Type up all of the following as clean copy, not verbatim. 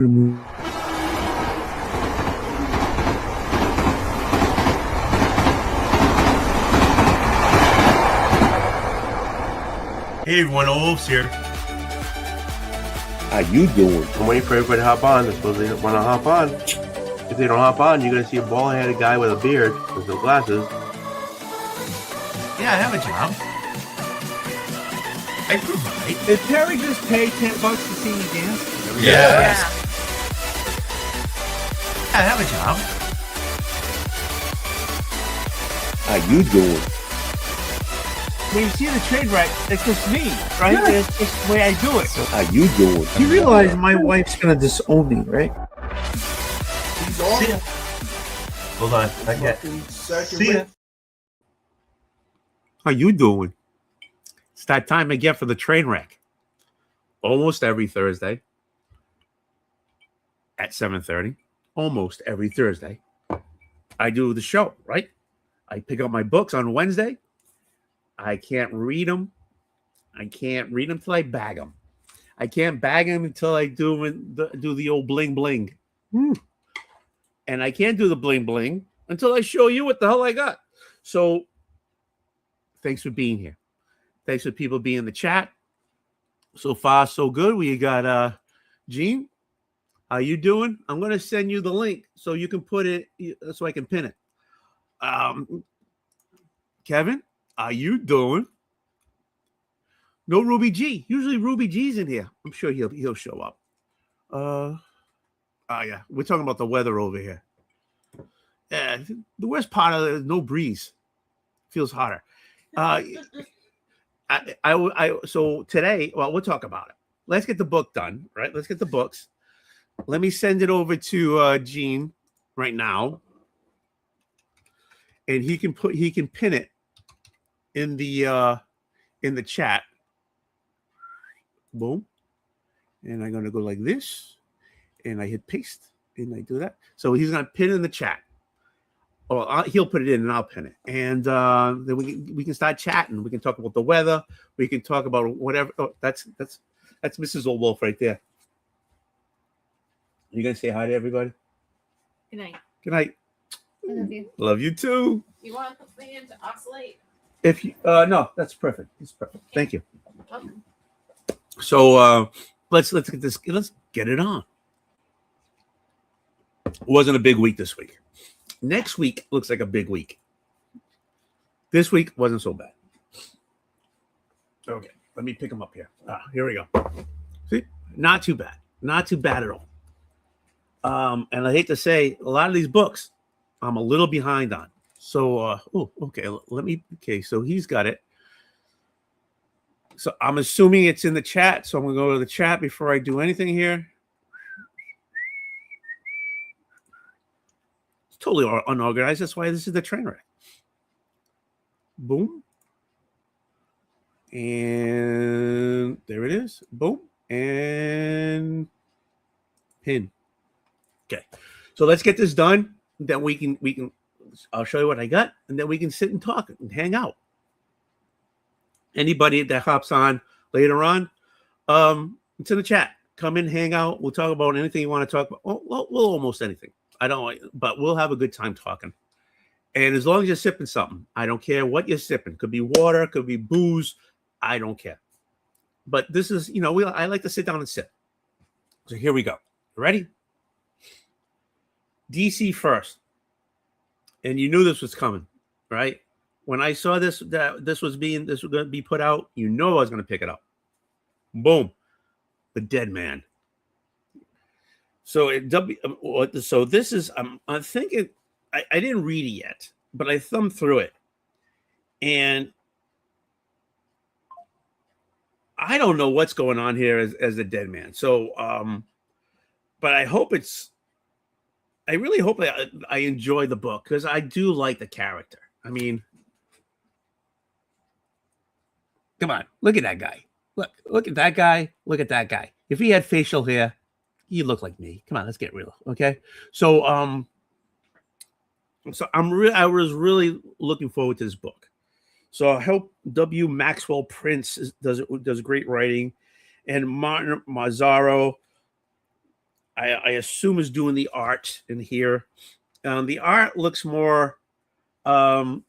Hey everyone, Oldwolf's here. How you doing? I'm waiting for everybody to hop on. They're supposed to want to hop on. If they don't hop on, you're going to see a bald-headed guy with a beard with some glasses. Yeah, I have a job. I provide. Did Terry just pay $10 to see me dance? Yes. I have a job. How you doing? When you see the trade wreck, it's just me, right? Yeah. It's just the way I do it. How you doing? You realize my wife's gonna disown me, right? Hold on. Not yet. See ya. How you doing? It's that time again for the train wreck. Almost every Thursday at 7:30. Almost every Thursday. I do the show, right? I pick up my books on Wednesday. I can't read them. I can't read them till I bag them. I can't bag them until I do the old bling bling. And I can't do the bling bling until I show you what the hell I got. So thanks for being here. Thanks for people being in the chat. So far, so good. We got Gene. How you doing? I'm going to send you the link so you can put it, so I can pin it. Kevin, how you doing? No Ruby G. Usually Ruby G's in here. I'm sure he'll show up. Yeah, we're talking about the weather over here. Yeah, the worst part of it is no breeze. Feels hotter. So today, well, we'll talk about it. Let's get the book done, right? Let's get the books. Let me send it over to Gene right now, and he can pin it in the chat. Boom. And I'm gonna go like this, and I hit paste, and I do that. So he's gonna pin in the chat. Or he'll put it in, and I'll pin it, and then we can start chatting. We can talk about the weather. We can talk about whatever. Oh, that's Mrs. Oldwolf right there. You gonna say hi to everybody? Good night. Good night. I love you. Love you too. You want to put something in to oscillate? If you no, that's perfect. It's perfect. Thank you. Welcome. So let's get this. Let's get it on. It wasn't a big week this week. Next week looks like a big week. This week wasn't so bad. Okay, let me pick them up here. Here we go. See, not too bad. Not too bad at all. And I hate to say, a lot of these books I'm a little behind on. So, okay, so he's got it. So I'm assuming it's in the chat. So I'm going to go to the chat before I do anything here. It's totally unorganized. That's why this is the train wreck. Boom. And there it is. Boom. And pin. Okay. So let's get this done. Then we can I'll show you what I got, and then we can sit and talk and hang out. Anybody that hops on later on, it's in the chat. Come in, hang out. We'll talk about anything you want to talk about. Well, almost anything. I don't, but we'll have a good time talking. And as long as you're sipping something, I don't care what you're sipping. Could be water, could be booze. I don't care. But this is, I like to sit down and sip. So here we go. Ready? DC first. And you knew this was coming, right? When I saw this, that this was going to be put out, I was going to pick it up. Boom. The Dead Man. So this is, I'm thinking, I didn't read it yet, but I thumbed through it. And I don't know what's going on here as the Dead Man. So, but I really hope I enjoy the book, because I do like the character. I mean, come on, look at that guy. Look at that guy. Look at that guy. If he had facial hair, he'd look like me. Come on, let's get real, okay? So, I was really looking forward to this book. So I hope W. Maxwell Prince does great writing, and Martin Mazzaro I assume is doing the art in here. The art looks more. Um,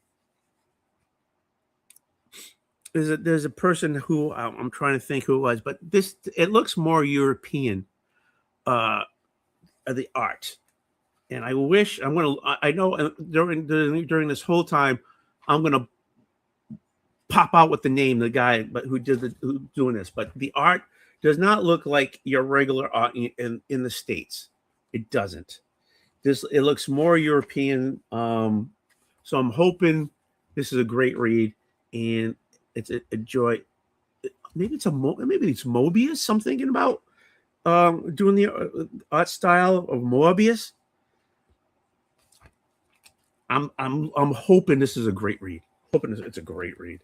there's a person who I'm trying to think who it was, but it looks more European. The art, and I wish I know during this whole time I'm gonna pop out with the name the guy, but who doing this. But the art does not look like your regular art in the States. It doesn't. It looks more European. So I'm hoping this is a great read, and it's a joy. Maybe it's Mobius. I'm thinking about doing the art style of Mobius. I'm hoping this is a great read. Hoping it's a great read.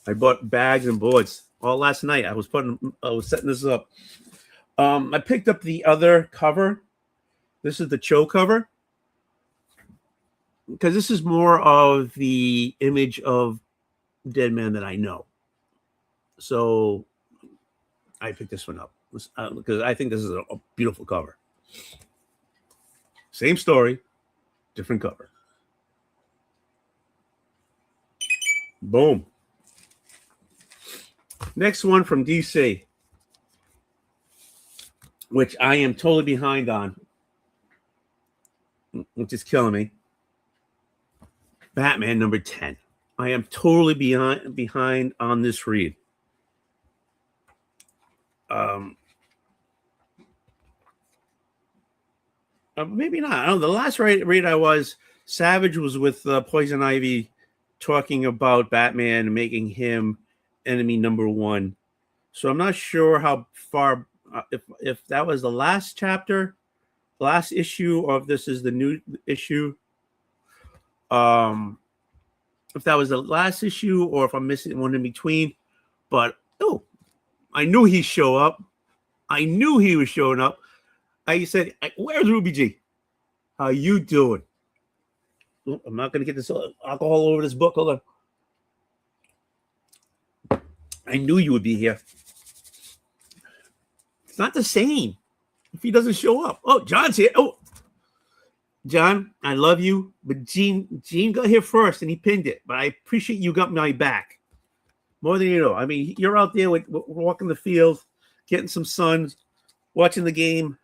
I bought bags and boards all last night. I was setting this up. I picked up the other cover. This is the Cho cover, because this is more of the image of dead man that I know. So I picked this one up because I think this is a beautiful cover. Same story, different cover. Boom. Next one from DC, which I am totally behind on, which is killing me. Batman number 10. I am totally behind on this read. Maybe not. I don't know. The last read I was, Savage was with Poison Ivy talking about Batman and making him enemy number 1. So I'm not sure how far, if that was the last chapter, last issue, or if this is the new issue. If that was the last issue, or if I'm missing one in between. But I knew he'd show up. I knew he was showing up. I said, "Where's Ruby G? How you doing?" I'm not gonna get this alcohol all over this book. Hold on. I knew you would be here. It's not the same if he doesn't show up. Oh, John's here. Oh, John, I love you, but Gene got here first and he pinned it. But I appreciate you got my back more than you know. I mean, you're out there walking the field, getting some sun, watching the game.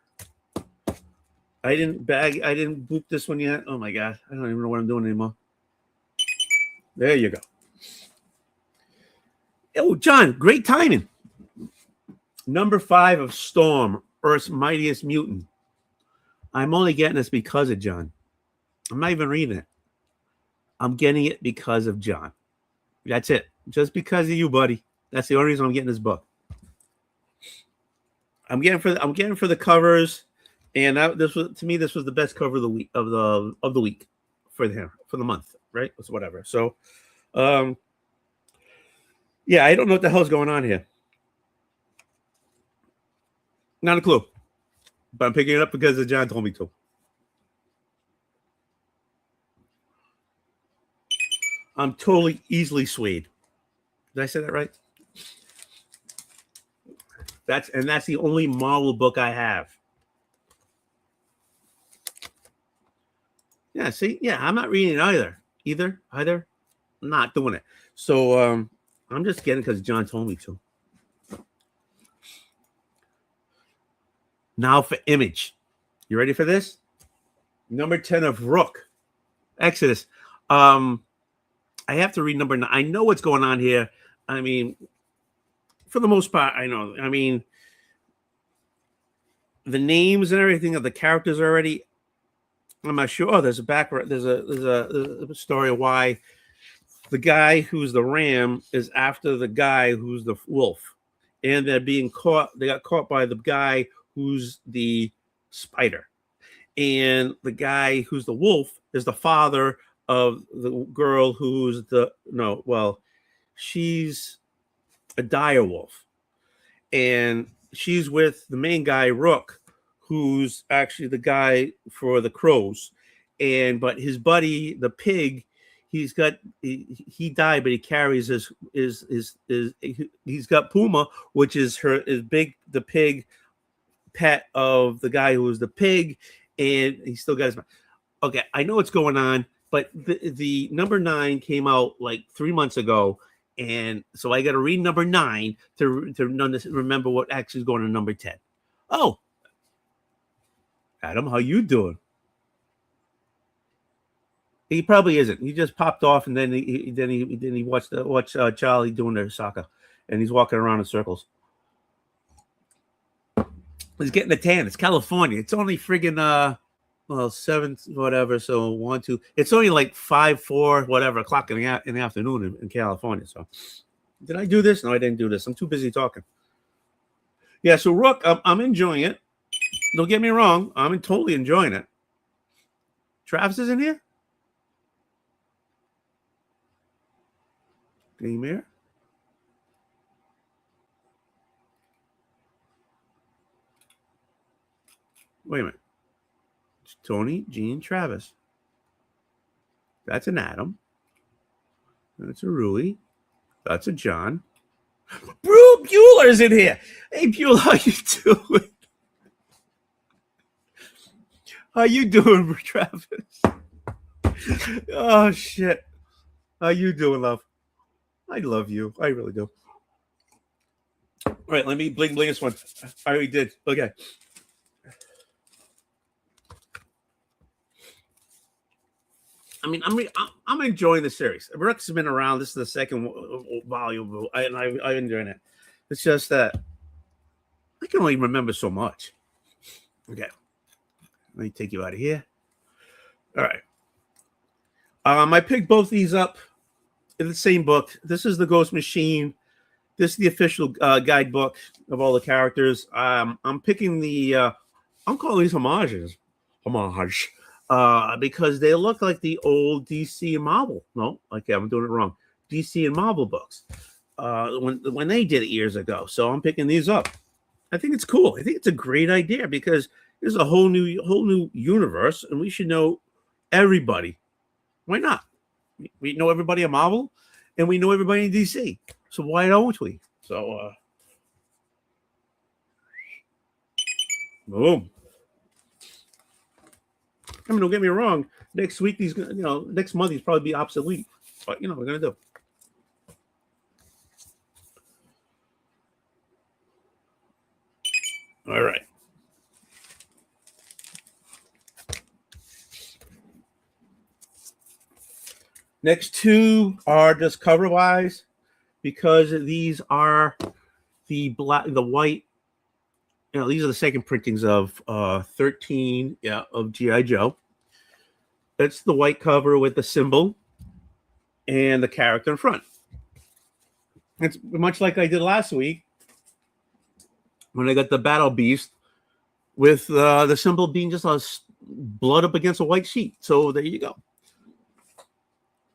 I didn't boop this one yet. Oh my god, I don't even know what I'm doing anymore. There you go. Oh, John, great timing. Number 5 of Storm, Earth's Mightiest Mutant. I'm only getting this because of John. I'm not even reading it. I'm getting it because of John. That's it. Just because of you, buddy. That's the only reason I'm getting this book. I'm getting for the covers, and this was the best cover of the week of the week for the month, right? It's whatever. So, yeah, I don't know what the hell's going on here. Not a clue. But I'm picking it up because John told me to. I'm totally easily swayed. Did I say that right? That's the only Marvel book I have. Yeah, see? Yeah, I'm not reading it either. I'm not doing it. So I'm just getting it because John told me to. Now for Image. You ready for this? Number 10 of Rook. Exodus. I have to read number 9. I know what's going on here. I mean, for the most part, I know. I mean, the names and everything of the characters already, I'm not sure. Oh, there's a story of why the guy who's the ram is after the guy who's the wolf. And they're being caught. They got caught by the guy who's the spider, and the guy who's the wolf is the father of the girl who's she's a dire wolf, and she's with the main guy Rook, who's actually the guy for the crows, but his buddy, the pig, he died, but he carries he's got Puma, which is the pig pet of the guy who was the pig, and he still got his. Okay, I know what's going on, but the number 9 came out like 3 months ago, and so I got to read number 9 to remember what actually is going on number 10. Oh, Adam, how you doing? He probably isn't. He just popped off, and then he watched Charlie doing their soccer, and he's walking around in circles. He's getting a tan. It's California. It's only friggin' 7 whatever. So 1, 2. It's only like 5, 4 whatever o'clock in the afternoon in California. So did I do this? No, I didn't do this. I'm too busy talking. Yeah. So Rook, I'm enjoying it. Don't get me wrong. I'm totally enjoying it. Travis is in here. Game here. Wait a minute. It's Tony, Gene, Travis. That's an Adam. That's a Rui. That's a John. Brew Bueller's in here. Hey, Bueller, how you doing? How you doing, Travis? Oh, shit. How you doing, love? I love you. I really do. All right, let me bling this one. I already did. Okay. I mean, I'm enjoying the series. Rook's been around. This is the second volume, and I'm enjoying it. It's just that I can only remember so much. Okay, let me take you out of here. All right. I picked both these up in the same book. This is the Ghost Machine. This is the official guidebook of all the characters. I'm picking the. I'm calling these homages. Homage. Because they look like the old DC and Marvel. No, okay, I'm doing it wrong. DC and Marvel books when they did it years ago. So I'm picking these up. I think it's cool. I think it's a great idea because there's a whole new universe, and we should know everybody. Why not? We know everybody in Marvel, and we know everybody in DC. So why don't we? So, boom. I mean, don't get me wrong. Next week, next month, he's probably be obsolete. But we're gonna do. All right. Next two are just cover wise because these are the white. These are the second printings of 13 of G.I. Joe. It's the white cover with the symbol and the character in front. It's much like I did last week when I got the Battle Beast with the symbol being just a blood up against a white sheet. So there you go.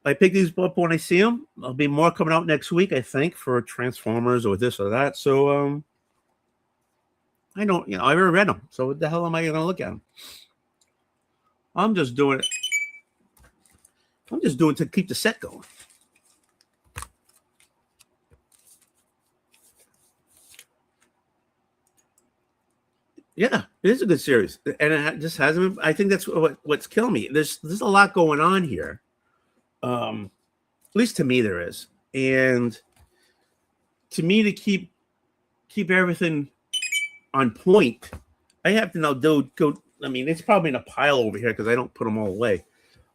I pick these up when I see them. There'll be more coming out next week, I think, for Transformers or this or that. So I don't, I already read them. So what the hell am I going to look at them? I'm just doing it. I'm just doing it to keep the set going. Yeah, it is a good series, and it just hasn't been. I think that's what's killing me. There's a lot going on here. At least to me there is, and to me to keep everything on point, I have to now go. I mean, it's probably in a pile over here because I don't put them all away.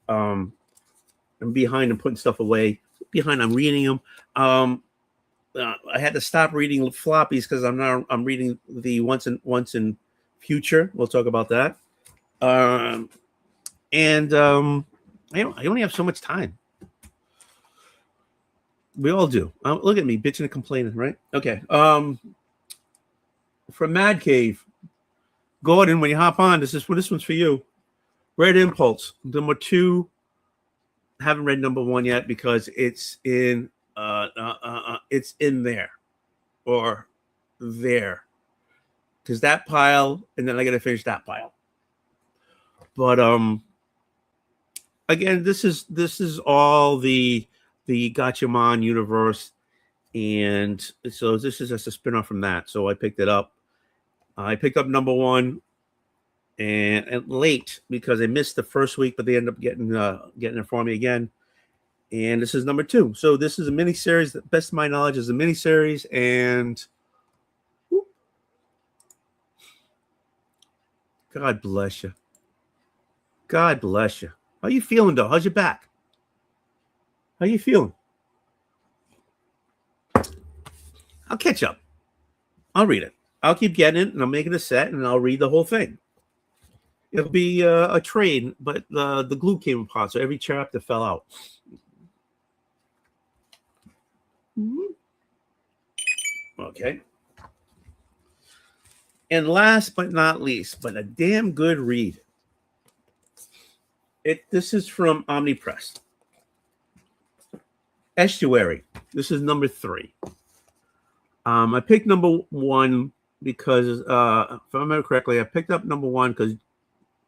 I'm behind and putting stuff away. Behind, I'm reading them. I had to stop reading floppies because I'm reading the once in future. We'll talk about that. I only have so much time. We all do. Look at me bitching and complaining, right? Okay. From Mad Cave, Gordon, when you hop on, this one's for you. Red Impulse, number 2. Haven't read number 1 yet because it's in there or there. because that pile, and then I got to finish that pile. But again, this is all the Gatchaman universe, and so this is just a spinoff from that. So I picked it up. I picked up number 1, and late because I missed the first week, but they ended up getting it for me again. And this is number 2. So this is a miniseries. The best of my knowledge is a miniseries, and God bless you. God bless you. How you feeling, though? How's your back? How you feeling? I'll catch up. I'll read it. I'll keep getting it, and I'll make it a set, and I'll read the whole thing. It'll be a trade, but the glue came apart, so every chapter fell out. Okay. And last but not least, but a damn good read. This is from Omnipress. Estuary. This is number 3. I picked number 1 because, if I remember correctly, I picked up number 1 because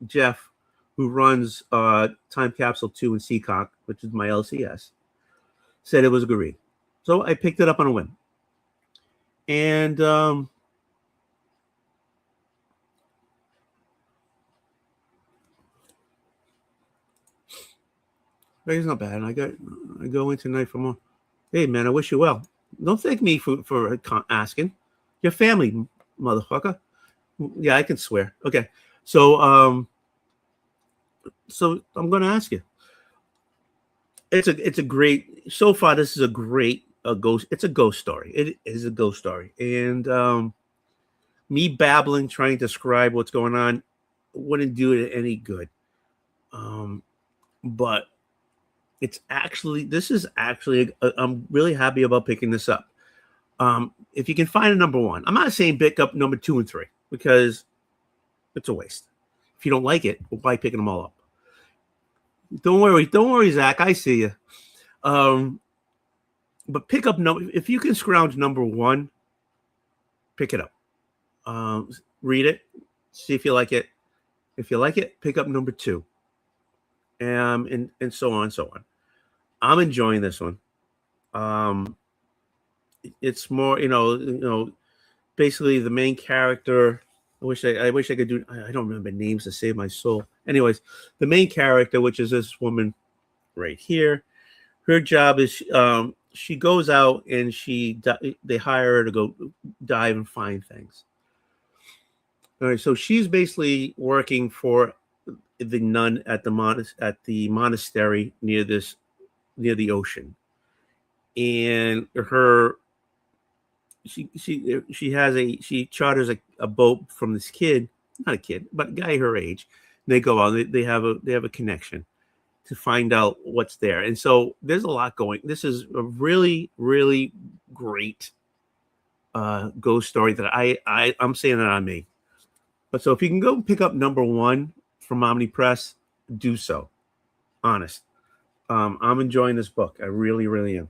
Jeff, who runs Time Capsule 2 in Seacock, which is my LCS, said it was a good read. So I picked it up on a whim. And it's not bad. I go in tonight for more. Hey man, I wish you well. Don't thank me for asking. Your family, motherfucker. Yeah, I can swear. Okay. So I'm gonna ask you. It's a great, so far this is a great ghost. It's a ghost story. It is a ghost story. And me babbling, trying to describe what's going on wouldn't do it any good. But this is actually I'm really happy about picking this up. If you can find a number 1, I'm not saying pick up number 2 and 3 because it's a waste. If you don't like it, we'll buy picking them all up. Don't worry, Zach. I see you. But pick up if you can scrounge number 1, pick it up. Read it, see if you like it. If you like it, pick up number 2. And so on and so on. I'm enjoying this one. It's more, basically the main character. I wish I could do. I don't remember names to save my soul. Anyways, the main character, which is this woman right here, her job is she goes out and they hire her to go dive and find things. All right, so she's basically working for the nun at the monastery near the ocean, and she charters a boat from this kid, not a kid, but a guy her age. They go out. They have a connection to find out what's there, and so there's a lot going. This is a really, really great ghost story that I'm saying that on me. But so if you can go pick up number 1 from Omnipress, do so. Honest. I'm enjoying this book. I really, really am.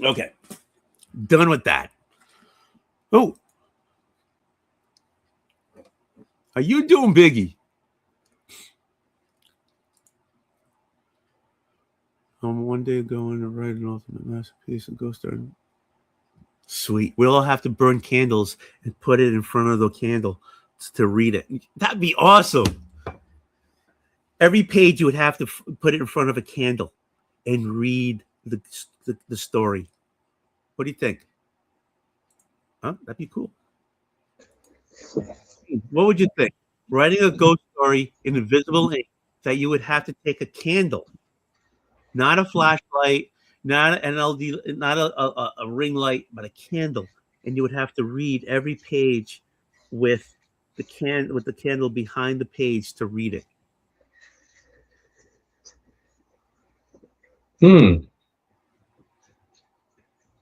Okay. Done with that. Oh. How you doing, Biggie? One day going to write an ultimate masterpiece of ghost story. Sweet. We'll all have to burn candles and put it in front of the candle to read it. That'd be awesome. Every page you would have to put it in front of a candle and read the story. What do you think? Huh? That'd be cool. What would you think? Writing a ghost story in invisible ink that you would have to take a candle. Not a flashlight, not an LED, not a ring light, but a candle, and you would have to read every page with the candle behind the page to read it.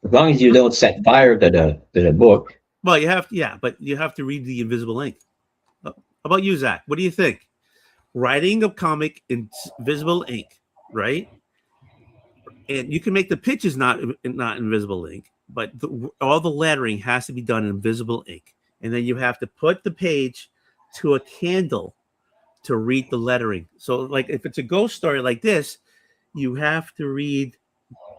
As long as you don't set fire to the book. Well, you have to, yeah, but you have to read the invisible ink. about you, Zach? What do you think? Writing a comic in visible ink, right? And you can make the pitches not invisible ink, but all the lettering has to be done in visible ink. And then you have to put the page to a candle to read the lettering. So, like if it's a ghost story like this, you have to read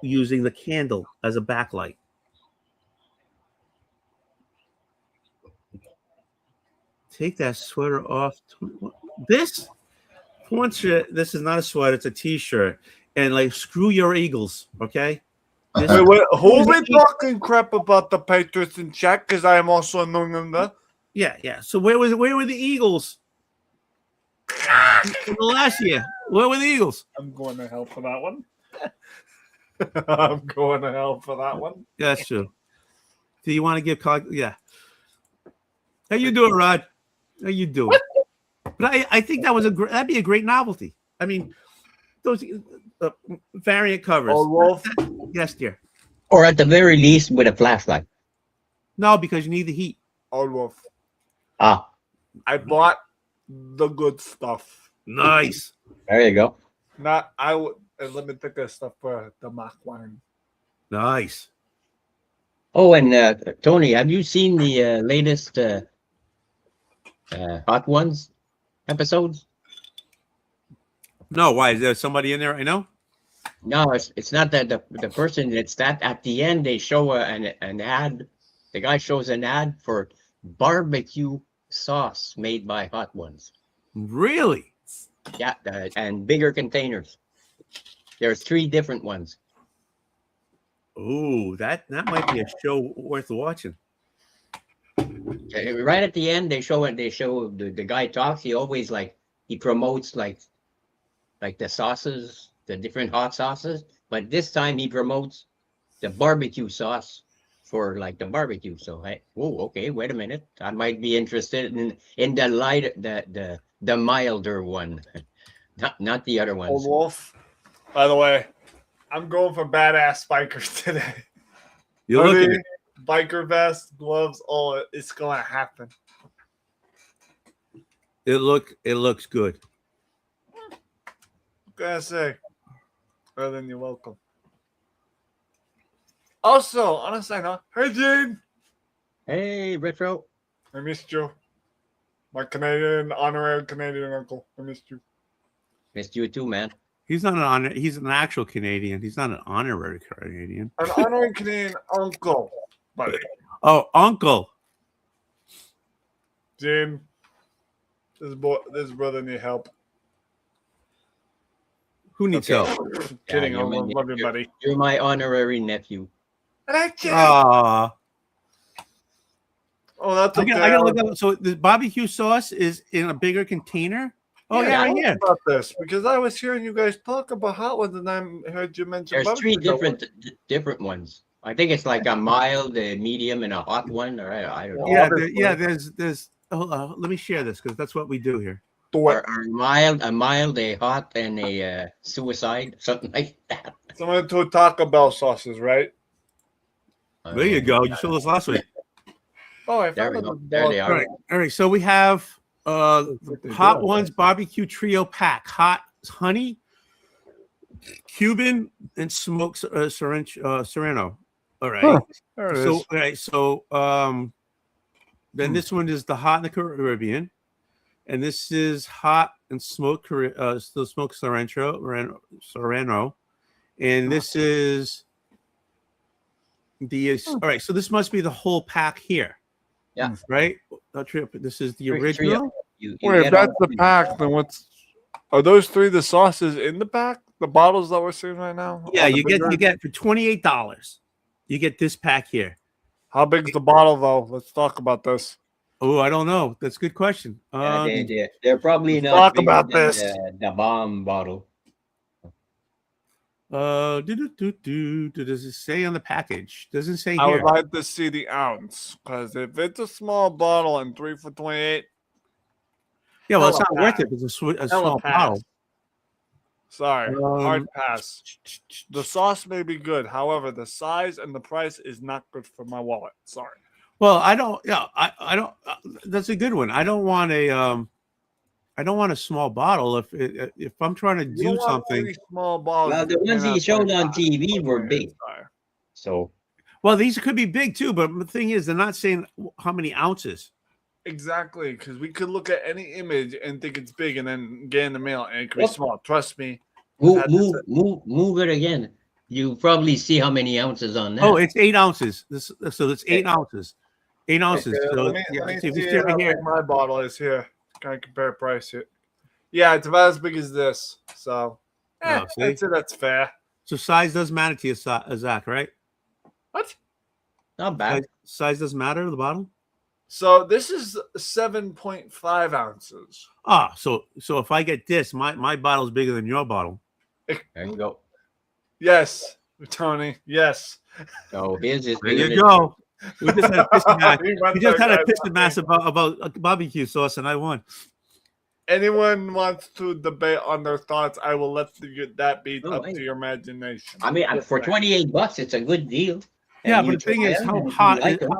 using the candle as a backlight. Take that sweater off. This is not a sweater; it's a T-shirt. And like, screw your Eagles, okay? Wait, who are we talking crap about the Patriots in chat? Because I am also a New Englander. Yeah. So where were the Eagles in the last year? Where were the Eagles? I'm going to hell for that one. I'm going to hell for that one. Yeah, that's true. Do you want to give? Yeah. How you doing, Rod? How you doing? But I think that'd be a great novelty. I mean, those variant covers. Oldwolf. Yes, dear. Or at the very least with a flashlight. No, because you need the heat. Oldwolf. Ah, I bought the good stuff. Nice. there you go. Not I would limited the stuff for the mock wine. Nice. Oh, and Tony, have you seen the latest Hot Ones episodes? No, why is there somebody in there I know? No, it's not that the person. It's that at the end they show an ad. The guy shows an ad for barbecue sauce made by Hot Ones. Really? Yeah, and bigger containers. There's 3 different ones. Oh, that might be a show worth watching. Right at the end, they show the guy talks. He always he promotes like the sauces, the different hot sauces. But this time he promotes the barbecue sauce for like the barbecue. So okay, wait a minute. I might be interested in the light, the milder one, not the other ones. Old Wolf. By the way, I'm going for badass bikers today. You're looking Hoodie, biker vest, gloves. Oh, it's gonna happen. it looks good. What can I say? Well, then you're welcome. Also, on a side note, hey Gene, Hey, Retro. I missed you. My Canadian honorary Canadian uncle. I missed you. Missed you too, man. He's not an honor. He's an actual Canadian. He's not an honorary Canadian. An honorary Canadian uncle, buddy. Oh, uncle. Gene, this brother need help. Who needs Okay. help? Kidding, I you're my- love you, buddy. You're my honorary nephew. And I can't. Ah, Oh, that's I okay. gotta look up. So the barbecue sauce is in a bigger container. Oh yeah, I right know here. about this because I was hearing you guys talk about hot ones, and I heard you mention. There's 3 barbecue. different ones. I think it's like a mild, a medium, and a hot one. Or I don't know. Yeah, Obviously. there's. Let me share this because that's what we do here. Do it. Or a mild, a hot, and a suicide, something like that. Some of the Taco Bell sauces, right? There you go. You showed us last week. Oh, I There we found go. them. There they All are. right, all right. So we have Pretty Hot good. Ones barbecue trio pack: hot honey, Cuban, and smoked Serrano. All right. Huh. There it is. So all right. So then this one is the hot in the Caribbean, and this is hot and smoked still smoked Serrano, and this is the all right. So this must be the whole pack here. Yeah. Right. This is the Three- original. You Wait, if get that's all the pack, then what's? Are those 3 the sauces in the pack? The bottles that we're seeing right now? Yeah, On the you bigger? get for $28. You get this pack here. How big's the bottle though? Let's talk about this. Oh, I don't know. That's a good question. they're probably let's not talk bigger about than this. The bomb bottle. Does it say on the package? Doesn't say I here. would like to see the ounce because if it's a small bottle and 3 for $28, Yeah, well, it's Hella not worth pass. it. It's a Hella small pass. bottle. sorry, hard pass. The The sauce may be good, however, the size and the price is not good for my wallet. Sorry. Well, I don't. Yeah, I don't. That's a good one. I don't want a I don't want a small bottle. If I'm trying to You do don't want something, really small balls. Well, the ones he showed on TV were big. So well, these could be big too. But the thing is, they're not saying how many ounces. Exactly, because we could look at any image and think it's big, and then get in the mail and it could be small. Trust me. move it again. You probably see how many ounces on that. Oh, it's 8 ounces. So it's 8 ounces. 8 ounces. Okay, So let me if see you see how right here, big my bottle is here. Can I compare price here? Yeah, it's about as big as this. So Oh, see? I'd say that's fair. so size does matter to you, Zach, right? What? Not bad. Size does matter. The bottle. So this is 7.5 ounces. Ah, so if I get this, my bottle's bigger than your bottle. There you go. Yes, Tony. Yes. So here's his There you go. We just had a pissing match. We went We just there, had a guys. pissing match about barbecue sauce, and I won. Anyone wants to debate on their thoughts, I will let that be Oh, up wait. to your imagination. I mean, for $28, it's a good deal. Yeah, And but you the thing try is, them, how and if you hot, like them,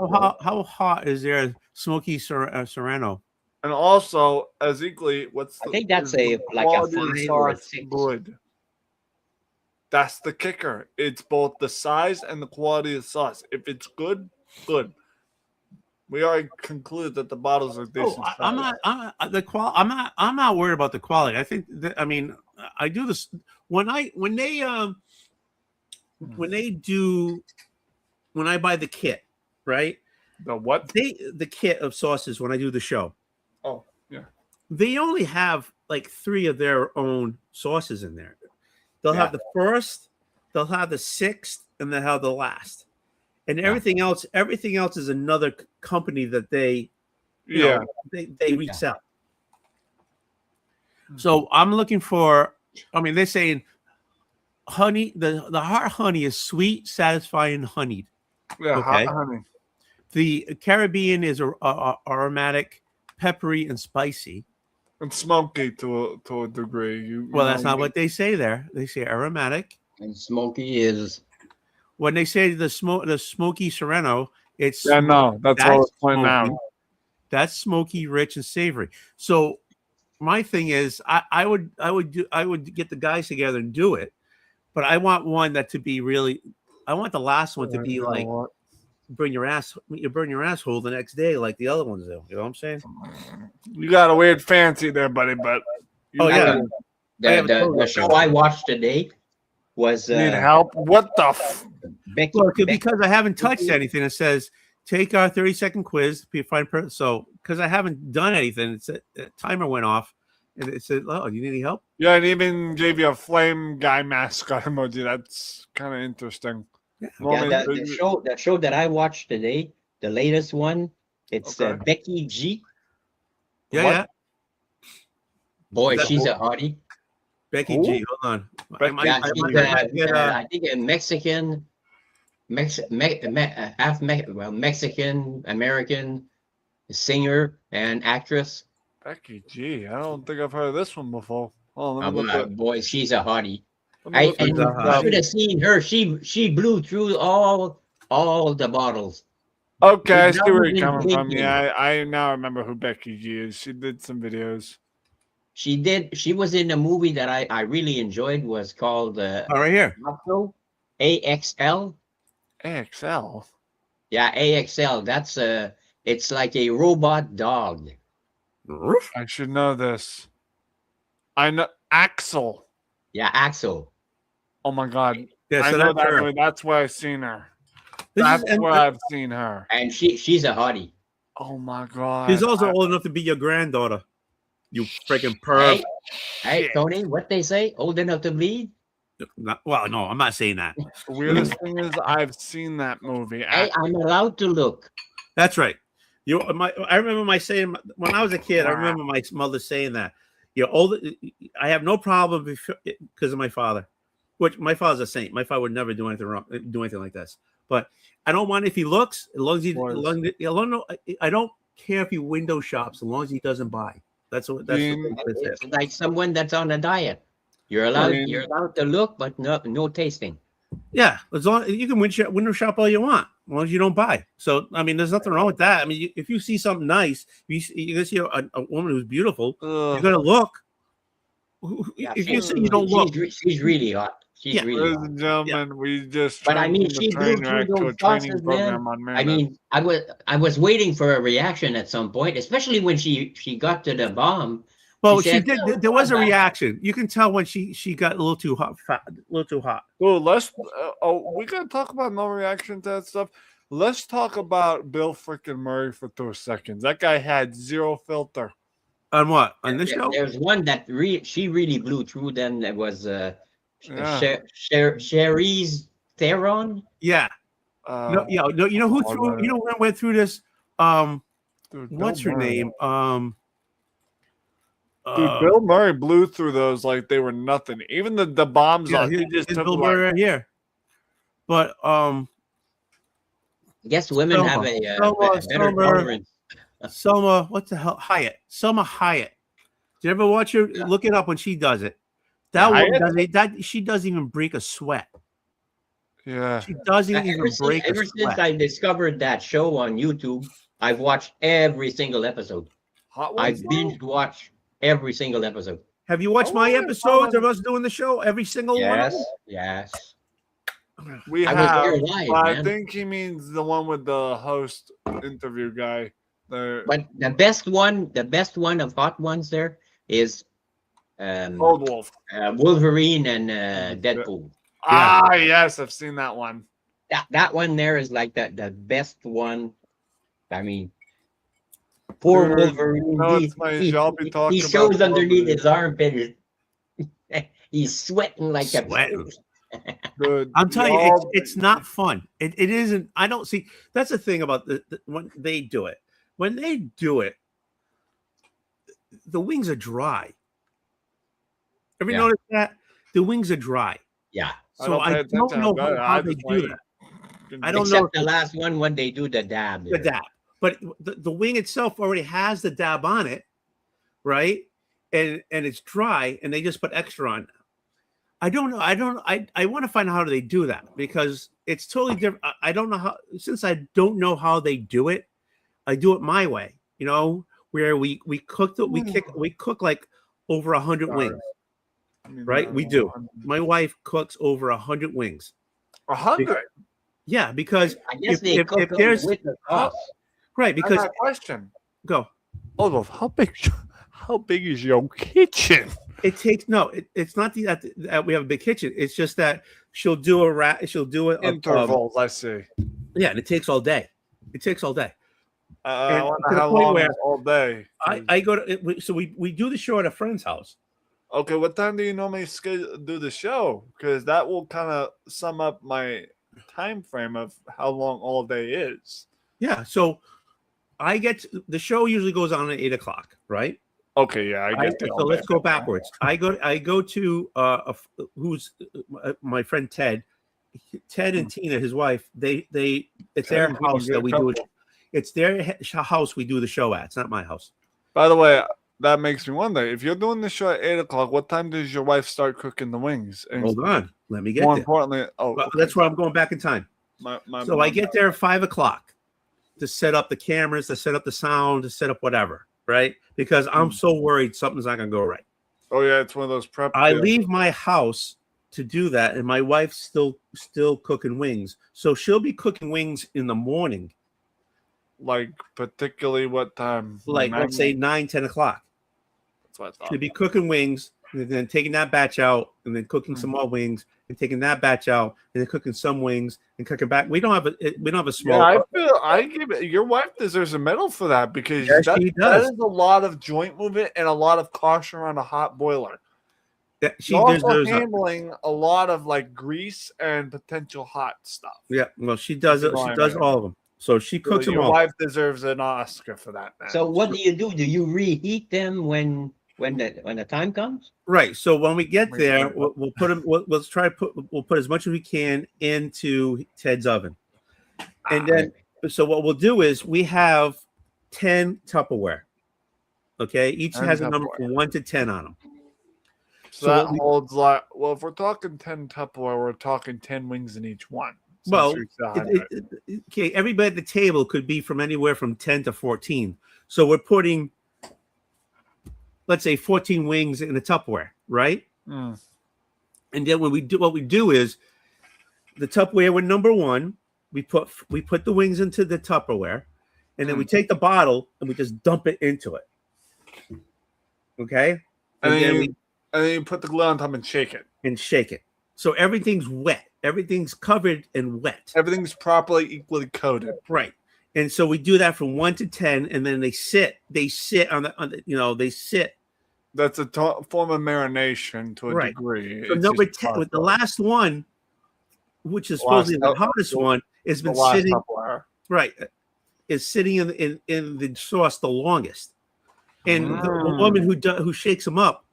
how hot is their smoky Serrano? And also, as equally, I think that's is the like a quality of 5 or a sauce 6. good? That's the kicker. It's both the size and the quality of sauce. If it's good, good. We already concluded that the bottles are decent. I'm not worried about the quality. I think that, I mean, I do this when I buy the kit, right? The what? The kit of sauces when I do the show. Oh, yeah. They only have like 3 of their own sauces in there. They'll have the first, they'll have the 6th, and they'll have the last. And everything else is another company that they they resell. So I'm looking for, I mean, they're saying honey, the hot honey is sweet, satisfying, honeyed. Yeah, Okay. hot honey. The Caribbean is aromatic, peppery, and spicy. And smoky to a degree. Well, that's not what they say there. They say aromatic. And smoky is When they say the smoky Serrano, it's Yeah, no, that's all it's pointing out. That's smoky, rich, and savory. So my thing is, I would get the guys together and do it, but I want one that to be really. I want the last one to be like burn your asshole the next day, like the other ones do. You know what I'm saying? You got a weird fancy there, buddy, but Yeah. the show I watched today was need help. What the Becky, Well, because I haven't touched anything. It says take our 30-second quiz. So because I haven't done anything, it's a timer went off, and it said, "Oh, you need any help?" Yeah, and even gave you a flame guy mascot emoji. That's kind of interesting. Yeah. the show that I watched today, the latest one, it's Okay. Becky G. Yeah, What? yeah. Boy, That- she's a hottie. Becky Who? G. Hold on. Yeah, she's I think a Mexican, Mexican American singer and actress. Becky G. I don't think I've heard of this one before. Oh, let me look at, Boy, she's a hottie. let me look at And this hottie. you up. should have seen her. She blew through all the bottles. Okay, I She's see where never you're coming been from. blinking. Yeah, I now remember who Becky G is. She did some videos. She was in a movie that I really enjoyed, was called Oh, right here. AXL. AXL. Yeah, AXL. That's it's like a robot dog. I should know this. I know Axel. Yeah, Axel. Oh my god. Yeah, I so know that's that her. movie. That's where I've seen her. This is- That's where I've seen her. And she's a hottie. Oh my god. She's also old enough to be your granddaughter. You freaking perv. Hey, Tony, what they say? Old enough to bleed? Well, no, I'm not saying that. The weirdest thing is I've seen that movie. Hey, I'm allowed to look. That's right. I remember saying when I was a kid. I remember my mother saying that. You're older. I have no problem because of my father, which my father's a saint. My father would never do anything wrong, do anything like this. But I don't want if he looks, as long as I don't care if he window shops, as long as he doesn't buy. That's what. That's It's like someone that's on a diet. You're allowed to look, but no tasting. Yeah, as long you can window shop all you want. long as you don't buy. So I mean, there's nothing wrong with that. I mean, if you see something nice, you're gonna see a woman who's beautiful. You're gonna look. Yeah, If you say you don't look, she's really hot. She's Yeah. really Ladies hot. and gentlemen, we just But I mean, turned from she a blew train through wreck to a those training sauces, program man. on I Mammoth. mean, I was waiting for a reaction at some point, especially when she got to the bomb. well, She she said, did. "No, There was a not bad." reaction. You can tell when she got a little too hot, a little too hot. Well, we gotta talk about no reaction to that stuff. Let's talk about Bill freaking Murray for 2 seconds. That guy had zero filter. On what? On this show? There's one that she really blew through. Then there was Yeah. Cherise Theron. Yeah. No, you know who threw? You know who went through this? Dude, What's Bill her Murray. name? Dude, Bill Murray blew through those like they were nothing. Even the bombs Yeah, on he just here's took Bill like, Murray right here. But I guess women Selma. have a Selma, better tolerance. Selma, what the hell? Hyatt. Selma Hyatt. Did you ever watch her? Look it up when she does it. That woman Hyatt? does it. That she doesn't even break a sweat. yeah. She doesn't even break Ever a since sweat. I discovered that show on YouTube, I've watched every single episode. Hot I ones. binge watch every single episode. Have you watched Oh, my yeah, episodes Selma. of us doing the show? Every single one of them? Yes. We I was have, there live, but I man. think he means the one with the host interview guy. But the best one of hot ones there is Oldwolf. Wolverine and Deadpool. Ah, yes, I've seen that one. That one there is like the best one. I mean, poor Dude, Wolverine. no, it's my job to talk he about shows underneath Wolverine. his armpit. He's sweating like Sweating. Dude, I'm telling you, y'all- it's not fun. It isn't. I don't see. That's the thing about when they do it. When they do it, the wings are dry. Ever Yeah. notice that? The wings are dry. Yeah. So I pay don't attention know to that. how I they just do wait. that. I don't know Except the last one when they do the dab. the there. dab, but the wing itself already has the dab on it, right? And it's dry, and they just put extra on. I don't know. I want to find out how they do that because it's totally different. I don't know how. Since I don't know how they do it, I do it my way. You know, where we cook like over 100 wings. Right, we do. My wife cooks over 100 wings. 100. Yeah, because I guess if cook them there's with the sauce. right, because Because question. go. Oldwolf, how big is your kitchen? It takes no. It's not that we have a big kitchen. It's just that she'll do it Intervals, I see. yeah, and it takes all day. It takes all day. I And wonder to the how point long where is all day. I go to so we do the show at a friend's house. Okay, what time do you normally do the show? Because that will kind of sum up my time frame of how long all day is. Yeah, so I get the show usually goes on at 8:00, right? Okay, yeah, I get that. So let's go backwards. I go to who's my friend Ted. Ted and Tina, his wife. It's their Ted, house that we do it. couple. It's their house we do the show at. It's not my house. By the way, that makes me wonder if you're doing the show at 8:00. What time does your wife start cooking the wings? And Hold on, let me get more there. importantly, Well, that's where I'm going back in time. So I get there at 5:00 to set up the cameras, to set up the sound, to set up whatever, right? Because I'm so worried something's not gonna go right. Oh yeah, it's one of those prep. I deals. leave my house to do that, and my wife's still cooking wings. So she'll be cooking wings in the morning, Like particularly what time? like 9? let's say 9-10 o'clock. That's what I thought. She'll be cooking wings, and then taking that batch out, and then cooking some more wings, and taking that batch out, and then cooking some wings, and cooking back. We don't have a small. Yeah, I give it. Your wife deserves a medal for that because Yes, that she that does. is a lot of joint movement and a lot of caution around a hot boiler. She You're also deserves. handling a lot of like grease and potential hot stuff. Yeah, well, she does it. She does all of them. So she cooks them Your all. wife deserves an Oscar for that. Man. So what do you do? Do you reheat them when the time comes? Right. So when we get there, we'll put them. We'll try to we'll put as much as we can into Ted's oven, and then so what we'll do is we have 10 Tupperware. Okay, each 10 has a number Tupperware. from 1 to 10 on them. So that holds like, well, if we're talking 10 Tupperware, we're talking 10 wings in each one. Well, Since you're excited. okay, everybody at the table could be from anywhere from 10 to 14. So we're putting, let's say, 14 wings in a Tupperware, right? Mm. And then when we do, what we do is the Tupperware with number one, we put the wings into the Tupperware, and then we take the bottle and we just dump it into it. Okay, And then, then you put the glue on top and shake it. shake it. So everything's wet. Everything's covered and wet. Everything's properly equally coated. Right. And so we do that from 1 to 10, and then they sit on the they sit. That's a form of marination to a Right. degree. So It's number just 10, with the last one, which is The last supposedly the hottest one, has the been last sitting Tupperware. right, is sitting in the sauce the longest. And the Mm. woman who shakes them up,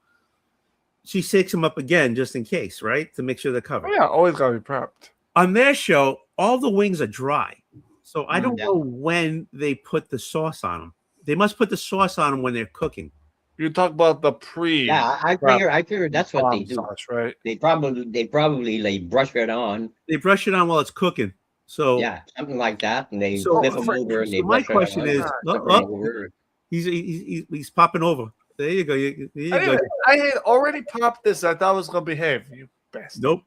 she shakes them up again just in case, right, to make sure they're covered. Oh, yeah, always gotta be prepped. On their show, all the wings are dry, so I don't Yeah. know when they put the sauce on them. They must put the sauce on them when they're cooking. You talk about the pre. Yeah, I figure that's what they do. Sauce, right? They probably like brush it on. They brush it on while it's cooking. So Yeah, something like that, and they So, flip them over and they so my brush it question on. is, Flip look, 'em over. he's popping over. There you go. There you go. I had already popped this. I thought it was gonna behave. You bastard. Nope.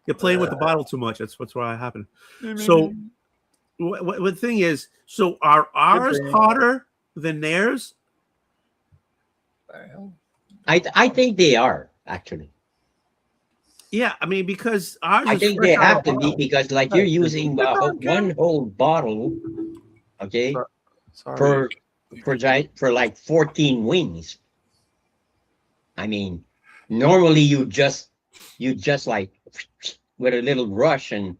You're playing with the bottle too much. That's what's what happened. So, what the thing is, so are ours hotter than theirs? I think they are actually. Yeah, I mean, because ours. I is think fresh they out have of to the be bottle. because like you're using one whole bottle, okay, Sorry. for like 14 wings. I mean, normally you just like with a little brush and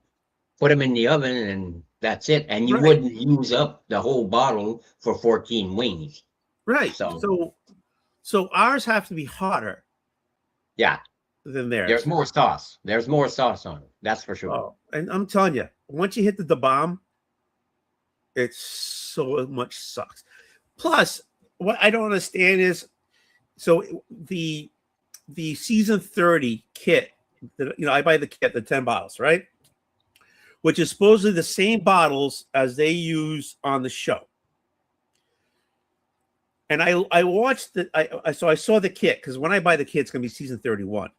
put them in the oven and that's it, and you Right. wouldn't use up the whole bottle for 14 wings. Right. So- So ours have to be hotter Yeah, than theirs. there's more sauce. There's more sauce on it. That's for sure. Oh, and I'm telling you, once you hit the bomb, it's so much sucks. Plus, what I don't understand is, so the season 30 kit, that I buy the kit, the 10 bottles, right? Which is supposedly the same bottles as they use on the show. And I watched so I saw the kit, because when I buy the kit, it's gonna be season 31.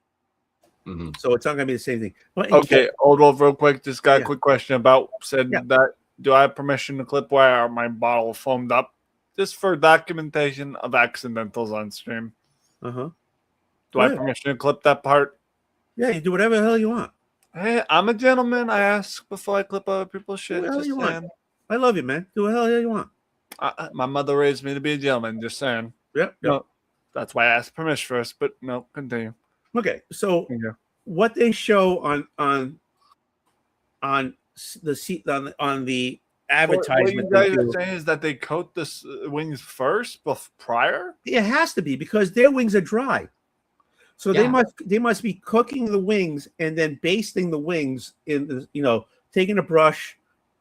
Mhm. So it's not gonna be the same thing. But Okay, Oldwolf, real quick. Just got a Yeah. quick question about said Yeah. that. Do I have permission to clip where my bottle foamed up, just for documentation of accidentals on stream? Uh-huh. Do I Oh, have yeah. permission to clip that part? Yeah, you do whatever the hell you want. Hey, I'm a gentleman. I ask before I clip other people's shit. Whatever Just you want. saying. I love you, man. Do whatever the hell you want. My mother raised me to be a gentleman. Just saying. Yep. No, that's why I asked permission first. But no, continue. Okay, so Yeah. what they show on the advertisement, What they you guys do, are saying is that they coat the wings first, prior. it has to be because their wings are dry. So Yeah. they must be cooking the wings and then basting the wings in the, taking a brush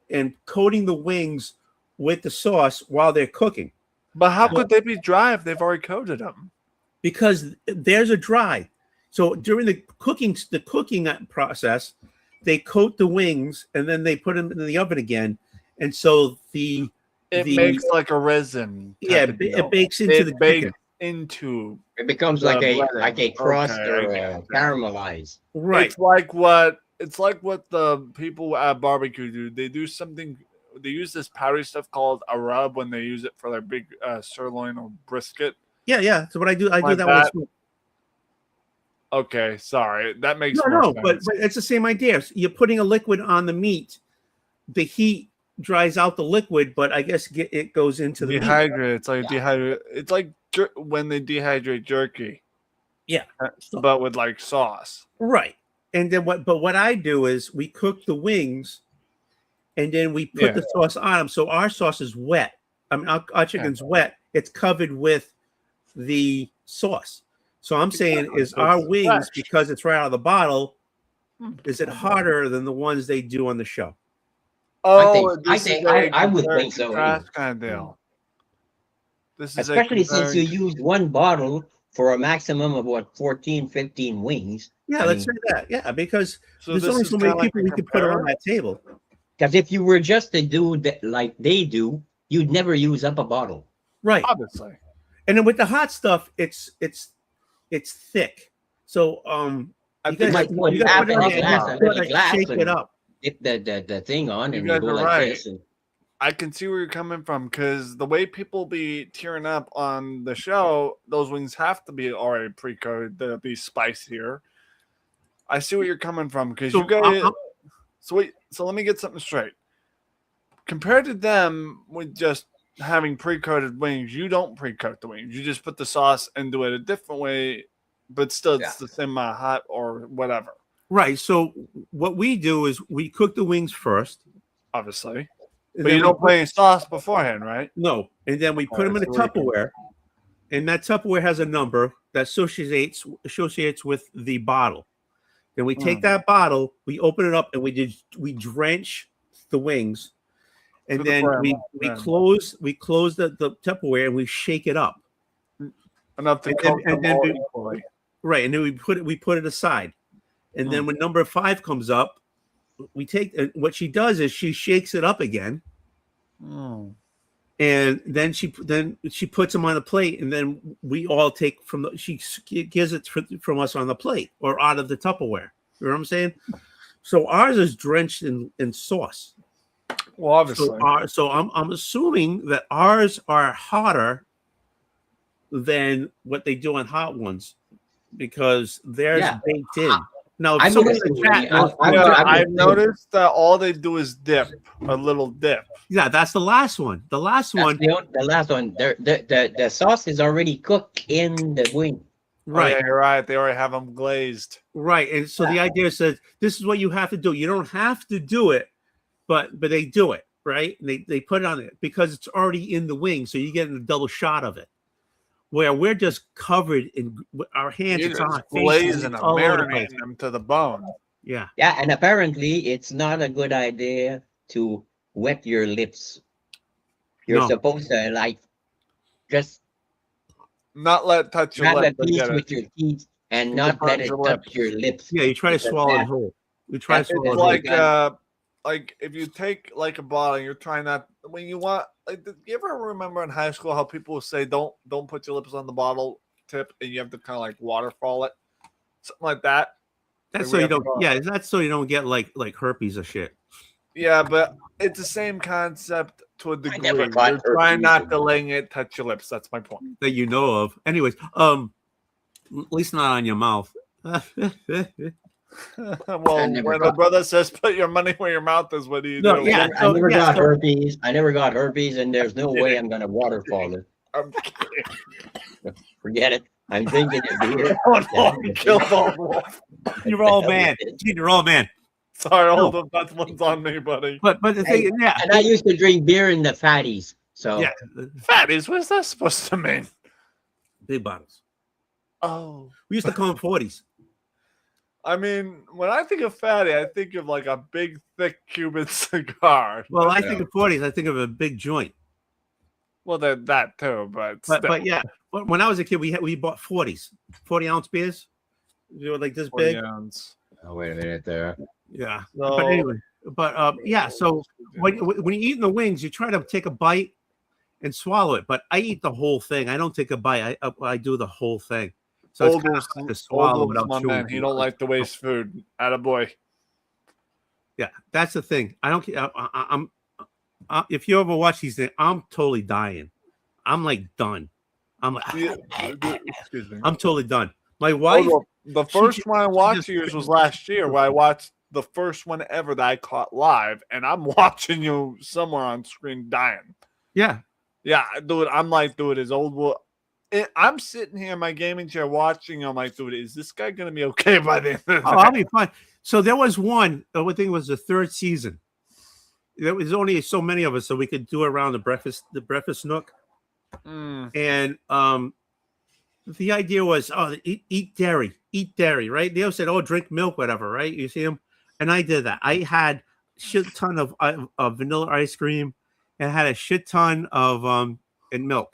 and coating the wings with the sauce while they're cooking, But how could they be dry if they've already coated them? because theirs are dry. So during the cooking process, they coat the wings and then they put them in the oven again, and so It makes like a resin. type of deal. it bakes into It the bakes chicken. into. It becomes The like a crust okay, or I get it. caramelized. Right. It's like what the people at barbecue do. They do something. They use this powdery stuff called a rub when they use it for their big sirloin or brisket. Yeah. So what I do Like that that. with. Okay, sorry, that makes No, more but sense. it's the same idea. So you're putting a liquid on the meat. The heat dries out the liquid, but I guess it goes into the meat. Dehydrate. It's like dehydrate. It's like when they dehydrate jerky. Yeah. But with like sauce. Right. And then what I do is we cook the wings and then we put Yeah. the sauce on them. So our sauce is wet. I mean, our chicken's wet. It's covered with the sauce. So I'm saying is So our it's wings, fresh. because it's right out of the bottle, is it hotter than the ones they do on the show? Oh, I would think so, Kind of deal. This is Especially since you used one bottle for a maximum of what 14, 15 wings. Yeah, I let's mean, say that. Yeah, because So there's this only is so many kinda like people a we could put on compare? that table. because if you were just to do that like they do, you'd never use up a bottle. Right. Obviously. And then with the hot stuff, it's thick. So I you think guys, might it's put you gotta half put it on a there and glass, you a gotta little glass, shake it and up. dip the thing on, You and guys you go are like right. this. And I can see where you're coming from because the way people be tearing up on the show, those wings have to be already pre-coated to be spicier. I see where you're coming from because So you guys. I'm- So wait, so let me get something straight. Compared to them with just having pre-coated wings, you don't pre-coat the wings. You just put the sauce and do it a different way, but still it's the same amount of hot or whatever. right. So what we do is we cook the wings first. Obviously, and but then you we don't put- put any sauce beforehand, right? No, and then we put All them right, in a so we're good. Tupperware, and that Tupperware has a number that associates with the bottle. Then we take that bottle, we open it up, and we drench the wings, and To the then brim, we brim. close the Tupperware and we shake it up. Enough to And coat then- them and then all we- equally. Right, and then we put it aside, and then when number 5 comes up, we take what she does is she shakes it up again, and then she puts them on the plate, and then we all take from she gives it from us on the plate or out of the Tupperware. You know what I'm saying? So ours is drenched in sauce. Well, obviously. So I'm assuming that ours are hotter than what they do on hot ones because theirs Yeah. baked in. Now, if I'm somebody in gonna the chat say, knows- I've noticed that all they do is dip, a little dip. yeah, that's the last one. The last one, the last one. The sauce is already cooked in the wing. right? Oh, yeah, you're right. They already have them glazed. Right. And so the idea says this is what you have to do. You don't have to do it, but they do it, right? And they put it on it because it's already in the wing, so you get a double shot of it. Where we're just covered in our hands, You're it's on just our face, glazing it's them, all over the place. marinating them to the bone. Yeah. Yeah, and apparently it's not a good idea to wet your lips. You're No. supposed to like just Not let it touch your grab a lip. piece Get with it. your teeth and You not can let burn it your touch lips. your lips. Yeah, you try to Because swallow it that- whole. You try to that's swallow It's it whole. like if you take like a bottle and you're trying not when you want like you ever remember in high school how people would say don't put your lips on the bottle tip and you have to kind of like waterfall it, something like that. That's Like, so we you have to don't. go- Yeah, that's so you don't get like herpes or shit. Yeah, but it's the same concept to a degree. never got You're trying herpes. not to letting it touch your lips. That's my point. That you know of. Anyways, at least not on your mouth. Well, never when a got- brother says put your money where your mouth is, what do you No, do? yeah. I never got so- herpes. I never got herpes, and there's no way I'm gonna waterfall it. I'm kidding. Forget it. I'm drinking a beer. Oh, no, you killed Oldwolf. You're all man. Gene, you're all man. Sorry, No. Oldwolf. That one's on me, buddy. But the thing, yeah, And I used to drink beer in the fatties. So yeah, Fatties, what's that supposed to mean? big bottles. Oh. We used to call them 40s. I mean, when I think of fatty, I think of like a big, thick Cuban cigar. Well, I think of 40s. I think of a big joint. Well, that too, but But yeah, when I was a kid, we bought 40s, 40-ounce beers. They were like this big. Oh, wait a minute there. Yeah. So, But anyway, yeah. So when you're eating the wings, you try to take a bite and swallow it. But I eat the whole thing. I don't take a bite. I do the whole thing. So it's kind of hard to swallow without my chewing. man. He don't like to waste food. Attaboy. Yeah, that's the thing. I don't. I'm. If you ever watch these things, I'm totally dying. I'm like done. I'm like, Excuse me. I'm totally done. My wife. The first just- one I she watched just- yours was last year, where I watched the first one ever that I caught live, and I'm watching you somewhere on screen dying. Yeah. Yeah, dude, I'm like, dude, is Oldwolf. I'm sitting here in my gaming chair watching. I'm like, dude, is this guy gonna be okay by the end of the Oh, I'll be fine. So there was one. I think it was the third season. There was only so many of us, so we could do around the breakfast nook. And the idea was, eat dairy, right? They all said, drink milk, whatever, right? You see them, and I did that. I had a shit ton of vanilla ice cream, and I had a shit ton of and milk,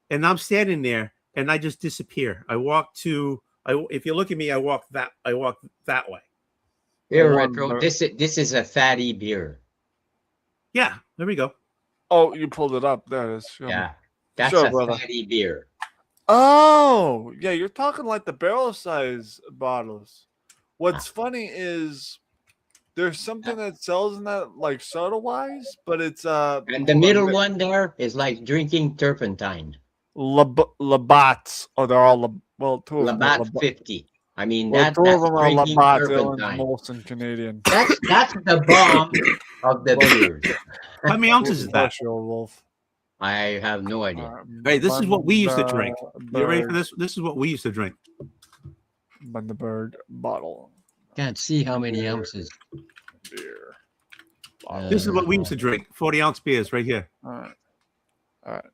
and I'm standing there. and I just disappear. I walk to. If you look at me, I walk that way. Beer Oh, retro. no. This is a fatty beer. Yeah, there we go. Oh, you pulled it up. There it is. Show me. Yeah, that's Sure, a brother. fatty beer. Oh, yeah, you're talking like the barrel size bottles. What's funny is there's something that sells in that like soda wise, but it's And the middle one there is like drinking turpentine. Labatt's. Oh, they're all well, two of them. are Labatt 50. I mean Well, that's two of them are drinking Labatt's. The other one's turpentine. Molson Canadian. That's the bomb of the beers. How many ounces is that? Bless you, Old Wolf. I have no idea. Hey, this is what we used to drink. You ready for Bundaberg- this? This is what we used to drink. Bundaberg bottle Can't see how many ounces. beer. This is what we used to drink. 40-ounce beers right here. All right. All right.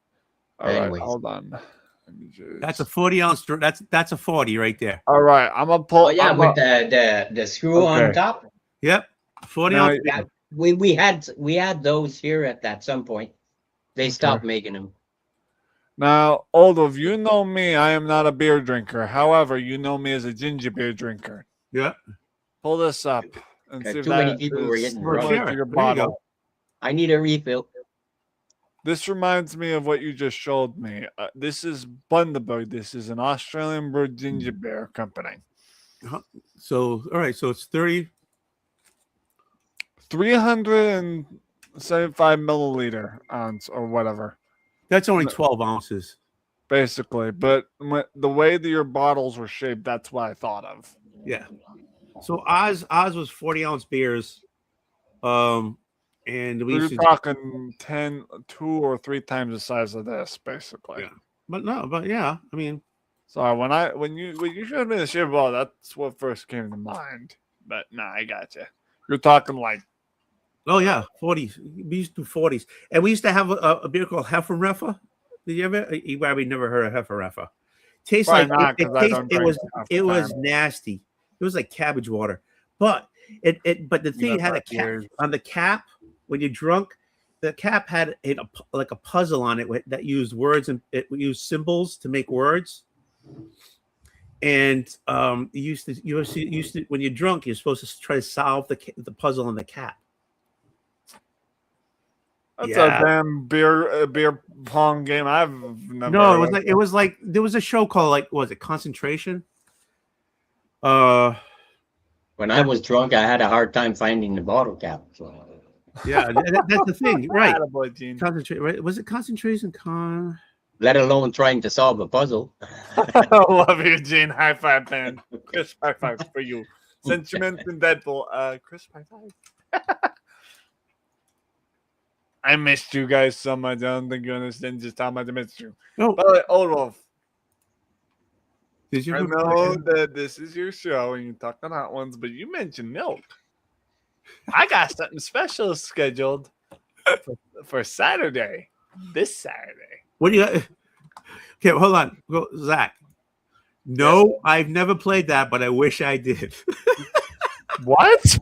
Anyways. Hold on. Let me just- That's a 40-ounce. That's a 40 right there. All right. I'm gonna pull. Oh yeah, I'm with a- the screw on Okay. top. Yep, 40 Now, ounce. Yeah, we had those here at some point. They stopped making them. Now, Oldwolf, you know me. I am not a beer drinker. However, you know me as a ginger beer drinker. Yeah, Pull this up and Okay, see if too many that people were is getting similar drunk. to There your you bottle. go. I need a refill. This reminds me of what you just showed me. This is Bundaberg. This is an Australian brewed ginger beer company. so all right, so it's 30. 375 milliliter ounce or whatever, That's only 12 ounces. basically. But the way that your bottles were shaped, that's what I thought of. Yeah. So ours was 40-ounce beers. And we We're used to, talking 2 or 3 times the size of this, basically. Yeah. but yeah, I mean, So when you showed me the shape bottle, that's what first came to mind. But nah, I got you. You're talking like oh yeah, 40s. We used to do 40s, and we used to have a beer called Hefferreffer. Did you ever? You probably never heard of Hefferreffer. Tastes Probably like not, it 'cause I tastes. don't It drink was half the it was time. nasty. It was like cabbage water, but but the thing, it had a cap years. on the cap. When you're drunk, the cap had like a puzzle on it that used words, and it used symbols to make words. And you used to when you're drunk, you're supposed to try to solve the puzzle on the cap. That's Yeah. a damn beer pong game I've never. No, heard of. it was like there was a show called like, what was it, Concentration? When I was drunk, I had a hard time finding the bottle cap. So. Yeah, that's the thing, right? Attaboy, Gene. Concentrate, right? Was it Concentration? Let alone trying to solve a puzzle. I love you, Gene. High five, man. Chris, high five for you. Since you mentioned Deadpool, Chris, high five. I missed you guys so much. I don't think you understand just how much I missed you. Oh, By the way, Oldwolf, did you? I know that this is your show and you talk on hot ones, but you mentioned milk. I got something special scheduled for Saturday. This Saturday. What do you? Okay, hold on, go, Zach. No, I've never played that, but I wish I did. What?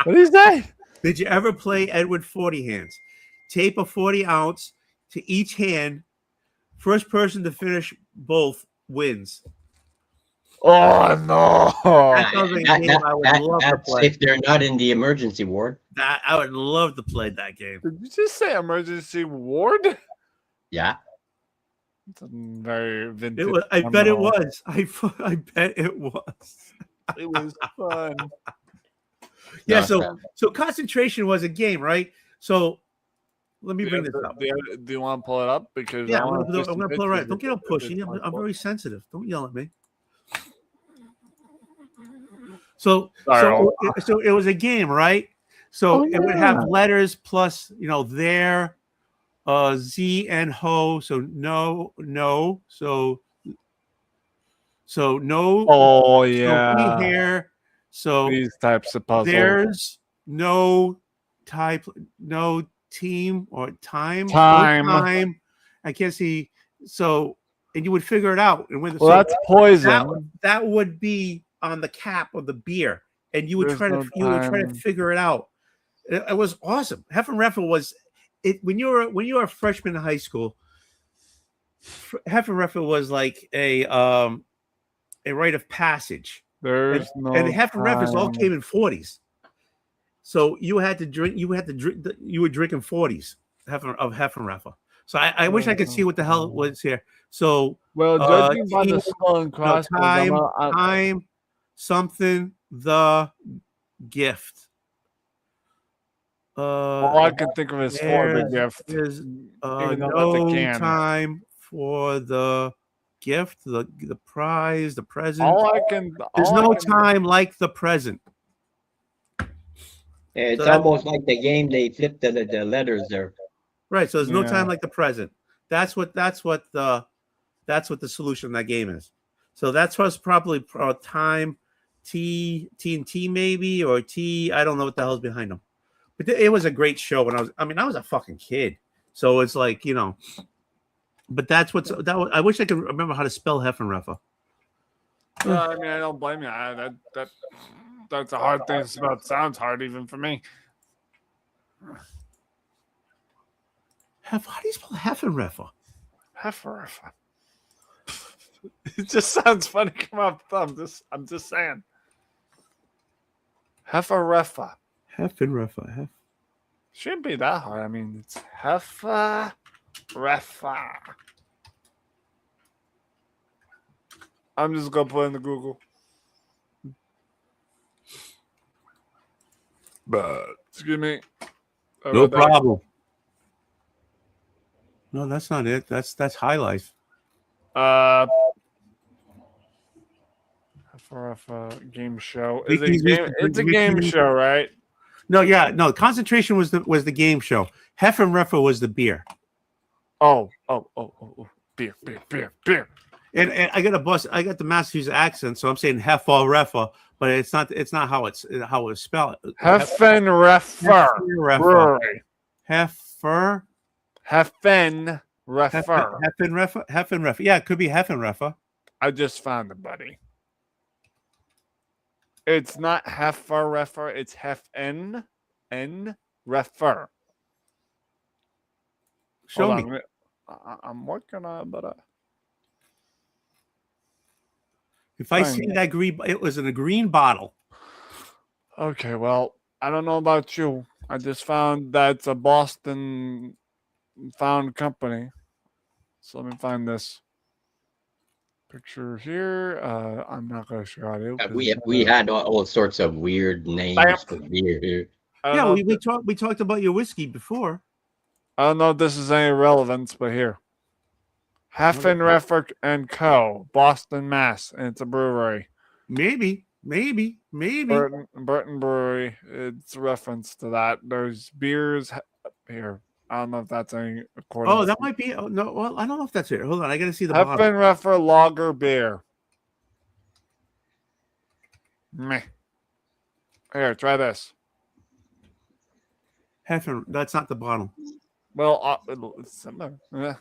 What is that? Did you ever play Edward 40 hands? Tape a 40 ounce to each hand. First person to finish both wins. Oh no! That sounds like a game I would love to That's play. if they're not in the emergency ward. That I would love to play that game. Did you just say emergency ward? Yeah. It's a very vintage. It was. I bet it terminal. was. I bet it was. It was fun. Yeah. No, So concentration was a game, right? So let me bring this up. Do you want to pull it up? Because Yeah, I I'm wanna gonna see some pull it right. pictures Don't get all of this pushy. I'm one. very sensitive. Don't yell at me. So Sorry, so it was a game, right? So it would have letters plus, there, Z and ho. So no, so no. Oh So yeah, we here. So these types of puzzles. there's no type, no team or time. No Time. time. I can't see. So, and you would figure it out. And when Well, that's poison. that would be on the cap of the beer, and you would There's try no to time. figure it out. It was awesome. Hefferreffer was it when you were a freshman in high school. Hefeweizen was like a rite of passage. There's no And the Hefeweizen all time. came in 40s. So you had to drink. You were drinking 40s of Hefeweizen. So I wish I could see what the hell was here. So Well, judging by the team- skull and crossbones, time, something, the gift. all I can think of is for the gift. There's Even though that's a no can. time for the gift, the prize, the present. There's no time like the present. It's So almost like the game they flipped the letters there. Right. So there's no Yeah. time like the present. That's what the solution of that game is. So that's what's probably time T maybe, or T. I don't know what the hell's behind them. But it was a great show when I was a fucking kid. So it's like, but that's I wish I could remember how to spell Heffenreffer. I mean, I don't blame you. That's a hard thing to spell. It sounds hard even for me. How do you spell Heffenreffer? Hefferreffer. It just sounds funny come off the tongue. I'm just saying. Hefferreffer. Heffenreffer. Shouldn't be that hard. I mean, it's Hefferreffer. I'm just gonna put in the Google. But excuse me. No problem. No, that's not it. That's High Life. Hefferreffer game show. It's It's a game show, right? No. Concentration was the game show. Heffenreffer was the beer. Oh. Beer. And I got the Massachusetts accent, so I'm saying Heffenreffer, but it's not how it's spelled. Heffenreffer Brewery. Heffenreffer. Heffenreffer. Yeah, it could be Heffenreffer. I just found it, buddy. It's not Hefferreffer, it's Heffenreffer. Show Hold me. on. I'm working on it, but If I see that green, it was in a green bottle. okay, well, I don't know about you. I just found that it's a Boston found company. So let me find this picture here. I'm not gonna show you. We had all sorts of weird names for beer here. Yeah, we talked about your whiskey before. I don't know if this is any relevance, but here. Heffenreffer and Co., Boston, Mass. And it's a brewery. Maybe. Burton Brewery. It's a reference to that. There's beers here. I don't know if that's any according. Oh, that might be. Oh, no, well, I don't know if that's it. Hold on, I gotta see the bottle. Heffenreffer Lager Beer. Meh. Here, try this. That's not the bottle. Well, it's similar. Yeah.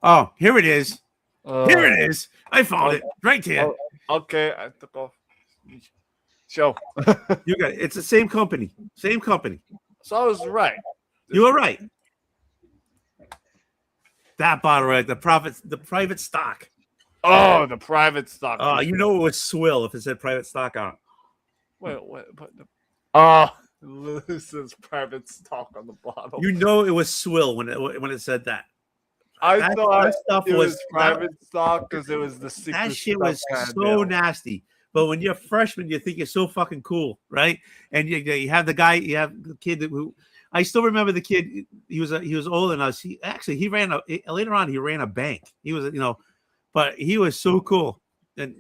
Oh, here it is. Here it is. I found it right here. Okay, I took off. Show. You got it. It's the same company. Same company. So I was right. You were right. That bottle right, the private stock. Oh, the private stock. You know it was swill if it said private stock on it. Wait. But Luce's private stock on the bottle. You know it was swill when it said that. I thought that stuff it was was private stock because it was the secret. That shit was so nasty. But when you're a freshman, you think you're so fucking cool, right? And you have the guy, you have the kid who I still remember the kid. He was older than us. He ran later on. He ran a bank. He was but he was so cool. And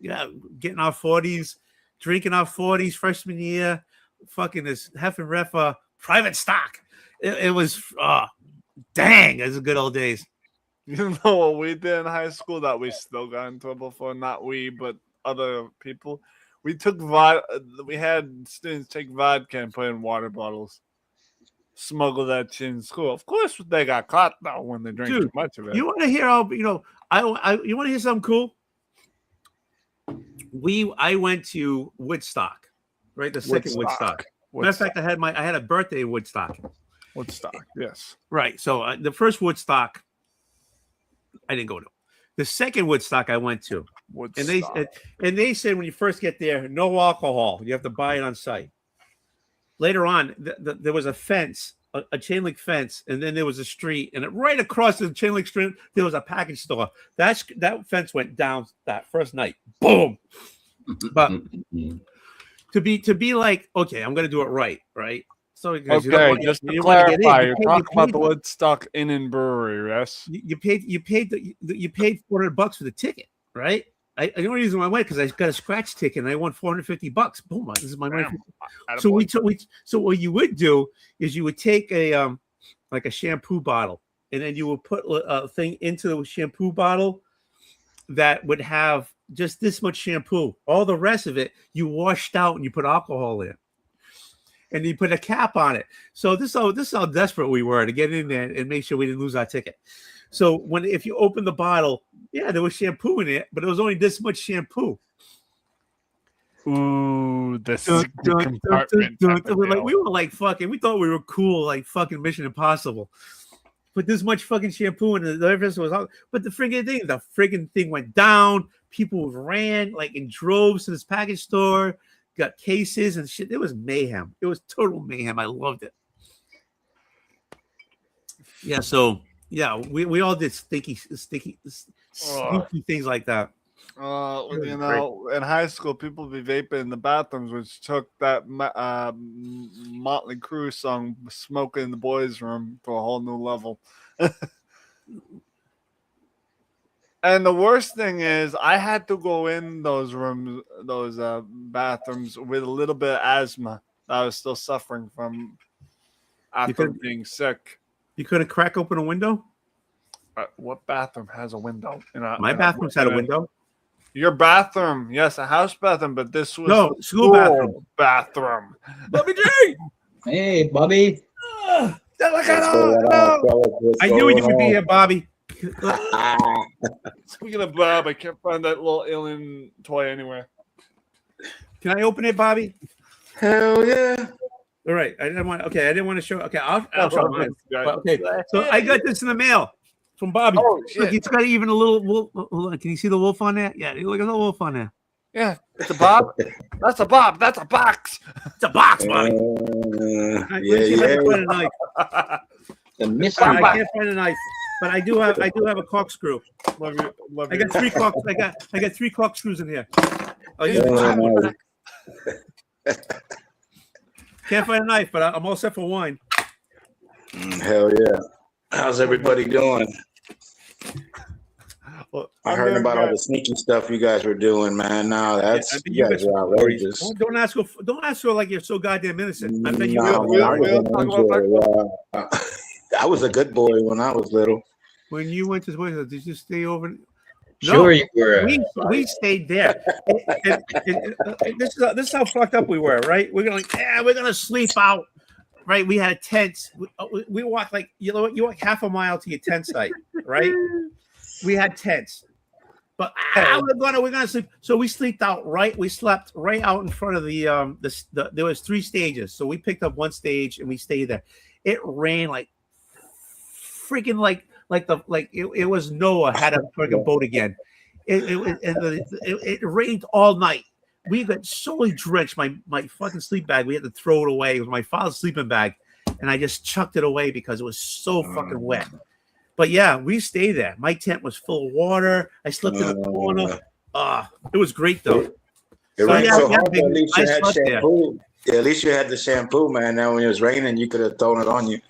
getting our 40s, drinking our 40s freshman year, fucking this Heffenreffer private stock. It was dang, it was the good old days. You know what we did in high school that we still got in trouble for? Not we, but other people. We took we had students take vodka and put in water bottles. Smuggle that shit in school. Of course, they got caught though when they drank too much of it. You want to hear how you want to hear something cool? I went to Woodstock, right? The second Woodstock. Matter of fact, I had a birthday in Woodstock. Woodstock, yes. Right. So the first Woodstock, I didn't go to. The second Woodstock I went to, and they said when you first get there, no alcohol. You have to buy it on site. Later on, there was a fence, a chain link fence, and then there was a street, and right across the chain link street there was a package store. That fence went down that first night. Boom. But to be like, okay, I'm gonna do it right. So okay, just to clarify, you're talking about the Woodstock Inn and Brewery, yes? You paid $400 for the ticket, right? The only reason why I went because I got a scratch ticket and I won $450. Boom! This is my money. So what you would do is you would take a like a shampoo bottle, and then you would put a thing into the shampoo bottle that would have just this much shampoo. All the rest of it you washed out and you put alcohol in. And you put a cap on it. So this is how desperate we were to get in there and make sure we didn't lose our ticket. So if you open the bottle, yeah, there was shampoo in it, but it was only this much shampoo. Ooh, the compartment. We were like fucking. We thought we were cool, like fucking Mission Impossible. Put this much fucking shampoo in the rest was out. But the friggin' thing went down. People ran like in droves to this package store. Got cases and shit. It was mayhem. It was total mayhem. I loved it. Yeah. So yeah, we all did sneaky things like that. In high school, people would be vaping in the bathrooms, which took that Motley Crue song "Smoking in the Boys' Room" to a whole new level. And the worst thing is, I had to go in those rooms, those bathrooms, with a little bit of asthma that I was still suffering from after being sick. You couldn't crack open a window? What bathroom has a window? My bathroom's had a window. Your bathroom, yes, a house bathroom, but this was no school bathroom. Bobby J. Hey, Bobby. I knew you would be here, Bobby. Speaking of Bob, I can't find that little alien toy anywhere. Can I open it, Bobby? Hell yeah! All right. I didn't want to show. Okay, I'll show mine. Okay, so I got this in the mail from Bobby. Oh shit! Look, it's got even a little wolf. Hold on. Can you see the wolf on there? Yeah, look at the wolf on there. Yeah, it's a Bob. That's a Bob. That's a box. It's a box, Bobby. The mystery. I can't find a knife. But I do have a corkscrew. Love you. I got 3 corks. I got 3 corkscrews in here. Can't find a knife, but I'm all set for wine. Hell yeah! How's everybody doing? Well, I heard about all the sneaky stuff you guys were doing, man. Now you guys are outrageous. Don't ask her like you're so goddamn innocent. I bet you I was a good boy when I was little. When you went to Twitter, did you stay over? No, sure you were. We stayed there. This is how fucked up we were, right? We're gonna sleep out, right? We had tents. We walked like you walk half a mile to your tent site, right? We had tents, but we're gonna sleep. So we slept out right. We slept right out in front of the there was 3 stages. So we picked up one stage and we stayed there. It rained like freaking it was Noah had a freaking boat again. It rained all night. We got so drenched. My fucking sleep bag, we had to throw it away. It was my father's sleeping bag, and I just chucked it away because it was so fucking wet. But yeah, we stayed there. My tent was full of water. I slept in a corner. It was great though. It rained so hard, at least you had shampoo. Yeah, at least you had the shampoo, man. Now when it was raining, you could have thrown it on you.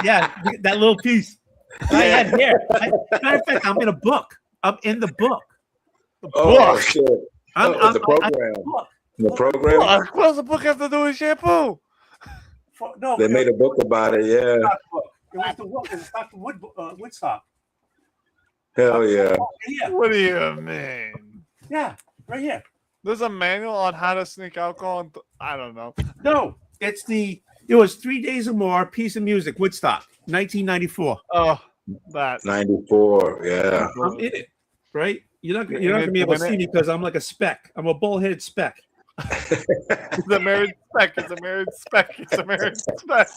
Yeah, that little piece. I had here. Matter of fact, I'm in a book. I'm in the book. Oh shit! The program. The program. What does the book have to do with shampoo? No, they made a book about it. Yeah. It was the book. It was Dr. Woodstock. Hell yeah! What do you mean? Yeah, right here. There's a manual on how to sneak alcohol. I don't know. No, it was 3 days or more. Piece of music. Woodstock, 1994. Oh, that 94. Yeah. I'm in it, right? You're not gonna be able to see me because I'm like a speck. I'm a bald-headed speck. It's a married speck. It's a married speck. It's a married speck.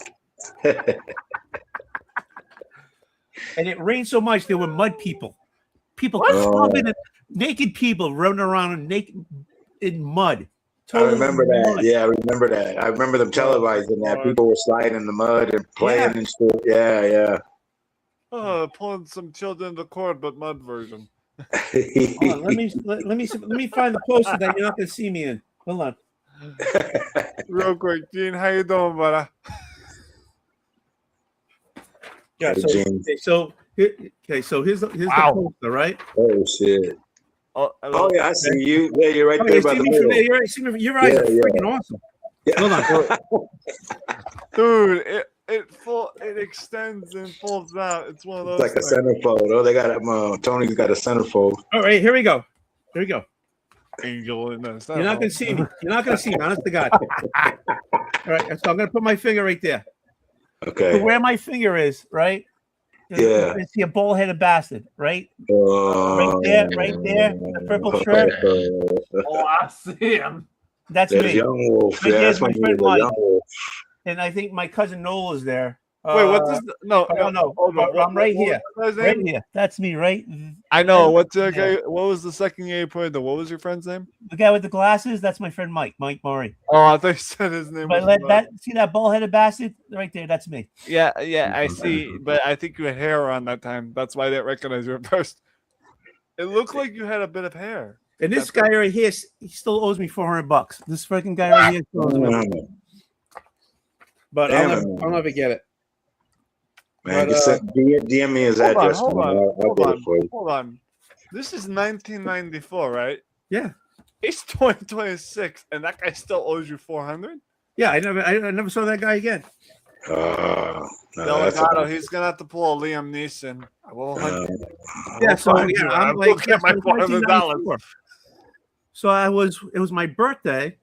and it rained so much there were mud people. People covered in naked people running around in mud. I remember that. Yeah, I remember that. I remember them televising that. People were sliding in the mud and playing and shit. Yeah. Pulling some children in the cord, but mud version. Hold on, let me find the poster that you're not gonna see me in. Hold on. Real quick, Gene, how you doing, brother? Yeah. So here's the poster, right? Oh shit. Oh yeah, I see you. Yeah, you're right there by the middle. Your eyes are freaking awesome. Yeah. Hold on. Dude, it extends and folds out. It's one of those. It's like a centerfold. Oh, they got Tony's got a centerfold. All right, here we go. Angel in this. You're not gonna see me. Honest to God. All right, so I'm gonna put my finger right there. Okay. So where my finger is, right? Yeah. You see a bull-headed bastard, right? Right there, the purple shirt. Oh, I see him. That's There's me. Young Wolf. Right, Yeah, that's my my friend friend Mike. Young Wolf. And I think my cousin Noel is there. Wait, what's this? No. I'm right here. Right here. That's me, right? I know. What was the second year you put in? What was your friend's name? The guy with the glasses, that's my friend Mike Murray. Oh, I thought you said his name. See that bull-headed bastard right there? That's me. Yeah, I see. But I think you had hair on that time. That's why I didn't recognize you at first. It looked like you had a bit of hair. And this guy right here, he still owes me $400. This freaking guy right here still owes me. But I'll never get it. Man, DM me his address. Hold I'll get it for you. Hold on. This is 1994, right? Yeah. It's 2026, and that guy still owes you $400. Yeah, I never saw that guy again. Delgado, he's gonna have to pull a Liam Neeson. I'm like, get my $400. So it was my birthday.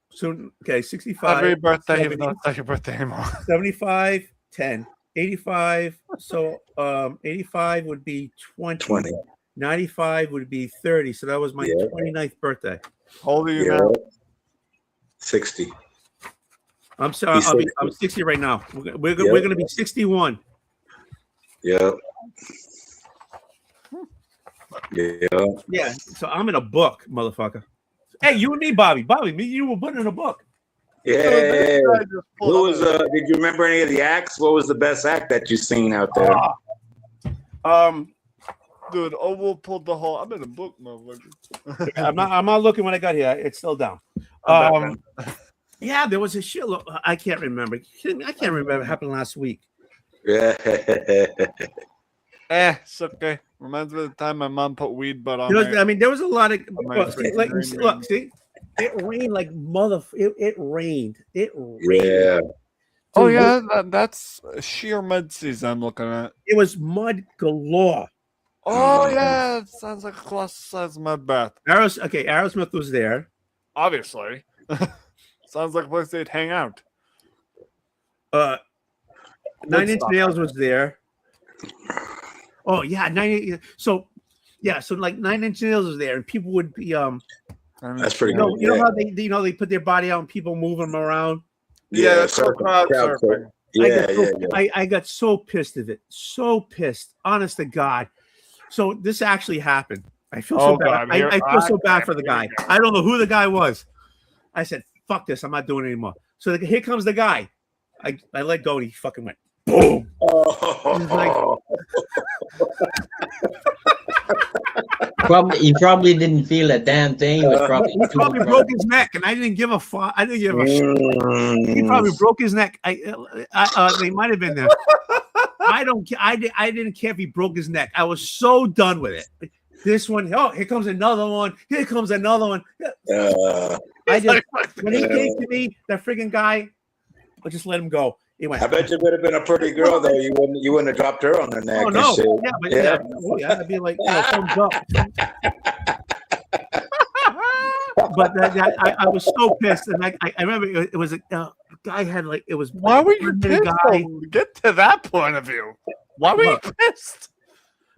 So 65. Happy birthday, 70, even though it's not your birthday anymore. 75, 10, 85. So 85 would be 20. 95 would be 30. So that was my 29th birthday. How old are you now? 60. I'm sorry, I'm 60 right now. We're gonna be 61. Yep. Yeah. So I'm in a book, motherfucker. Hey, you and me, Bobby. Me, you were putting in a book. Yeah. Who was? Did you remember any of the acts? What was the best act that you seen out there? Dude, Oldwolf pulled the whole. I'm in a book, motherfucker. I'm not looking when I got here. It's still down. Yeah, there was a shitload. I can't remember. I can't remember what happened last week. Yeah. It's okay. Reminds me of the time my mom put weed butt on. There was a lot of. See, it rained like It rained. Yeah. Oh yeah, that's sheer mud season I'm looking at. It was mud galore. Oh yeah, it sounds like a class-size mud bath. Aerosmith was there. Obviously. Sounds like a place they'd hang out. 9 Inch Nails was there. Oh yeah, so like 9 Inch Nails was there, and people would be That's pretty good. You know how they put their body out and people move them around. Yeah, that's crowd surfing. I got so pissed of it, so pissed, honest to God. So this actually happened. I feel so bad. I feel so bad for the guy. I don't know who the guy was. I said, "Fuck this! I'm not doing it anymore." So here comes the guy. I let go, and he fucking went boom. He probably didn't feel a damn thing. He probably broke his neck, and I didn't give a fuck. I didn't give a shit. He probably broke his neck. They might have been there. I don't. I didn't care if he broke his neck. I was so done with it. This one. Oh, here comes another one. Here comes another one. When he came to me, that friggin' guy, I just let him go. He went. I bet you would have been a pretty girl though. You wouldn't have dropped her on her neck. Oh no! And shit. Yeah, I'd be like, thumbs up. But I was so pissed, and I remember it was a guy had like it was. Why were you pissed? Get to that point of view. Why were you pissed?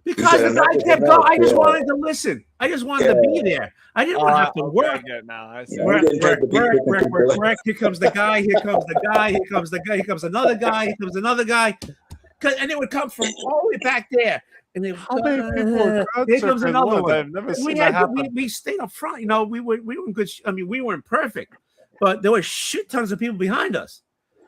Because the guy kept going. I just wanted to listen. I just wanted to be there. I didn't want to have to work. Work. Here comes the guy. Here comes the guy. Here comes the guy. Here comes another guy. Here comes another guy. And it would come from all the way back there. And they How many people are crowd here comes surfing another Lord? one. I've never seen We that had happen. we stayed up front. You know, we were in good. I mean, we weren't perfect, but there were shit tons of people behind us.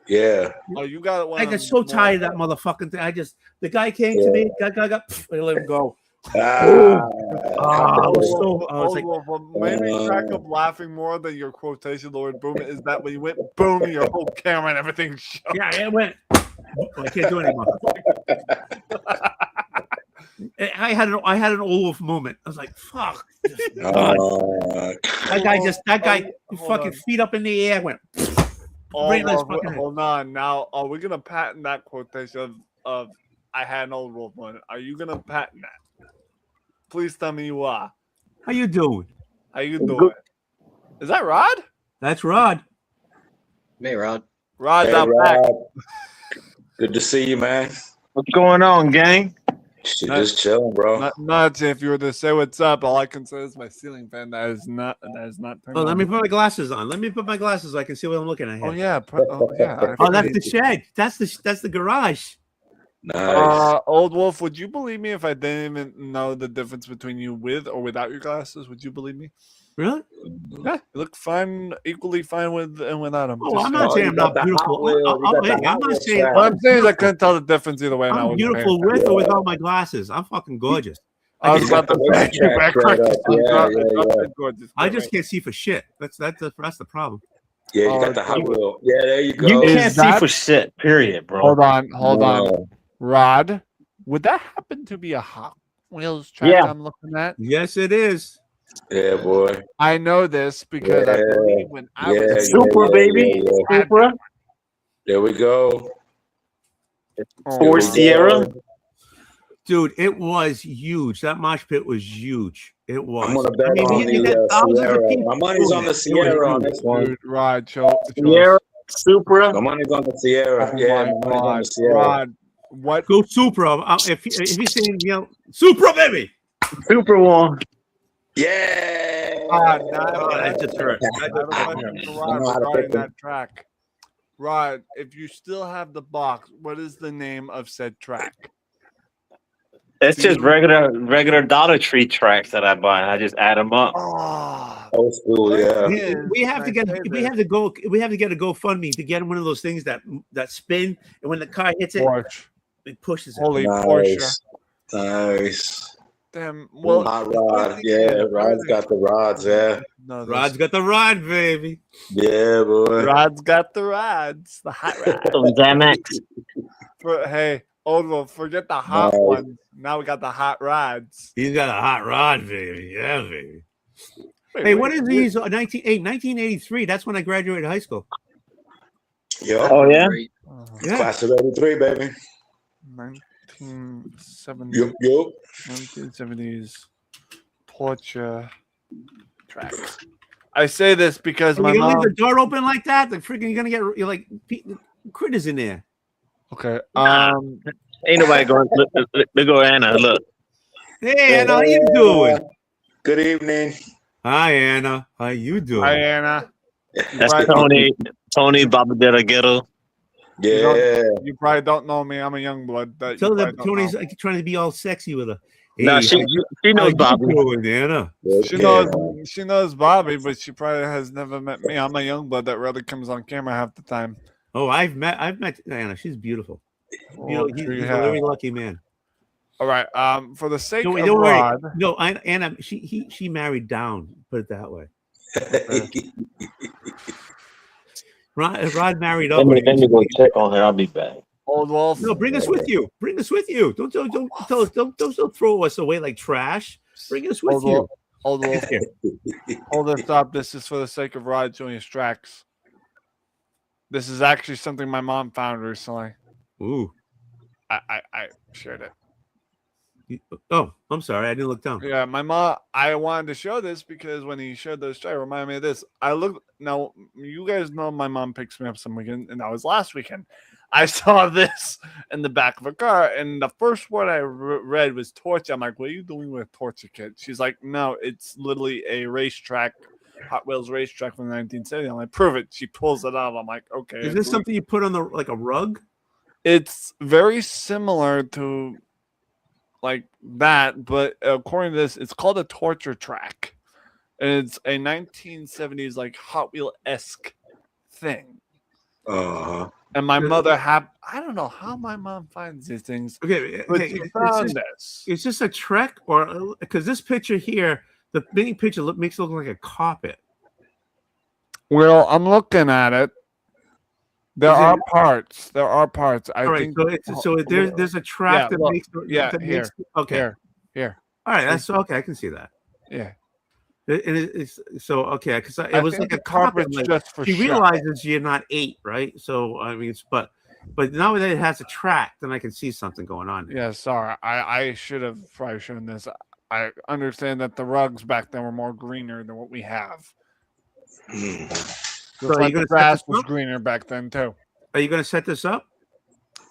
Yeah. Oh, you got it. I got so tired of that motherfucking thing. The guy came to me. Guy got. I let him go. Ah, I was like, what made me crack up laughing more than your quotation, Lord Boom, is that when you went boom, your whole camera and everything shut. yeah, it went. I can't do it anymore. I had an Oldwolf moment. I was like, "Fuck!" That guy, fucking feet up in the air went. Right on his fucking head. Hold on, now are we gonna patent that quotation of "I had an old wolf moment"? Are you gonna patent that? Please tell me you are. How you doing? How you doing? Is that Rod? That's Rod. Hey, Rod. Rod's Hey, out back. Rod. Good to see you, man. What's going on, gang? Shit, just chilling, bro. Not if you were to say what's up, all I can say is my ceiling fan that is not turned Oh, let on. me put my glasses on. Let me put my glasses so I can see what I'm looking at here. Oh yeah, yeah. Oh, that's the shed. That's the garage. Nice. Old Wolf, would you believe me if I didn't even know the difference between you with or without your glasses? Would you believe me? Really? Yeah, you look fine, equally fine with and without them. Oh, I'm not saying I'm not beautiful. I'm not saying. What I'm saying is I couldn't tell the difference either way. I'm beautiful with or without my glasses. I'm fucking gorgeous. I was about to say you back I just can't see for shit. That's the problem. Yeah, you got the hot wheel. Yeah, there you go. You can't see for shit, period, bro. Hold on. Rod, would that happen to be a Hot Wheels track I'm looking at? Yes, it is. Yeah, boy. I know this because I believe when I was Super, baby. Super. There we go. Ford Sierra. Dude, it was huge. That mosh pit was huge. It was. I'm gonna bet on the Sierra. My money's on the Sierra on this one. Rod, Sierra, Supra. My money's on the Sierra. Yeah, my money's on the Sierra. Rod, what? Go Supra. If you're saying, Supra, baby. Super one. Yeah. That just hurt. I have a question for Rod regarding that track. Rod, if you still have the box, what is the name of said track? It's just regular Dollar Tree tracks that I buy. I just add them up. Old school, yeah. We have to get a GoFundMe to get one of those things that spin, and when the car hits it, it pushes it. Holy Porsche. Nice. Damn. Well, hot rod. Yeah, Rod's got the rods. Yeah. No, Rod's got the rod, baby. Yeah, boy. Rod's got the rods. The hot rods. Hey, Oldwolf, forget the hot ones. Now we got the hot rods. He's got a hot rod, baby. Yeah, baby. Hey, what is these? 1983. That's when I graduated high school. Yeah. Oh, yeah? Yeah. Class of 83, baby. 1970s. Yup. 1970s Porsche tracks. I say this because my you mom. leave the door open like that, the freaking you're gonna get like critters in there. Okay. Ain't nobody going. Look, go Anna. Look. Hey, Anna, how you doing? Good evening. Hi, Anna. How you doing? Hi, Anna. That's Tony Babadera Ghetto. Yeah. You probably don't know me. I'm a young blood. Tell them Tony's like trying to be all sexy with her. Hey, No, she knows Bobby. Anna. She knows Bobby, but she probably has never met me. I'm a young blood that rarely comes on camera half the time. Oh, I've met Anna. She's beautiful. He's a very lucky man. All right. For the sake of don't Rod, worry. No, Anna. She married down. Put it that way. Rod married up. Let me go check on her. I'll be back. Oldwolf. No, bring us with you. Bring us with you. Don't tell us. Don't throw us away like trash. Bring us with you. Oldwolf. Hold it. Stop. This is for the sake of Rod showing his tracks. This is actually something my mom found recently. Ooh. I shared it. Oh, I'm sorry. I didn't look down. Yeah, my mom. I wanted to show this because when he showed those tracks, it reminded me of this. Now. You guys know my mom picks me up some weekend, and that was last weekend. I saw this in the back of a car, and the first word I read was torture. I'm like, "What are you doing with a torture kit?" She's like, "No, it's literally a racetrack, Hot Wheels racetrack from the 1970s." I'm like, "Prove it." She pulls it out. I'm like, "Okay." Is this something you put on like a rug? It's very similar to like that, but according to this, it's called a torture track. And it's a 1970s like Hot Wheel esque thing. And my mother I don't know how my mom finds these things. Okay, but okay, she found this. Is this a Trek or because this picture here, the mini picture makes it look like a carpet. Well, I'm looking at it. There are parts. I think. So there's a track that makes. Here. Okay. Here. All right. That's okay. I can see that. Yeah. It's so okay because it was like a carpet. Just for she realizes you're not 8, right? So I mean, but now that it has a track, then I can see something going on. Yeah. Sorry, I should have probably shown this. I understand that the rugs back then were more greener than what we have. So like the grass was greener back then too. Are you going to set this up?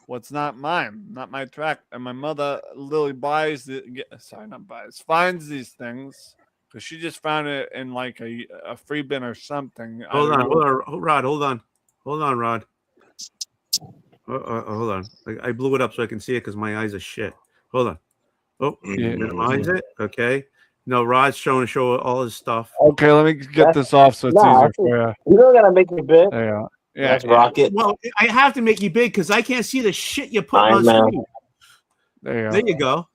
Well, it's not mine, not my track. And my mother literally finds these things because she just found it in like a free bin or something. Hold on, Rod. Hold on, Rod. Hold on. I blew it up so I can see it because my eyes are shit. Hold on. Oh, minimize it. Okay. No, Rod's showing all his stuff. Okay, let me get this off so it's easier for you. You don't gotta make me big. There you go. Yeah, that's Rocket. Well, I have to make you big because I can't see the shit you put on screen. There you go.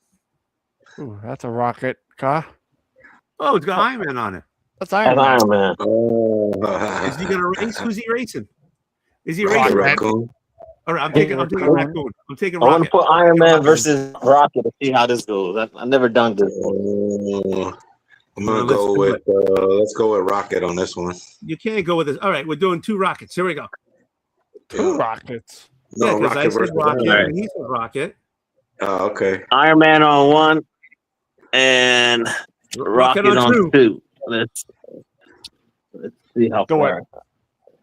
Ooh, that's a rocket car. Oh, it's got Iron Man on it. That's Iron Man. Is he gonna race? Who's he racing? Is he racing? Raccoon. All right, I'm taking Raccoon. I'm taking I want Rocket. to put Iron Man versus Rocket to see how this goes. I never done this. I'm gonna go with let's go with Rocket on this one. You can't go with this. All right, we're doing 2 rockets. Here we go. 2 rockets. No, because I said Rocket and he said Rocket. Oh, okay. Iron Man on 1 and Rocket on 2. Let's see how far.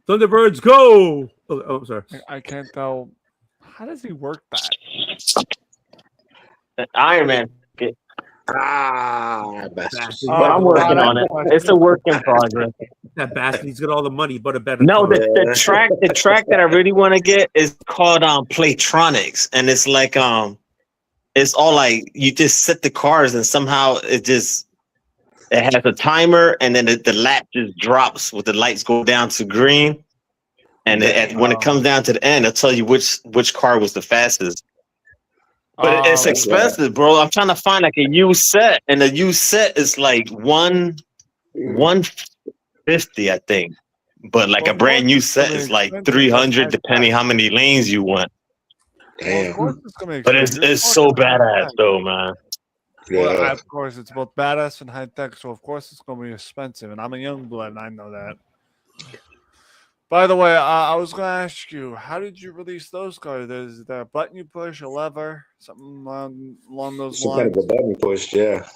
Thunderbirds go! Oh, sorry. I can't tell. How does he work that? Iron Man. Bastard. But I'm working on it. It's a work in progress. That bastard, he's got all the money, but a better. No, the track that I really want to get is called Playtronics, and it's like it's all like you just set the cars, and somehow it has a timer, and then the lap just drops with the lights go down to green, and when it comes down to the end, it'll tell you which car was the fastest. But it's expensive, bro. I'm trying to find like a used set, and the used set is like $150, I think. But like a brand new set is like $300, depending how many lanes you want. Damn. But it's so badass, though, man. Well, of course, it's both badass and high tech, so of course it's going to be expensive. And I'm a young blood, and I know that. By the way, I was going to ask you, how did you release those cars? Is there a button you push, a lever, something along those lines? Some kind of a button push, yeah.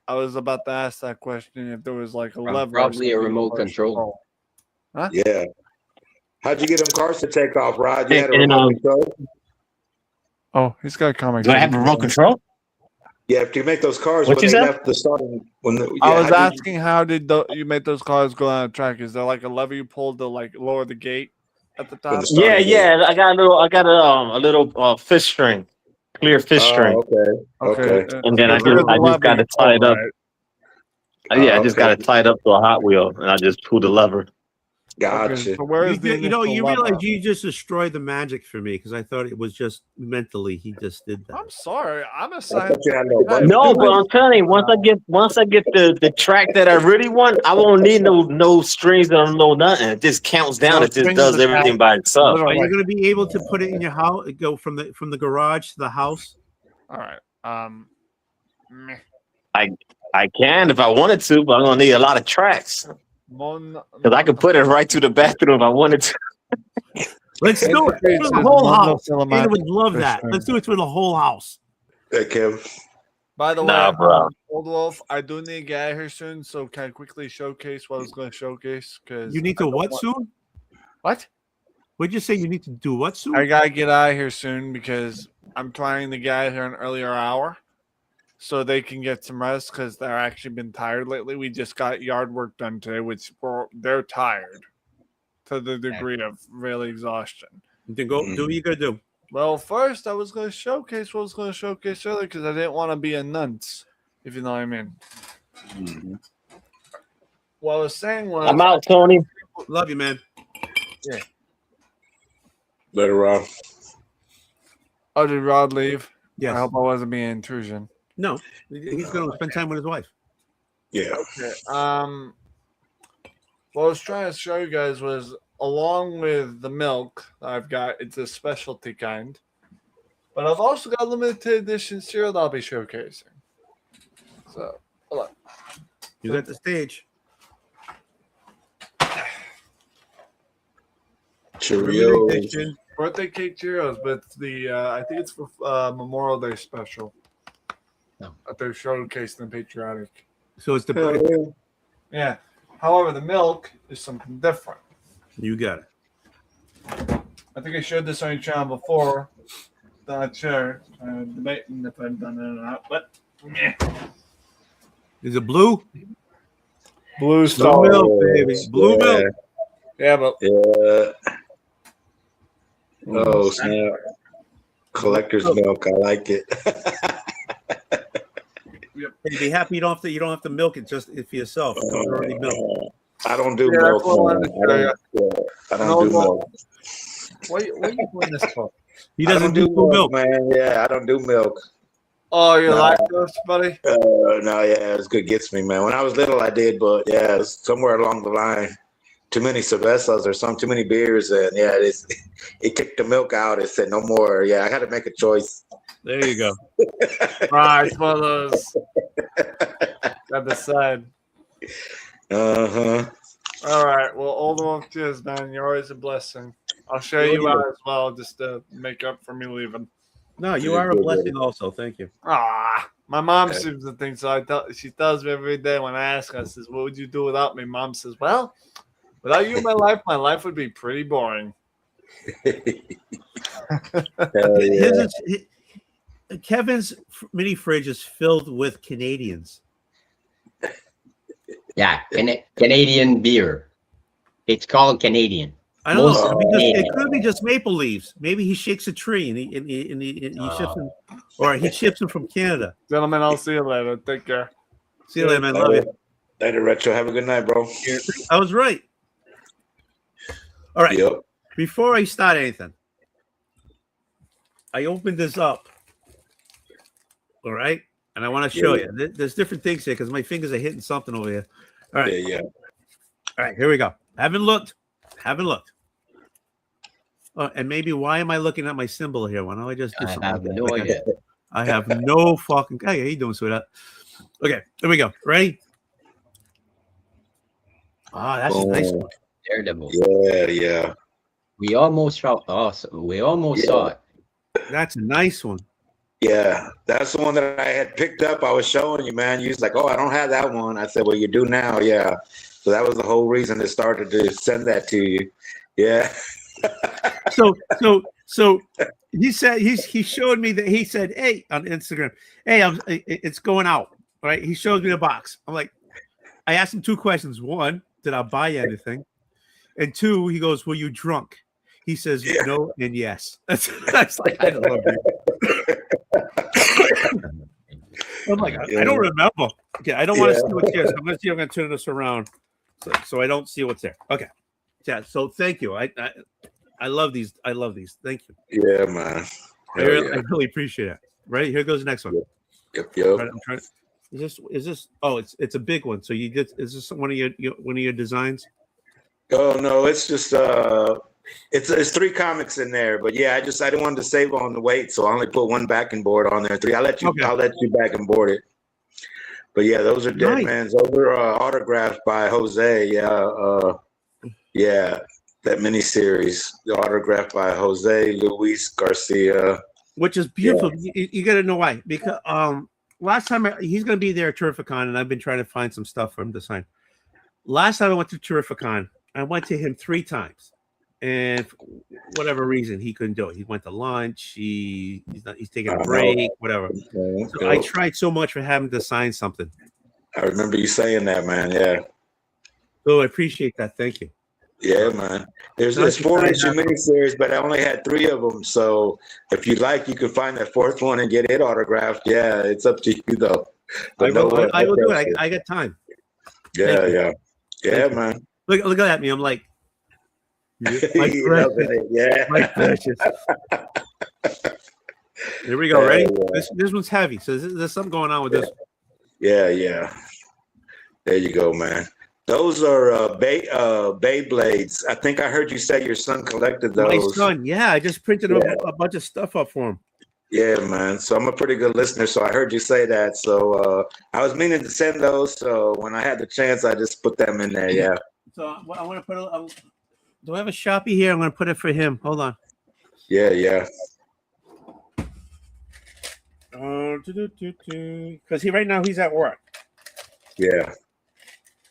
I was about to ask that question if there was like a lever. Probably a remote control. Huh? Yeah. How'd you get them cars to take off, Rod? You had a remote control? Oh, he's got a comment. Do I have a remote control? Yeah, if you make those cars What when you they said? left the starting. I was asking, how did you make those cars go on the track? Is there like a lever you pulled to like lower the gate at the top? Yeah. I got a little fish string, clear fish string. Okay. And then I just got it tied up. I just got it tied up to a Hot Wheel, and I just pulled the lever. Gotcha. Okay, so where is you realize you just destroyed the magic for me because I thought it was just mentally he just did that. I'm sorry, I'm a scientist. No, but I'm telling you, once I get the track that I really want, I won't need no strings or no nothing. It just counts down. It just does everything by itself. Are you going to be able to put it in your house? Go from the garage to the house? All right. I can if I wanted to, but I'm gonna need a lot of tracks. Because I could put it right to the bathroom if I wanted to. Let's do it for the whole house. Ada would love that. Let's do it for the whole house. Hey, Kim. By the way, bro. Oldwolf, I do need to get out here soon, so can I quickly showcase what I was going to showcase? Because you need to what soon? What? What'd you say? You need to do what soon? I gotta get out of here soon because I'm trying to get out here an earlier hour, so they can get some rest because they're actually been tired lately. We just got yard work done today, which they're tired to the degree of really exhaustion. Then go do what you gotta do. Well, first I was going to showcase what I was going to showcase earlier because I didn't want to be a nunce, if you know what I mean. Mhm. What I was saying was, I'm out, Tony. Love you, man. Later on. oh, did Rod leave? Yes. I hope I wasn't being an intrusion. No, he's going to spend time with his wife. Yeah. Okay. What I was trying to show you guys was, along with the milk I've got, it's a specialty kind. But I've also got limited edition cereal that I'll be showcasing. So, hold on. You got the stage. Cheerios. Birthday cake Cheerios, but it's the I think it's for Memorial Day special. No. That they're showcasing in Patriotic. So it's the Yeah. However, the milk is something different. you got it. I think I showed this on your channel before. Not sure. Debating if I've done it or not, but Is it blue? blue Blue star. milk, baby. Blue milk. Yeah, but Yeah. Oh, snap. Collector's milk. I like it. Hey, be happy you don't have to milk it just for yourself. It's already milk. I don't do Yeah, milk. that's what I wanted to show you. I don't do milk. What are you doing this for? He I doesn't don't do blue milk. man. Yeah, I don't do milk. Oh, you're Nah. lactose, buddy? No, yeah, it's good gets me, man. When I was little, I did, but yeah, it's somewhere along the line, too many cervezas or too many beers, and yeah, it kicked the milk out. It said no more. Yeah, I had to make a choice. There you go. Right, it's one of those. Got the side. Uh-huh. All right. Well, Oldwolf, cheers, man. You're always a blessing. I'll show you out as well, just to make up for me leaving. No, you are a blessing also. Thank you. Ah, my mom seems to think so. She tells me every day when I ask her, I says, "What would you do without me?" Mom says, "Well, without you in my life would be pretty boring." Hell yeah. Kevin's mini fridge is filled with Canadians. Yeah, Canadian beer. It's called Canadian. I don't Most know. of Because Canadian. it could be just maple leaves. Maybe he shakes a tree and he ships them, or he ships them from Canada. Gentlemen, I'll see you later. Take care. See you later, man. Love you. Later, Retro. Have a good night, bro. I was right. All right. Yep. Before I start anything, I opened this up. All right. And I want to show you. There's different things here because my fingers are hitting something over here. All right. Yeah. All right. Here we go. Haven't looked. And maybe why am I looking at my symbol here? Why don't I just do something? I have like no that? idea. I have no fucking. Hey, how you doing, sweetheart? Okay. Here we go. Ready? Ah, that's a nice one. Daredevil. Yeah. We almost saw. We almost saw it. That's a nice one. Yeah, that's the one that I had picked up. I was showing you, man. You was like, "Oh, I don't have that one." I said, "Well, you do now." Yeah. So that was the whole reason it started to send that to you. Yeah. So he said he showed me that he said, "Hey," on Instagram, "Hey, it's going out." Right? He shows me the box. I'm like, I asked him two questions. One, did I buy anything? And two, he goes, "Were you drunk?" He says, "No" and "yes." That's like, I love you. I'm like, I don't remember. Okay, I don't want to see what's here. So I'm going to turn this around so I don't see what's there. Okay. Yeah. So thank you. I love these. I love these. Thank you. Yeah, man. I really appreciate it. Right, here goes the next one. Yep. Right, I'm trying. Is this? Oh, it's a big one. So you did? Is this one of your designs? Oh no, it's just it's 3 comics in there, but yeah, I didn't want to save on the weight, so I only put 1 backing board on there. 3. I'll let you back and board it. But yeah, those are Dead Man's. Those are autographed by Jose. Yeah, that miniseries, autographed by Jose Luis Garcia. Which is beautiful. Yeah. You got to know why. Because last time he's going to be there at Terrificon, and I've been trying to find some stuff for him to sign. Last time I went to Terrificon, I went to him 3 times. And for whatever reason, he couldn't do it. He went to lunch. He's taking a break, whatever. Okay. So I tried so much for having to sign something. I remember you saying that, man. Yeah. So I appreciate that. Thank you. Yeah, man. There's Not this to 4 issue find out. miniseries, but I only had 3 of them. So if you like, you can find that 4th one and get it autographed. Yeah, it's up to you though. But I will do it. pressure. I got time. Yeah, Thank you. yeah, yeah, Thank you. man. Look at me. I'm like, my You precious. loving it, yeah. My precious. Here we go. Yeah, Ready? yeah. This one's heavy. So there's something going on with this. Yeah, yeah. There you go, man. Those are Beyblades. I think I heard you say your son collected My those. son. Yeah, I just printed a bunch of stuff up for him. Yeah, man. So I'm a pretty good listener. So I heard you say that. So I was meaning to send those. So when I had the chance, I just put them in there. Yeah. So I want to put do I have a Sharpie here? I'm going to put it for him. Hold on. Yeah, yeah. Because right now he's at work. Yeah.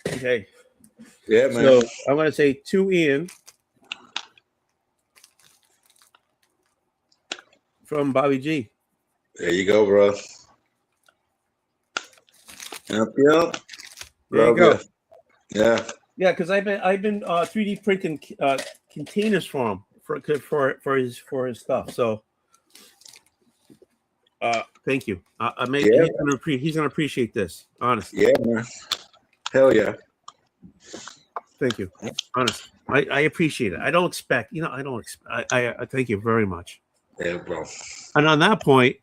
Okay. Yeah, man. So I'm going to say to Ian from Bobby G. There you go, bro. Yep, yep. There you go. Yeah. Yeah, because I've been 3D printing containers for him for his stuff. So thank you. He's gonna appreciate this. Honestly. Yeah, man. Hell yeah. Thank you. Honestly, I appreciate it. I don't expect. I thank you very much. Yeah, bro. And on that point,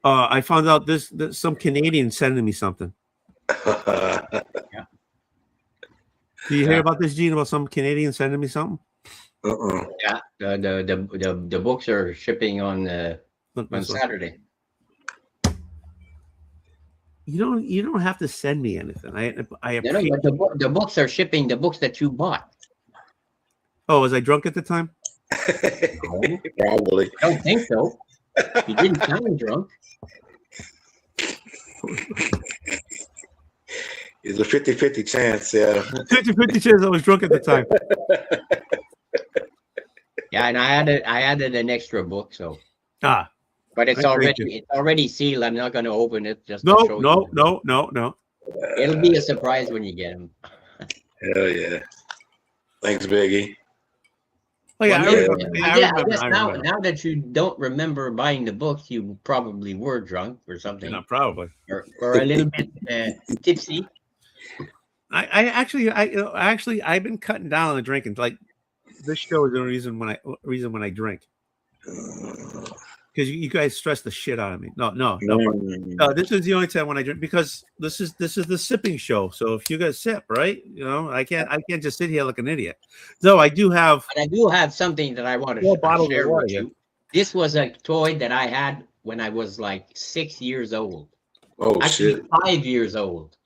I found out this some Canadian sending me something. Do you hear about this, Gene? About some Canadian sending me something? Yeah, the books are shipping on Saturday. You don't have to send me anything. I No, appreciate. but the books are shipping. The books that you bought. Oh, was I drunk at the time? Probably. I don't think so. You didn't sound drunk. It's a 50-50 chance, yeah. 50-50 chance I was drunk at the time. Yeah, and I added an extra book, so. Ah. But it's Thank you. already sealed. I'm not going to open it. Just No. to show you. No. It'll be a surprise when you get them. Hell yeah. Thanks, Biggie. Oh yeah, Well, I I guess remember. now that you don't remember buying the books, you probably were drunk or something, Not probably. or a little bit tipsy. I've been cutting down on the drinking. Like this show is the reason when I drink. Because you guys stress the shit out of me. No. This is the only time when I drink because this is the sipping show. So if you guys sip, right? I can't just sit here like an idiot. Though I do have. But I do have something that I want to share with you. This was a toy that I had when I was like 6 years old. Oh, Actually, shit. 5 years old.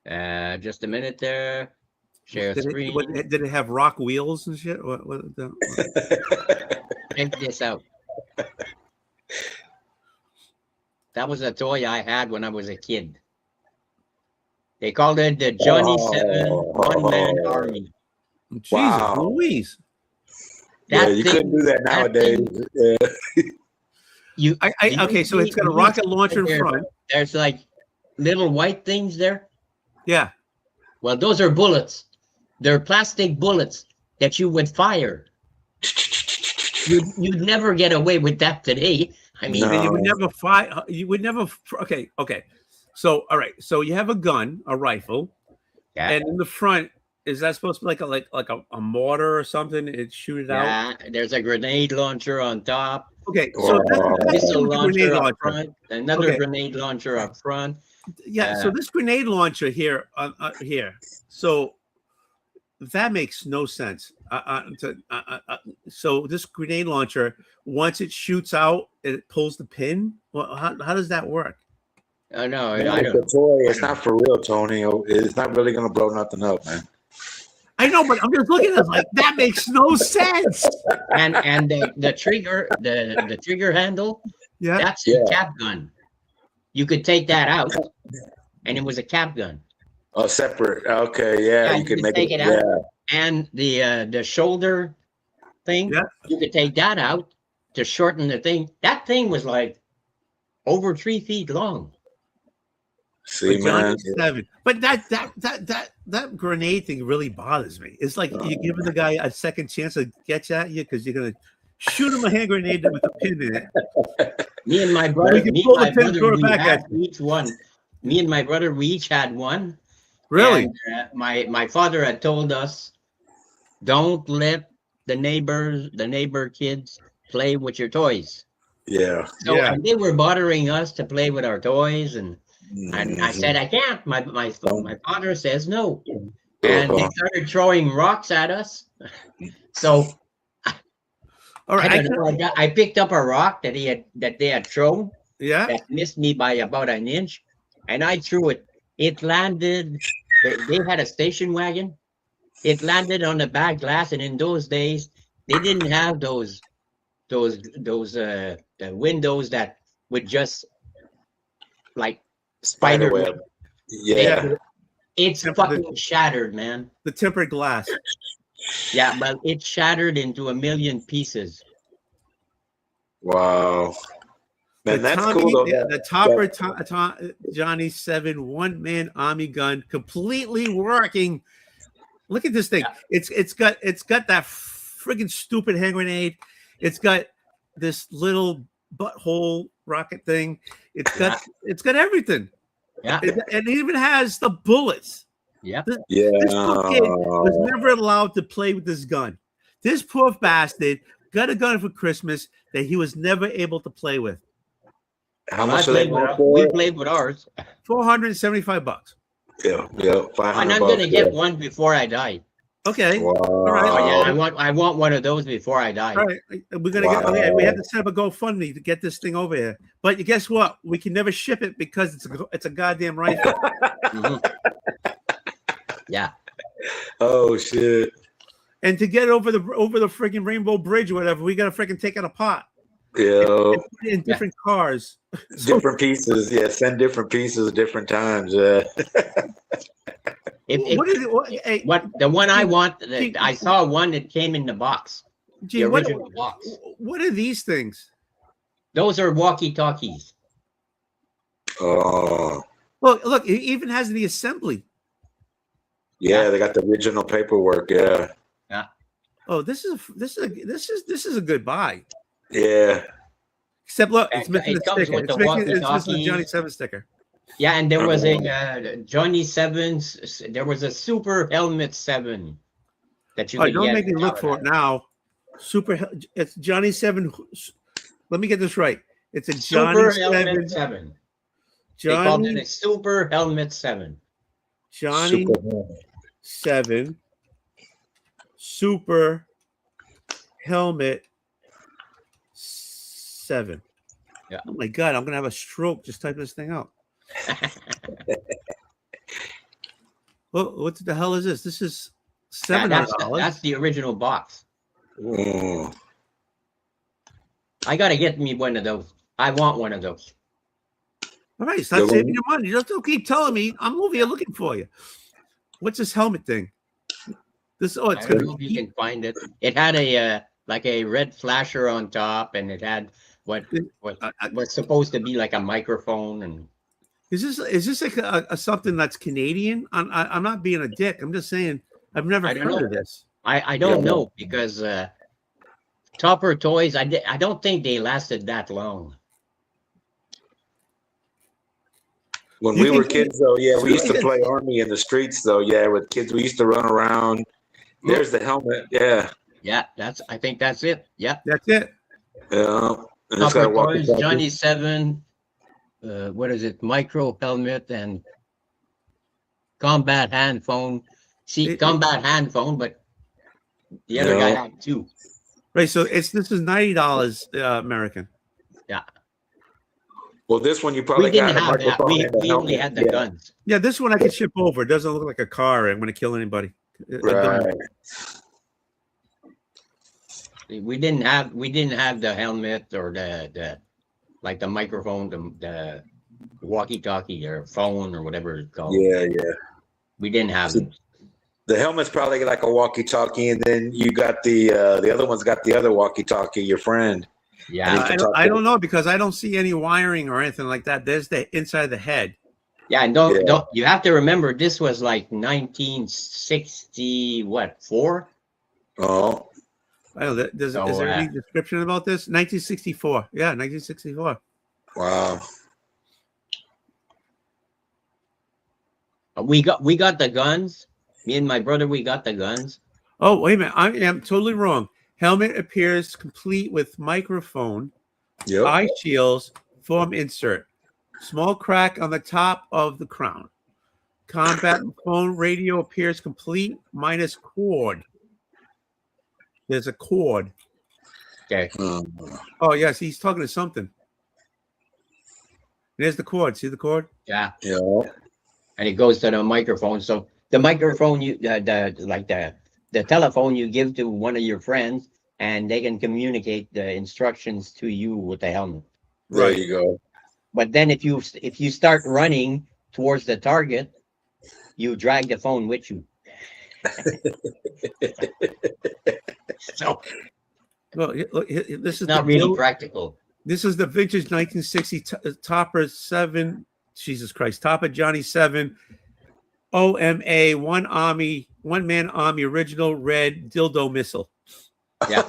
Just a minute there. Share screen. Did it have rock wheels and shit? What? Check this out. That was a toy I had when I was a kid. They called it the Johnny 7 one-man army. Jesus Wow. Louise. Yeah, you couldn't do that nowadays. Okay, so it's got a rocket launcher in front. There's like little white things there. Yeah. Well, those are bullets. They're plastic bullets that you would fire. You'd never get away with that today. I mean, You would never fire. You would never. Okay. So, all right. So you have a gun, a rifle, and in the front, is that supposed to be like a mortar or something? It shoot it out. There's a grenade launcher on top. Okay. So that's missile a launcher grenade up launcher. front. Another grenade launcher up front. Yeah. So this grenade launcher here, So that makes no sense. So this grenade launcher, once it shoots out, it pulls the pin. Well, how does that work? No, I It's don't. a toy. It's not for real, Tony. It's not really gonna blow nothing up, man. I know, but I'm just looking at it like that makes no sense. And the trigger, the trigger handle, that's the cap gun. You could take that out, and it was a cap gun. Oh, separate. Okay, yeah, you could make take it out. And the shoulder thing, you could take that out to shorten the thing. That thing was like over 3 feet long. See, But man. Johnny 7. But that grenade thing really bothers me. It's like you're giving the guy a second chance to get at you because you're gonna shoot him a hand grenade with a pin in it. Me and my Or brother, you can me pull and the my pin, brother, throw it we back had at you. each one. Me and my brother, we each had one. Really? And, my father had told us, don't let the neighbor kids play with your toys. Yeah. So Yeah. and they were bothering us to play with our toys, and I said I can't. My father says no, and they started throwing rocks at us. So All I right. don't know. I picked up a rock that they had thrown Yeah. that missed me by about an inch, and I threw it. It landed. They had a station wagon. It landed on the back glass, and in those days, they didn't have those the windows that would just like spider Spiderweb. Yeah. It's fucking shattered, man. The tempered glass. Yeah, but it shattered into a million pieces. Wow. Man, that's Tommy, cool though. the Topper Johnny 7 one-man army gun completely working. Look at this thing. Yeah. It's got that friggin' stupid hand grenade. It's got this little butthole rocket thing. It's got everything. Yeah. It even has the bullets. Yeah. This poor kid was never allowed to play with this gun. This poor bastard got a gun for Christmas that he was never able to play with. How much are they going for? We played with ours. $475. Yeah, $500. And I'm gonna get one before I die. Okay. Wow. All right. Oh, yeah, I want one of those before I die. All right. We're gonna get. Okay, we have to set up a GoFundMe to get this thing over here. But guess what? We can never ship it because it's a goddamn rifle. Yeah. Oh shit. And to get over the friggin' Rainbow Bridge or whatever, we gotta friggin' take it apart. Yeah. And put it in different cars. Different pieces. Yeah. Send different pieces different times. Yeah. What the one I want? I saw one that came in the box. Gee, the original box. What are these things? Those are walkie-talkies. Oh. Well, look, it even has the assembly. Yeah, they got the original paperwork. Yeah. Yeah. Oh, this is a good buy. Yeah. Except look, it's It missing the comes sticker. with the It's missing the Johnny walkie-talkies. 7 sticker. Yeah, and there was a Johnny 7's. There was a Super Helmet 7 that you Oh, could don't get. make me look for it now. It's Johnny 7. Let me get this right. It's a Johnny Super 7. Helmet 7. They called it Johnny a Super Helmet 7. Johnny 7 Super Helmet 7. Yeah. Oh my God, I'm gonna have a stroke just typing this thing out. Well, what the hell is this? This is $700. That's the original box. Mm. I gotta get me one of those. I want one of those. All right, stop saving your money. You don't keep telling me I'm over here looking for you. What's this helmet thing? It's I don't gonna know if you can find it. It had a like a red flasher on top, and it had what was supposed to be like a microphone. And Is this like a something that's Canadian? I'm not being a dick. I'm just saying I've never heard of this. I don't know because Topper toys. I don't think they lasted that long. When we were kids, though, yeah, we used to play army in the streets, though. Yeah, with kids, we used to run around. There's the helmet. Yeah. Yeah, I think that's it. Yeah, that's it. Yeah. And it's got a Topper toys, walkie-talkie. Johnny 7. What is it? Micro helmet and combat hand phone. See, combat hand phone, but the other guy had two. Right. So this is $90 American. Yeah. Well, this one you probably We didn't got a have that. microphone and a We only helmet. had the guns. Yeah, this one I can ship over. It doesn't look like a car. I'm going to kill anybody. Right. We didn't have the helmet or the like the microphone, the walkie-talkie or phone or whatever it's called. Yeah, yeah. We didn't have them. The helmet's probably like a walkie-talkie, and then you got the other one's got the other walkie-talkie. Your friend. Yeah, I don't know because I don't see any wiring or anything like that. There's the inside of the head. Yeah, and don't you have to remember this was like 1960 what 4? Oh, Is there any description about this? 1964. Yeah, 1964. wow. We got the guns. Me and my brother, we got the guns. Oh, wait a minute. I am totally wrong. Helmet appears complete with microphone, eye shields, form insert, small crack on the top of the crown. Combat phone radio appears complete minus cord. There's a cord. Okay. Oh, yes. He's talking to something. There's the cord. See the cord? Yeah. Yeah. And it goes to the microphone. So the microphone, the telephone you give to one of your friends, and they can communicate the instructions to you with the helmet. There you go. But then if you start running towards the target, you drag the phone with you. So, well, look, this is not really practical. This is the vintage 1960 Topper 7. Jesus Christ, Topper Johnny 7 OMA one man army original red dildo missile. Yeah.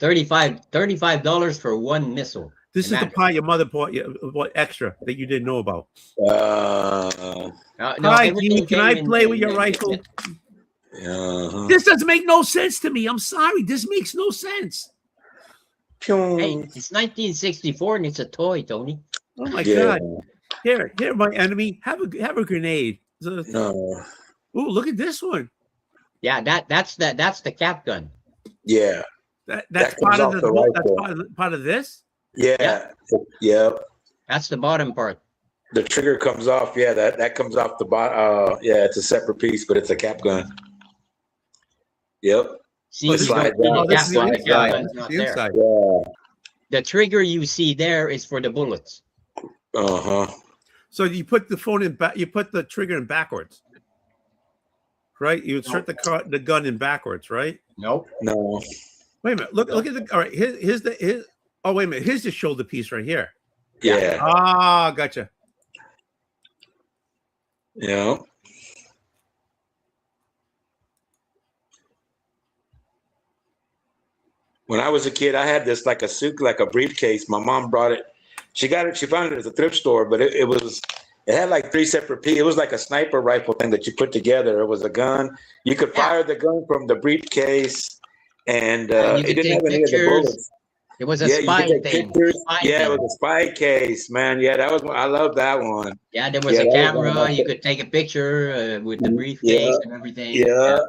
$35 for one missile. This is the part your mother bought extra that you didn't know about. Hi, Jeannie, can I play with your rifle? This doesn't make no sense to me. I'm sorry. This makes no sense. Hey, it's 1964 and it's a toy, Tony. Oh my God! Here, my enemy. Have a grenade. No. Ooh, look at this one. Yeah, that's the cap gun. Yeah. That's part of the part of this. Yeah. That's the bottom part. The trigger comes off. Yeah, that comes off the bottom. Yeah, it's a separate piece, but it's a cap gun. Yep. See, this is the inside. Yeah. The trigger you see there is for the bullets. So you put the phone in back. You put the trigger in backwards, right? You insert the gun in backwards, right? Nope. No. Wait a minute. Look at the. All right. Here's the. Oh, wait a minute. Here's the shoulder piece right here. Yeah. Ah, gotcha. Yeah. When I was a kid, I had this like a suit, like a briefcase. My mom brought it. She found it at the thrift store, but it had like 3 separate pieces. It was like a sniper rifle thing that you put together. It was a gun. You could fire the gun from the briefcase, and it didn't have any of the bullets. It was a spy thing. It was a spy case, man. Yeah, I love that one. Yeah, there was a camera. You could take a picture with the briefcase and everything. Yeah.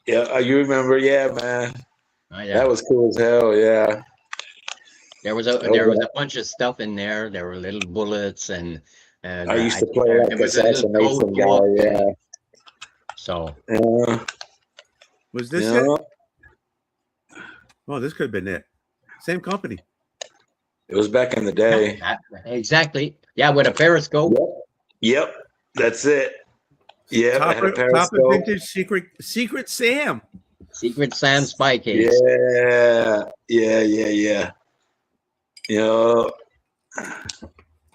You remember? Yeah, man. Oh, yeah. That was cool as hell. Yeah. There was a bunch of stuff in there. There were little bullets and I used to play like assassination guy. Yeah. So. Was this it? Oh, this could have been it. Same company. It was back in the day. Exactly. Yeah, with a periscope. Yep. That's it. Yeah. Top vintage Secret Sam. Secret Sam spy case. Yeah.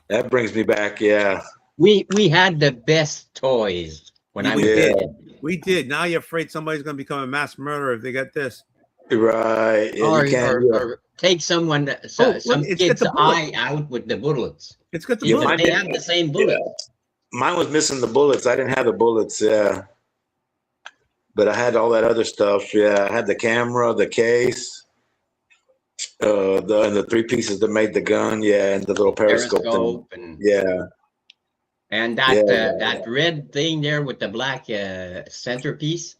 That brings me back. Yeah. We had the best toys when I was a kid. We did. Now you're afraid somebody's going to become a mass murderer if they got this. Right. Yeah, or take some kid's eye out with the bullets. It's got the bullets. They have the same bullets. Yeah. Mine was missing the bullets. I didn't have the bullets. Yeah. But I had all that other stuff. Yeah. I had the camera, the case, and the 3 pieces that made the gun. Yeah. And the little periscope. And, yeah. And that red thing there with the black centerpiece.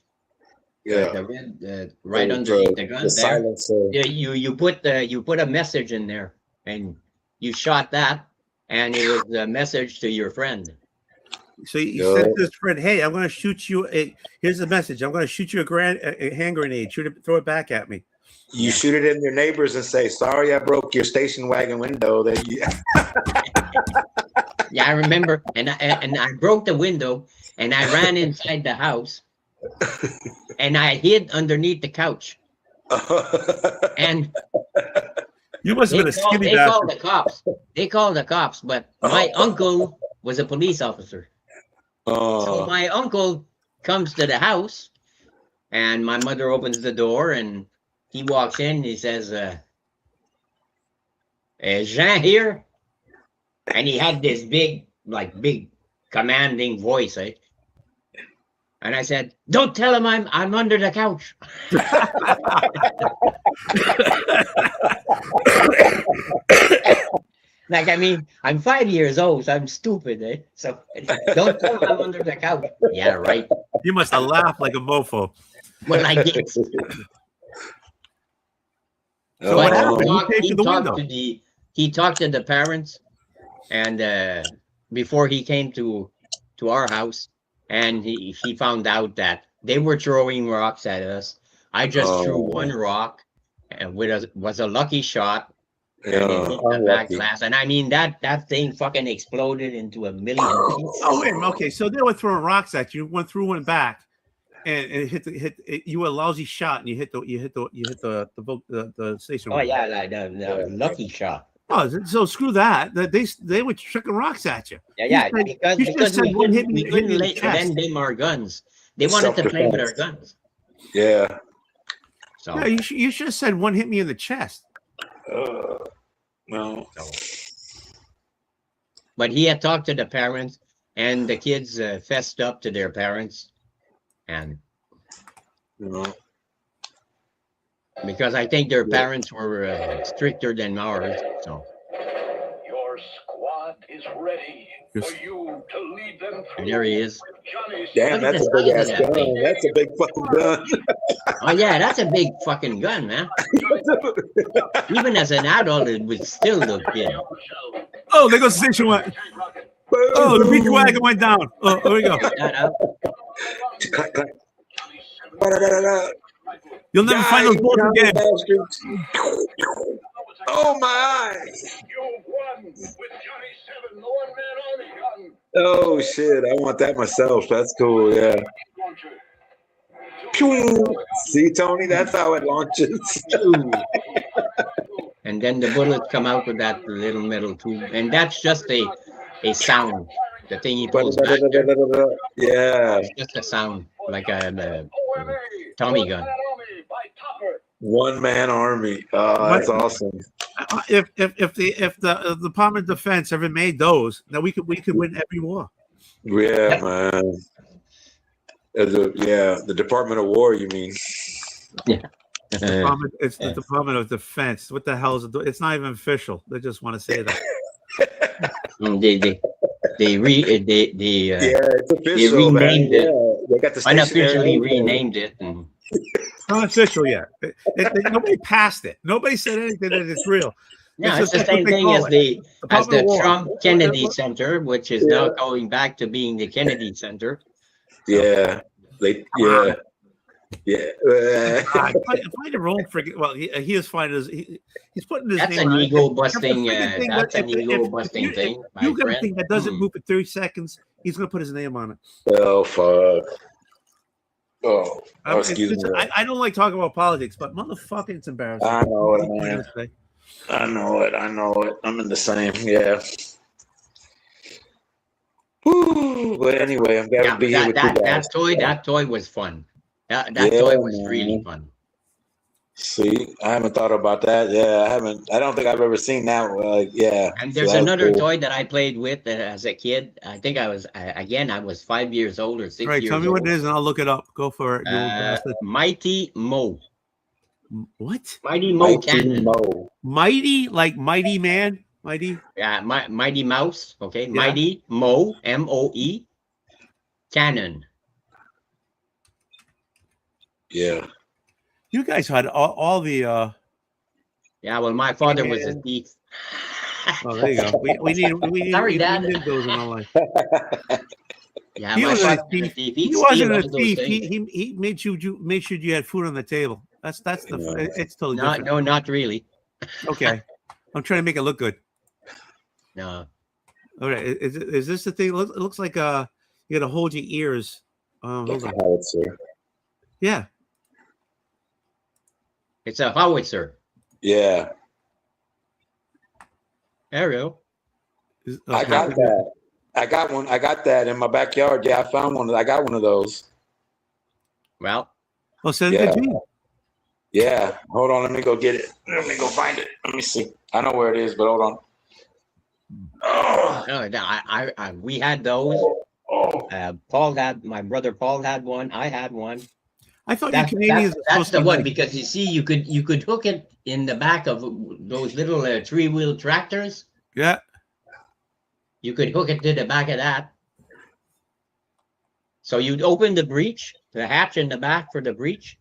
Yeah. The red right underneath the gun there. Silencer. Yeah, you put a message in there and you shot that and it was a message to your friend. So you said to this friend, "Hey, I'm going to shoot you. Here's the message. I'm going to shoot you a hand grenade. Throw it back at me." You shoot it in your neighbors and say, "Sorry, I broke your station wagon window." Yeah, I remember, and I broke the window and I ran inside the house and I hid underneath the couch. And You must have been a skinny They called bastard. the cops. They called the cops, but my uncle was a police officer. So my uncle comes to the house, and my mother opens the door, and he walks in. He says, "Is Jean here?" And he had this big, commanding voice, eh? And I said, "Don't tell him I'm under the couch." Like, I mean, I'm 5 years old, so I'm stupid, eh? So don't tell him I'm under the couch. Yeah, right. You must have laughed like a mofo. Well, I did. So Oh, what But happened? He came to the window. he talked to the parents, and before he came to our house, and he found out that they were throwing rocks at us. I just threw one rock, and was a lucky shot, and it hit the back glass. And I mean that thing fucking exploded into a million pieces. Oh, wait a minute. Okay, so they were throwing rocks at you. One threw one back, and it hit. You were a lousy shot, and you hit the station. Oh yeah, like the lucky shot. Oh, so screw that. They were chucking rocks at you. Yeah, You should because have said one hit we me in the couldn't let chest. them our guns. They wanted to play with our guns. Yeah. So Yeah, you should have said one hit me in the chest. No. but he had talked to the parents, and the kids fessed up to their parents, and No. because I think their parents were stricter than ours. So Your squad is ready Yes. for you to lead them through. and there he is. Johnny Damn, Look at that's a the big size ass of that gun. thing. That's a big fucking gun. Oh yeah, that's a big fucking gun, man. Even as an adult, it would still look big. Oh, there goes the station one. Oh, the beach wagon went down. Oh, there we go. That up. Clack, clack. Da-da-da-da-da. You'll never find those bullets again. Bastards. Oh my eyes. You won with Johnny 7, the one-man army gun. Oh shit, I want that myself. That's cool, yeah. Launcher. Pew. See, Tony, that's how it launches. And then the bullets come out with that little metal tube, and that's just a sound. The thing he pulls back there, Yeah. it's just a sound, like a Tommy gun. One man army. Oh, that's awesome. If the Department of Defense ever made those, now we could win every war. Yeah, man. The Department of War, you mean? It's the Department of Defense. What the hell is it? It's not even official. They just want to say that. They it's official, renamed it. Yeah, they got the unofficially stationary- renamed it. And It's not official yet. Nobody passed it. Nobody said anything that it's real. yeah, It's it's the just what same they thing call as it. the Department of War. Trump Kennedy Center, which is now going back to being the Kennedy Center. Yeah. Find a role for. Well, he is fine as he's putting his That's name an on it. ego busting. The freaking thing That's that- an if ego busting thing. my You got a friend. thing that doesn't move for 30 seconds. He's gonna put his name on it. Oh fuck. Oh, excuse me. I don't like talking about politics, but motherfucking, it's embarrassing. I know it, What am I man. gonna say? I know it. I'm in the same. Yeah. Woo. But anyway, I'm glad Yeah, to be here with you guys. that toy was fun. That Yeah, toy was man. really fun. See, I haven't thought about that. Yeah, I haven't. I don't think I've ever seen that. Like, yeah. And So there's that's another cool. toy that I played with as a kid. I think I was I was 5 years old or 6 All right, years tell me old. what it is, and I'll look it up. Go for it. You old bastard. Mighty Mo. What? Mighty Mo Mighty Cannon. Mo. Mighty, like mighty man, mighty. Yeah, Mighty Mouse. Okay, Yeah. Mighty Mo MOE Cannon. Yeah. You guys had all the. Yeah, well, my father was a thief. Oh, there you go. We need Sorry, Dad. we need those in our life. Yeah, He my wasn't father a was a thief. thief. He He'd wasn't steal a all those thief. things. He made sure you had food on the table. That's the. Yeah. It's totally No, different. no, not really. Okay, I'm trying to make it look good. No. All right, is this the thing? It looks like you got to hold your ears. Hold That's a on. howitzer. Yeah. It's a howitzer. Yeah. Ariel. I got that. I got one. I got that in my backyard. Yeah, I found one. I got one of those. Well, Well, send Yeah. it to Gene. Yeah. Hold on. Let me go get it. Let me go find it. Let me see. I know where it is, but hold on. Oh, we had those. oh. Paul had, my brother Paul had one. I had one. I thought you Canadians are That's supposed the to be one like, because you see, you could hook it in the back of those little 3-wheel tractors. yeah. You could hook it to the back of that. So you'd open the breech, the hatch in the back for the breech.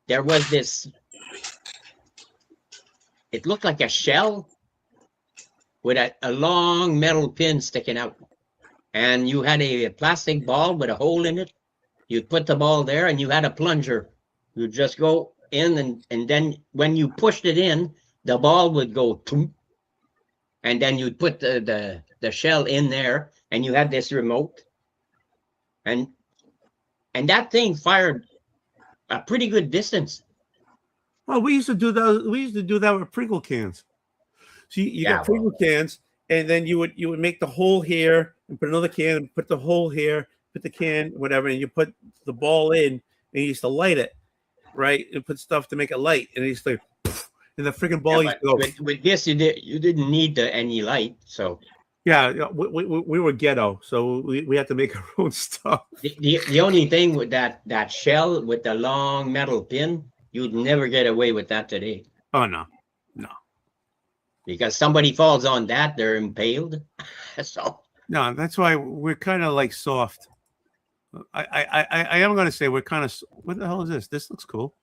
There was this. It looked like a shell with a long metal pin sticking out, and you had a plastic ball with a hole in it. You'd put the ball there, and you had a plunger. You'd just go in, and then when you pushed it in, the ball would go toom, and then you'd put the shell in there, and you had this remote, and that thing fired a pretty good distance. Oh, we used to do that. We used to do that with Pringle cans. So you got Pringle cans, and then you would make the hole here and put another can and put the hole here, put the can, whatever, and you put the ball in, and you used to light it, right? And put stuff to make it light, and it used to, and the freaking ball used to go. With this, you didn't need any light, so. Yeah, we were ghetto, so we had to make our own stuff. The only thing with that shell with the long metal pin, you'd never get away with that today. Oh no. Because somebody falls on that, they're impaled. So no, that's why we're kind of like soft. I am going to say we're kind of. What the hell is this? This looks cool.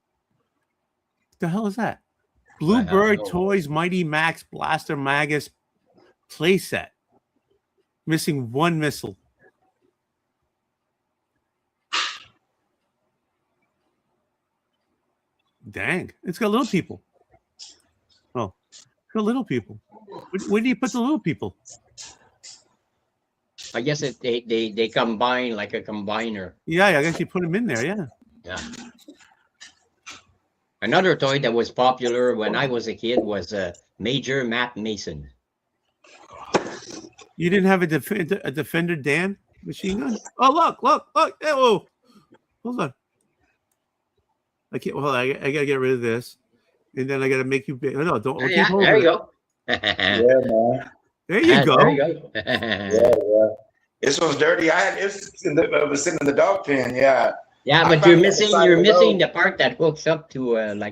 What the hell is that? Bluebird Toys Mighty Max Blaster Magus playset. Missing one missile. Dang, it's got little people. Oh, it's got little people. Where do you put the little people? I guess they combine like a combiner. Yeah, I guess you put them in there. Yeah. Yeah. Another toy that was popular when I was a kid was a Major Matt Mason. You didn't have a Defender Dan machine gun? Oh, look. Hey, whoa. Hold on. I can't. Well, I gotta get rid of this, and then I gotta make you big. No, don't. Yeah, there you go. Yeah, man. There you go. There you go. Yeah. This one's dirty. It was sitting in the dog pen. Yeah. Yeah, but you're missing the part that hooks up to one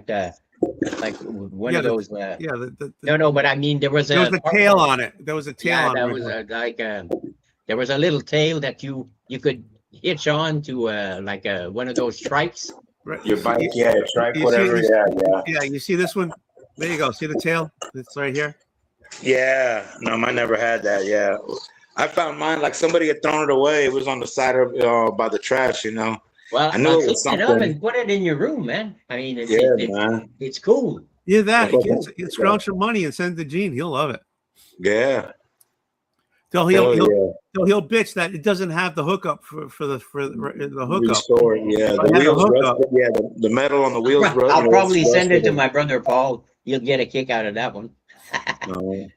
of those. No, but I mean there was a tail on it. There was a tail on it. There was a little tail that you could hitch on to one of those trikes. Right. Your bike, yeah, trike, whatever. Yeah, you see this one? There you go. See the tail? It's right here. Yeah. No, I never had that. Yeah. I found mine like somebody had thrown it away. It was on the side of by the trash, you know. Well, I knew it was clean it up and put it in your room, man. I mean, it's cool. Yeah, that you scrounge some money and send it to Gene. He'll love it. Yeah. So he'll bitch that it doesn't have the hookup for the hookup. Restore, yeah, the wheels rusted, yeah, the metal on the wheels. I'll probably send it to my brother Paul. You'll get a kick out of that one. Hell he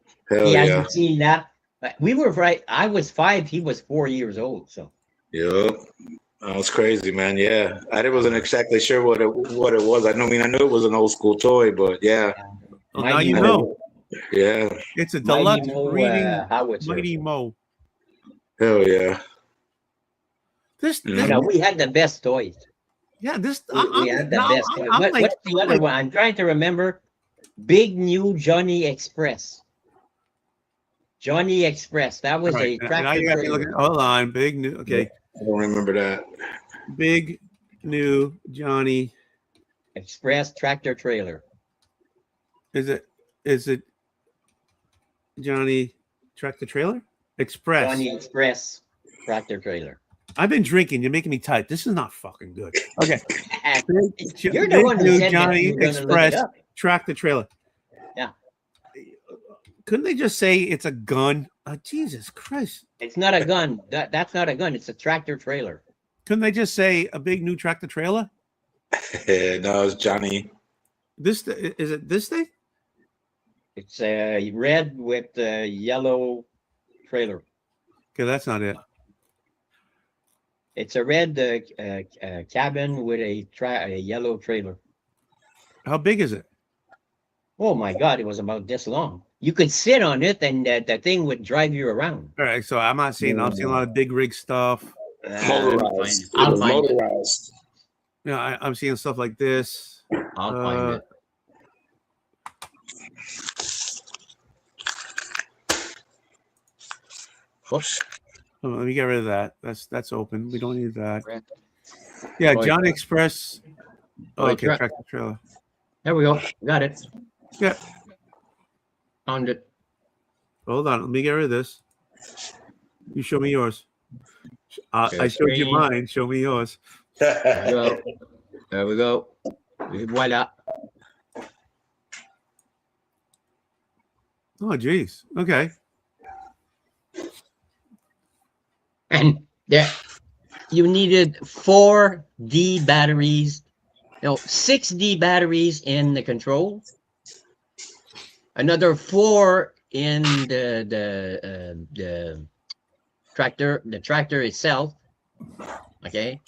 yeah. hasn't seen that. We were right. I was 5. He was 4 years old. So. Yeah. That was crazy, man. Yeah, I wasn't exactly sure what it was. I knew it was an old school toy, but yeah. Well, now you know. Yeah. It's a deluxe breeding Mighty Mo. Hell yeah. We had the best toys. Yeah, we had the best toys. What's the other one? I'm trying to remember. Big New Johnny Express. Johnny Express. That was a tractor. Hold on, Big New. Okay. I don't remember that. Big New Johnny Express tractor trailer. Is it Johnny Tractor Trailer? Express. Johnny Express tractor trailer. I've been drinking. You're making me tight. This is not fucking good. Okay. You're the one who said Johnny Express tractor trailer. Yeah. Couldn't they just say it's a gun? Oh, Jesus Christ. It's not a gun. That's not a gun. It's a tractor trailer. Couldn't they just say a big new tractor trailer? No, it's Johnny. Is it this thing? It's red with yellow trailer. Okay, that's not it. It's a red cabin with a yellow trailer. How big is it? Oh my God, it was about this long. You could sit on it and the thing would drive you around. All right, so I'm not seeing. I'm seeing a lot of big rig stuff. Motorized. It I'll was find it. motorized. You know, I'm seeing stuff like this. I'll find it. Whoops. Oh, let me get rid of that. That's open. We don't need that. Red. Yeah, Toy Johnny Express. Oh, Toy okay, truck. tractor trailer. There we go. Got it. Yeah. Found it. Hold on. Let me get rid of this. You show me yours. Okay, I showed you screen. mine. Show me yours. There we go. There we go. Voila. Oh, geez. Okay. And there, you needed 4D batteries, no, 6D batteries in the control, another 4 in the tractor itself. Okay,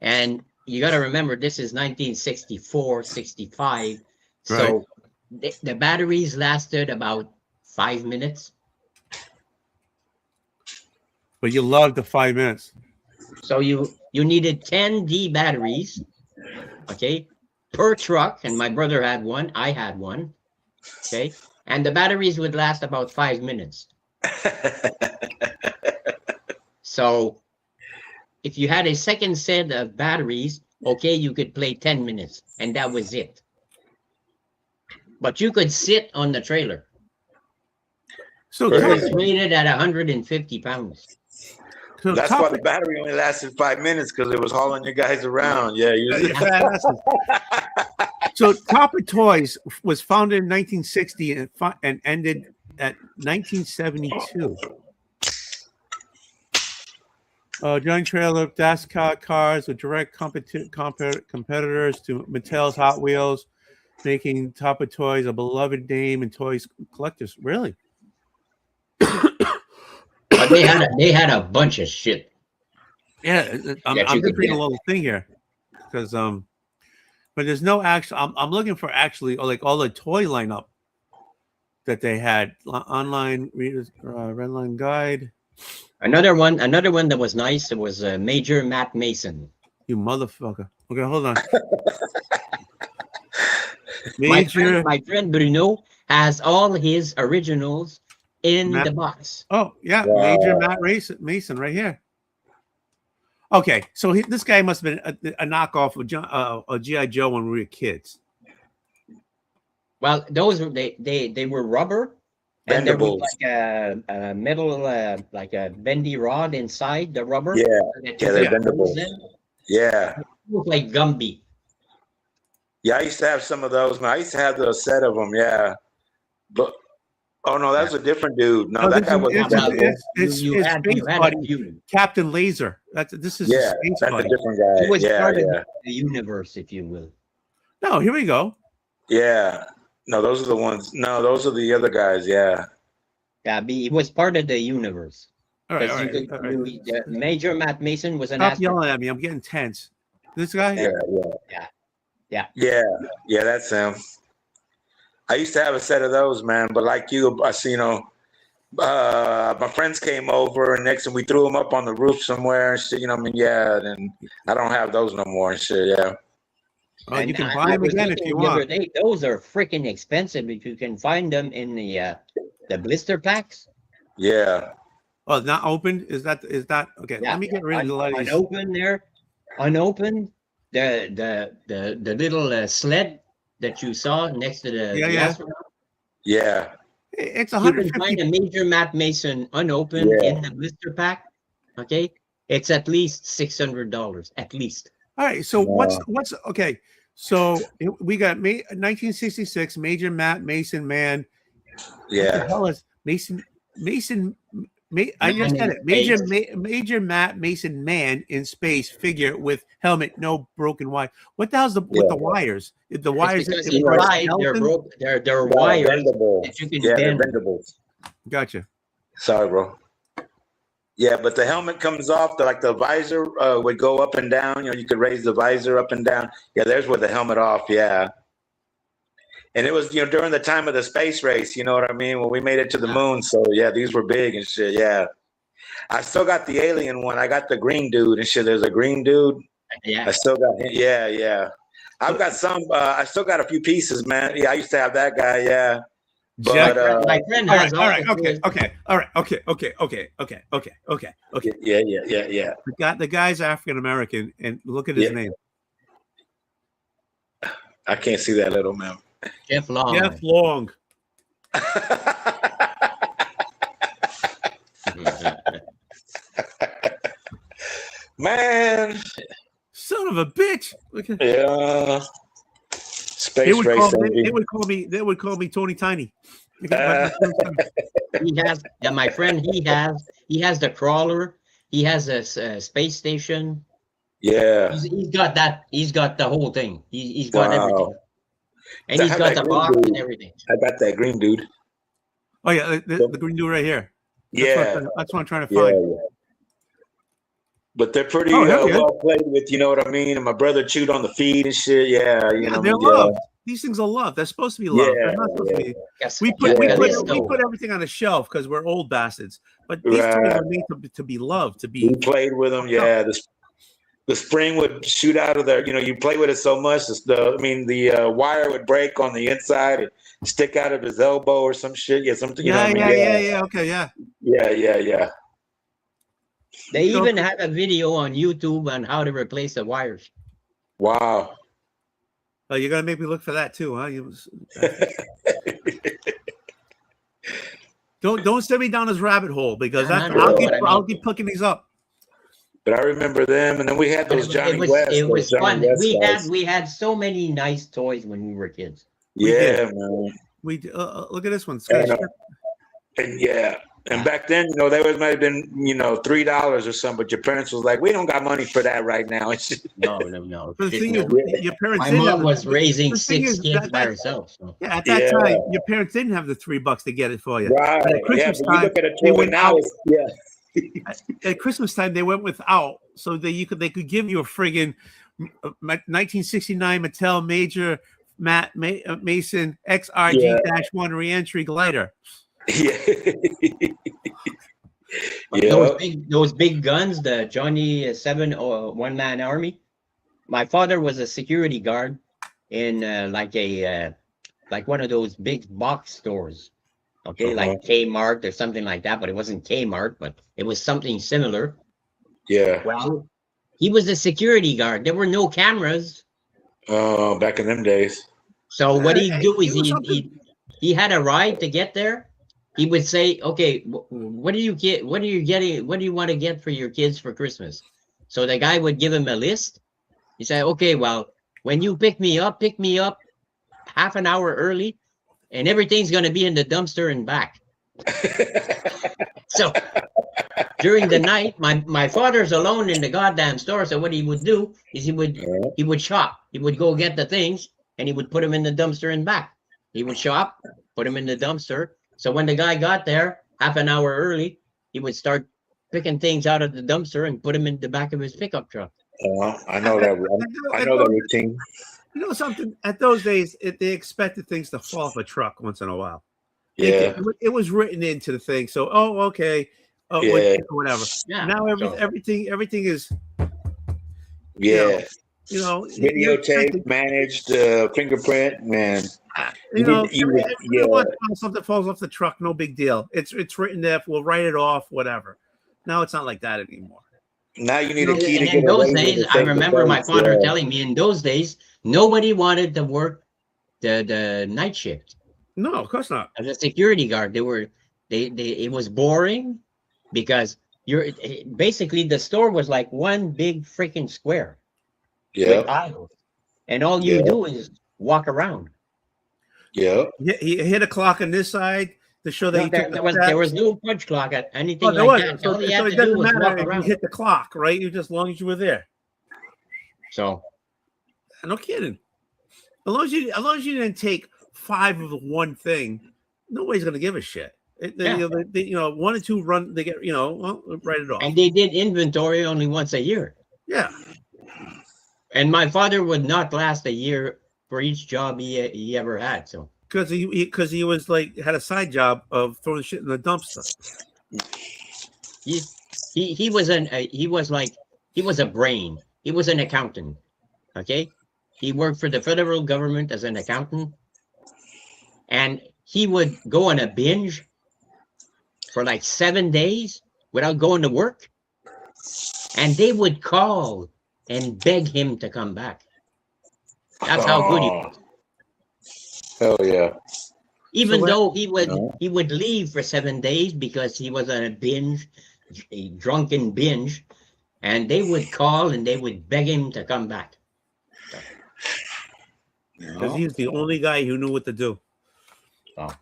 and you got to remember this is 1964, 65, so the batteries lasted about 5 minutes. But you loved the 5 minutes. So you needed 10D batteries, okay, per truck. And my brother had one. I had one. Okay. And the batteries would last about 5 minutes. So if you had a second set of batteries, okay, you could play 10 minutes and that was it. But you could sit on the trailer. So it was rated at 150 pounds. So that's why the battery only lasted 5 minutes, because it was hauling you guys around. Yeah. So Copper Toys was founded in 1960 and ended at 1972. Joint trailer, DASCAR cars with direct competitors to Mattel's Hot Wheels, making Copper Toys a beloved name in toys collectors. Really? But they had a bunch of shit. Yeah, I'm just reading a little thing here because but there's no actual. I'm looking for actually like all the toy lineup that they had online. Redline guide. Another one that was nice. It was Major Matt Mason. You motherfucker. Okay, hold on. My friend Bruno has all his originals in the box. Oh, yeah. Wow. Major Matt Mason right here. Okay, so this guy must have been a knockoff of G.I. Joe when we were kids. Well, those were they were rubber, and there was like a metal, like a bendy rod inside the rubber. Yeah, they're bendable. Yeah, it was like Gumby. Yeah, I used to have some of those. I used to have a set of them. Yeah, but oh no, that's a different dude. No, that guy was it's Captain Laser. This is that's a different guy. He was part of the universe, if you will. No, here we go. Yeah, no, those are the ones. No, those are the other guys. Yeah, he was part of the universe. All right. Major Matt Mason was an. Stop yelling at me! I'm getting tense. This guy. Yeah, that's him. I used to have a set of those, man. But like you, my friends came over, and next thing we threw them up on the roof somewhere and shit. And I don't have those no more and shit. Yeah. Oh, you can buy them again if you want. Those are freaking expensive, but you can find them in the blister packs. Yeah. Oh, not opened? Is that okay? Yeah. Let me get rid of the ladies. Unopened. The little sled that you saw next to the astronaut. Yeah. It's $150. You can find a Major Matt Mason unopened in the blister pack. Okay, it's at least $600 at least. All right. So what's okay? So we got 1966 Major Matt Mason man. Yeah. What the hell is Mason I just Man said in it. Major space. Major Matt Mason man in space figure with helmet, no broken wire. What the hell's with the wires? The It's wires because in for a inside they're skeleton? broke. They're Yeah, wires bendable. that you can Yeah, they're bend. bendables. Gotcha. Sorry, bro. Yeah, but the helmet comes off. The visor would go up and down. You could raise the visor up and down. Yeah, there's where the helmet off. Yeah, and it was during the time of the space race. You know what I mean? When we made it to the moon. So yeah, these were big and shit. Yeah, I still got the alien one. I got the green dude and shit. There's a green dude. Yeah. I still got him. Yeah, yeah. I've got some. I still got a few pieces, man. Yeah, I used to have that guy. Yeah. Jack, But My friend all has right, all okay. yeah. The guy's African American, and look at his Yeah. name, I can't see that little man. Jeff Long. Jeff Long. Man, Son of a bitch. Look at, yeah. Space they would race. they would call me Tony Tiny. He has, yeah, my friend. He has the crawler. He has a space station. Yeah. He's got that. He's got the whole thing. He's got Wow. everything, and I he's have got that the green box dude. and everything. I got that green dude. Oh yeah, the green dude right here. Yeah. That's what I'm trying to Yeah, find. yeah. But they're pretty Oh, hell yeah. well played with, you know what I mean? And my brother chewed on the feed and shit. Yeah, you know. They're loved. These things are loved. They're supposed to be loved. Yeah, They're not supposed to be. Yes, We yeah, put everything on a shelf because we're old bastards. But these toys Right. are made to be loved. To be. We played with them. Yeah, the spring would shoot out of there. You play with it so much. The wire would break on the inside and stick out of his elbow or some shit. Yeah, something. Yeah, you know what I mean? yeah. Okay, yeah. Yeah. They even have a video on YouTube on how to replace the wires. Wow. Oh, you're gonna make me look for that too, huh? Don't send me down this rabbit hole because I'll keep picking these up. But I remember them, and then we had those Johnny West. It was those Johnny fun. West guys. We had so many nice toys when we were kids. Yeah, man. We look at this one. And yeah. And back then, they might have been, $3 or something, but your parents was like, we don't got money for that right now. No. But the thing is, your parents. My didn't mom have was raising 6 is kids by herself. So. Yeah, at that time, your parents didn't have the $3 to get it for you. Right. At Christmas But you look at a they toy went now. out. At Christmas time, they went without, so they could give you a friggin' 1969 Mattel Major Matt Mason XRG-1 reentry glider. Yeah. Those big guns, the Johnny 7 one-man army. My father was a security guard in like one of those big box stores. Okay, like Kmart or something like that, but it wasn't Kmart, but it was something similar. Yeah. Well, he was a security guard. There were no cameras. Oh, back in them days. So what he'd do is he had a ride to get there. He would say, "Okay, what do you get? What are you getting? What do you want to get for your kids for Christmas?" So the guy would give him a list. He said, "Okay, well, when you pick me up half an hour early, and everything's going to be in the dumpster and back." So during the night, my father's alone in the goddamn store. So what he would do is he would shop. He would go get the things and he would put them in the dumpster and back. He would shop, put them in the dumpster. So when the guy got there half an hour early, he would start picking things out of the dumpster and put them in the back of his pickup truck. I know that. I know that routine. You know something? At those days, they expected things to fall off a truck once in a while. Yeah. It was written into the thing. So, okay. Whatever. Yeah. Now everything is. Yeah. Videotape, managed, fingerprint, man. Something falls off the truck, no big deal. It's written there. We'll write it off, whatever. Now it's not like that anymore. Now you need a key to get in those days. I remember my father telling me in those days nobody wanted to work the night shift. No, of course not. As a security guard, it was boring because basically the store was like one big freaking square. With aisles, and all you do is walk around. Yeah. You hit a clock on this side, to show that No, you there, took the there was steps. there was no punch clock at anything Oh, there like was. that. All So you it had to do doesn't was matter walk if you around. hit the clock, right? You just as long as you were there. So No kidding. As long as you didn't take 5 of the one thing, nobody's gonna give a shit. Yeah. They 1 or 2 run. They get well, write it off. and they did inventory only once a year. Yeah. And my father would not last a year for each job he ever had. So Because he was like had a side job of throwing shit in the dumpster. he was a brain. He was an accountant. Okay, he worked for the federal government as an accountant, and he would go on a binge for like 7 days without going to work, and they would call and beg him to come back. That's how good he was. Hell yeah. Even So though he would leave for 7 days because he was on a binge, a drunken binge, and they would call and they would beg him to come back. Because he was the only guy who knew what to do. Oh.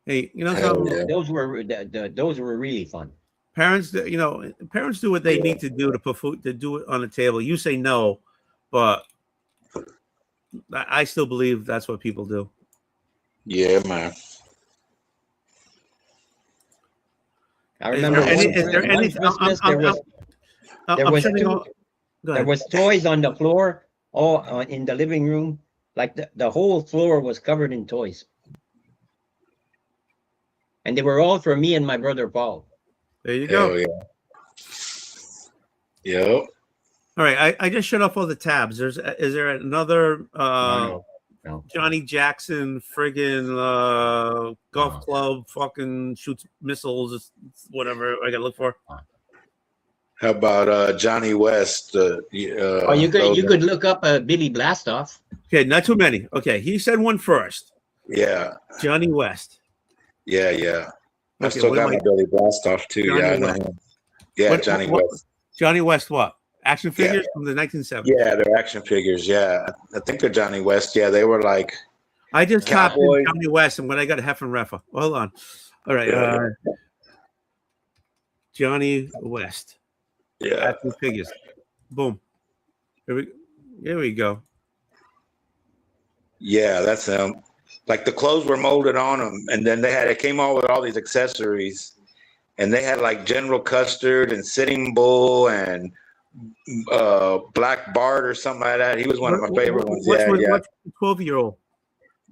Hey, Hell yeah. Those were really fun. parents do what they need to do to put food to do it on the table. You say no, but I still believe that's what people do. Yeah, man. I remember Is there one anything? Christmas, there was toys on the floor, all in the living room. Like the whole floor was covered in toys. And they were all for me and my brother Paul. There you go. Hell yeah. Yep. All right, I just shut off all the tabs. Is there another No. Johnny Jackson friggin' golf club fucking shoots missiles, whatever I gotta look for? How about Johnny West? You could look up Billy Blastoff. Okay, not too many. Okay, he said one first. Yeah. Johnny West. Yeah, yeah. I Okay, still what got am my I- Billy Blastoff too. Johnny Yeah, I know West. him. Yeah, Johnny West. Johnny West what? Action Yeah. figures from the 1970s. Yeah, they're action figures. Yeah, I think they're Johnny West. Yeah, they were like I just copied Cowboy. Johnny West and when I got a Heffern Reffa. Hold on. All right. Yeah. Johnny West. yeah, Action figures. Boom. Here we go. yeah. That's them. Like the clothes were molded on them, and then it came on with all these accessories, and they had like General Custard and Sitting Bull and Black Bart or something like that. He was one of my favorite ones. What's Yeah, yeah. What's the 12-year-old?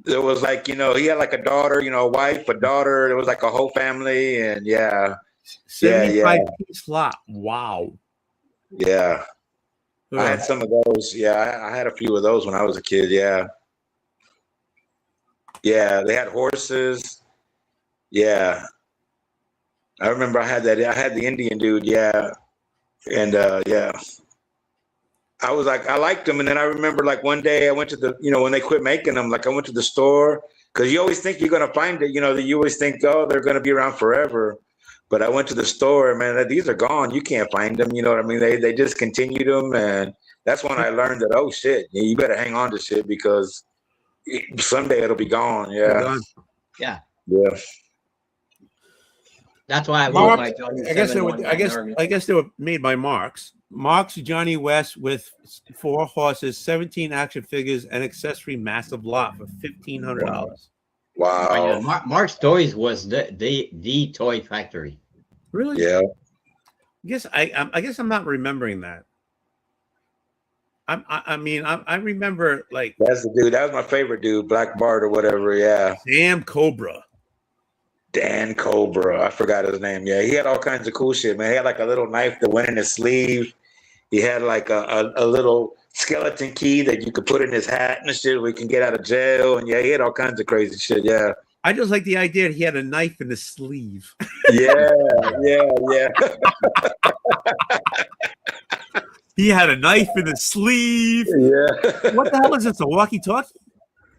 There was like, he had like a daughter, a wife, a daughter. There was like a whole family, and yeah, 75-piece lot. Wow. yeah. I had some of those. Yeah, I had a few of those when I was a kid. Yeah. Yeah, they had horses. Yeah. I remember I had the Indian dude. Yeah. And yeah. I was like, I liked them. And then I remember like one day I went to the, when they quit making them, like I went to the store because you always think you're going to find it. You always think, oh, they're going to be around forever. But I went to the store, man, these are gone. You can't find them. You know what I mean? They discontinued them. And that's when I learned that, oh, shit, you better hang on to shit because someday it'll be gone. Yeah. Yeah. Yeah. That's why I want my Johnny I guess 711 I guess they were made by Marks. Marks Johnny West with 4 horses, 17 action figures, and accessory massive lot for $1,500. Wow. Mark's Toys was the toy factory. Really? Yeah. I guess I'm not remembering that. I remember like That's the dude. That was my favorite dude, Black Bart or whatever. Yeah. Sam Cobra. Dan Cobra. I forgot his name. Yeah. He had all kinds of cool shit, man. He had like a little knife that went in his sleeve. He had like a little skeleton key that you could put in his hat and shit where he can get out of jail. And yeah, he had all kinds of crazy shit. Yeah. I just like the idea that he had a knife in his sleeve. Yeah. Yeah. He had a knife in his sleeve. Yeah. What the hell is this? A walkie-talkie?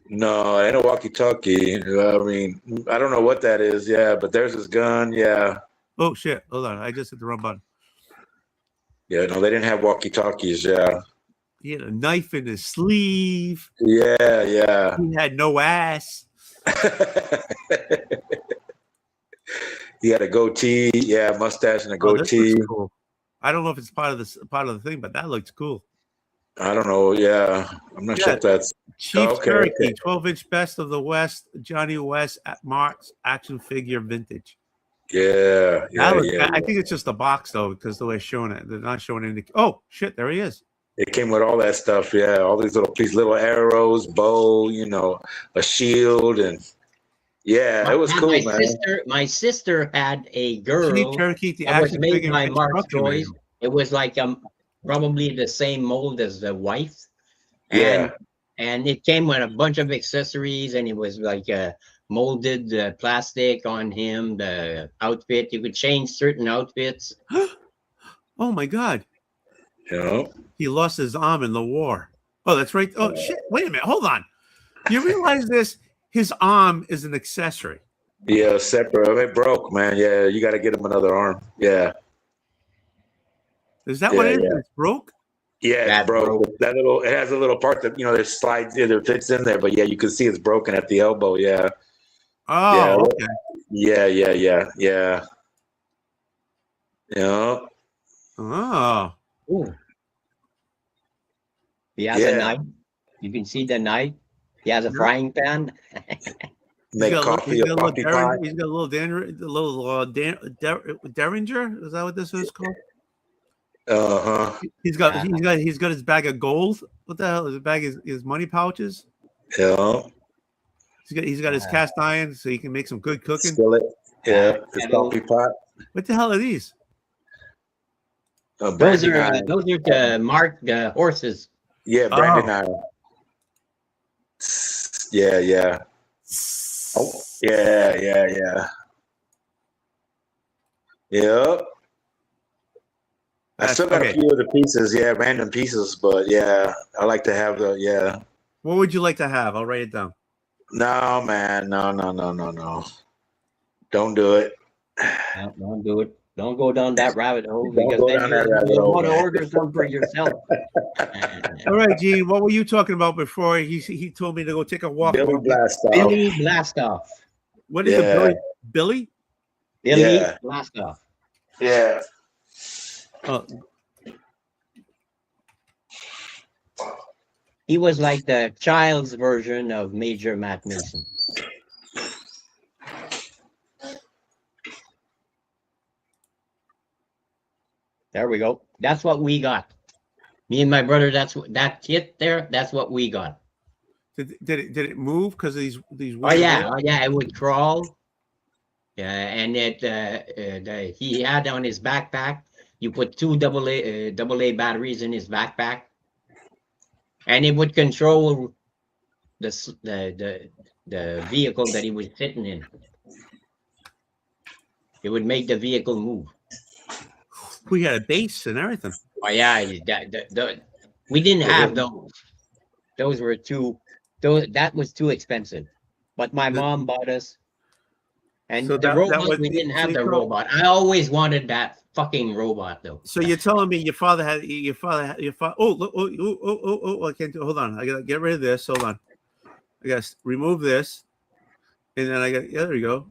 No, it ain't a walkie-talkie. I mean, I don't know what that is. Yeah, but there's his gun. Yeah. Oh shit! Hold on, I just hit the wrong button. Yeah, no, they didn't have walkie-talkies. Yeah. He had a knife in his sleeve. Yeah. He had no ass. He had a goatee, mustache and a Oh, this goatee. looks cool. I don't know if it's part of the thing, but that looks cool. I don't know. Yeah, I'm not sure if that's Chief okay, Cherokee, 12-inch Best of the West, Johnny West at Mark's action figure vintage. Yeah. I think it's just a box though, because the way it's showing it, they're not showing any. Oh shit! There he is. It came with all that stuff. Yeah, all these little arrows, bow, a shield, and it was cool, man. My sister had a Chief girl Cherokee, the that was action made figure by Mark's instruction Toys. manual. It was like probably the same mold as the wife, Yeah. and it came with a bunch of accessories, and it was like molded plastic on him. The outfit, you could change certain outfits. Oh my god! Yeah. He lost his arm in the war. Oh, that's right. Oh shit! Wait a minute. Hold on. You realize this? His arm is an accessory. Yeah, separate. I mean, it broke, man. Yeah, you got to get him another arm. Yeah. Is that what it is? It's broke? Yeah, it's broke. That little, it has a little part that there slides in, it fits in there, but yeah, you can see it's broken at the elbow. Yeah. Oh, okay. Yeah. Yeah. Oh. Ooh. He has a knife. You can see the knife. He has a frying pan. Make coffee, he's a coffee pot. He's got a little Derringer. Is that what this is called? He's got his bag of gold. What the hell is his bag? His money pouches. Yeah. He's got his cast iron, so he can make some good cooking. Skillet. Yeah. His coffee pot. What the hell are these? Those are the marked horses. Yeah, Brandon iron. Yeah. Oh, yeah. Yep. I still got a few of the pieces, random pieces, but I like to have the. What would you like to have? I'll write it down. No, man, no. Don't do it. No, don't do it. Don't go down that rabbit hole, because then you want to order some for yourself. All right, Gene, what were you talking about before? He told me to go take a walk. Billy Blastoff. Billy Blastoff. What is it, Billy? Billy Blastoff. Yeah. He was like the child's version of Major Matt Mason. There we go. That's what we got. Me and my brother. That kit there. That's what we got. Did it move because of these? Oh yeah. It would crawl. Yeah, and he had on his backpack. You put two AA batteries in his backpack, and it would control the vehicle that he was sitting in. It would make the vehicle move. We had a base and everything. Oh yeah, we didn't have those. Those were that was too expensive. But my mom bought us. And so the robot, we didn't have the robot. I always wanted that fucking robot though. So you're telling me your father had. Oh, look, I can't do. Hold on, I gotta get rid of this. Hold on, I gotta remove this, and then there we go.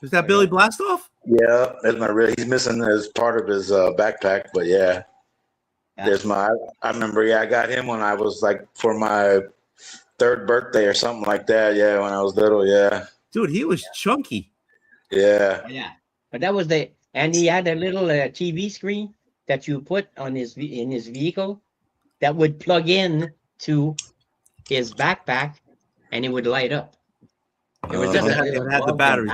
Is that Billy Blastoff? Yeah, that's he's missing as part of his backpack, but yeah. There's I remember, I got him when I was like for my 3rd birthday or something like that. Yeah, when I was little, Dude, he was chunky. Yeah. Yeah, but that was and he had a little TV screen that you put on in his vehicle that would plug in to his backpack, and it would light up. It was just it had the batteries,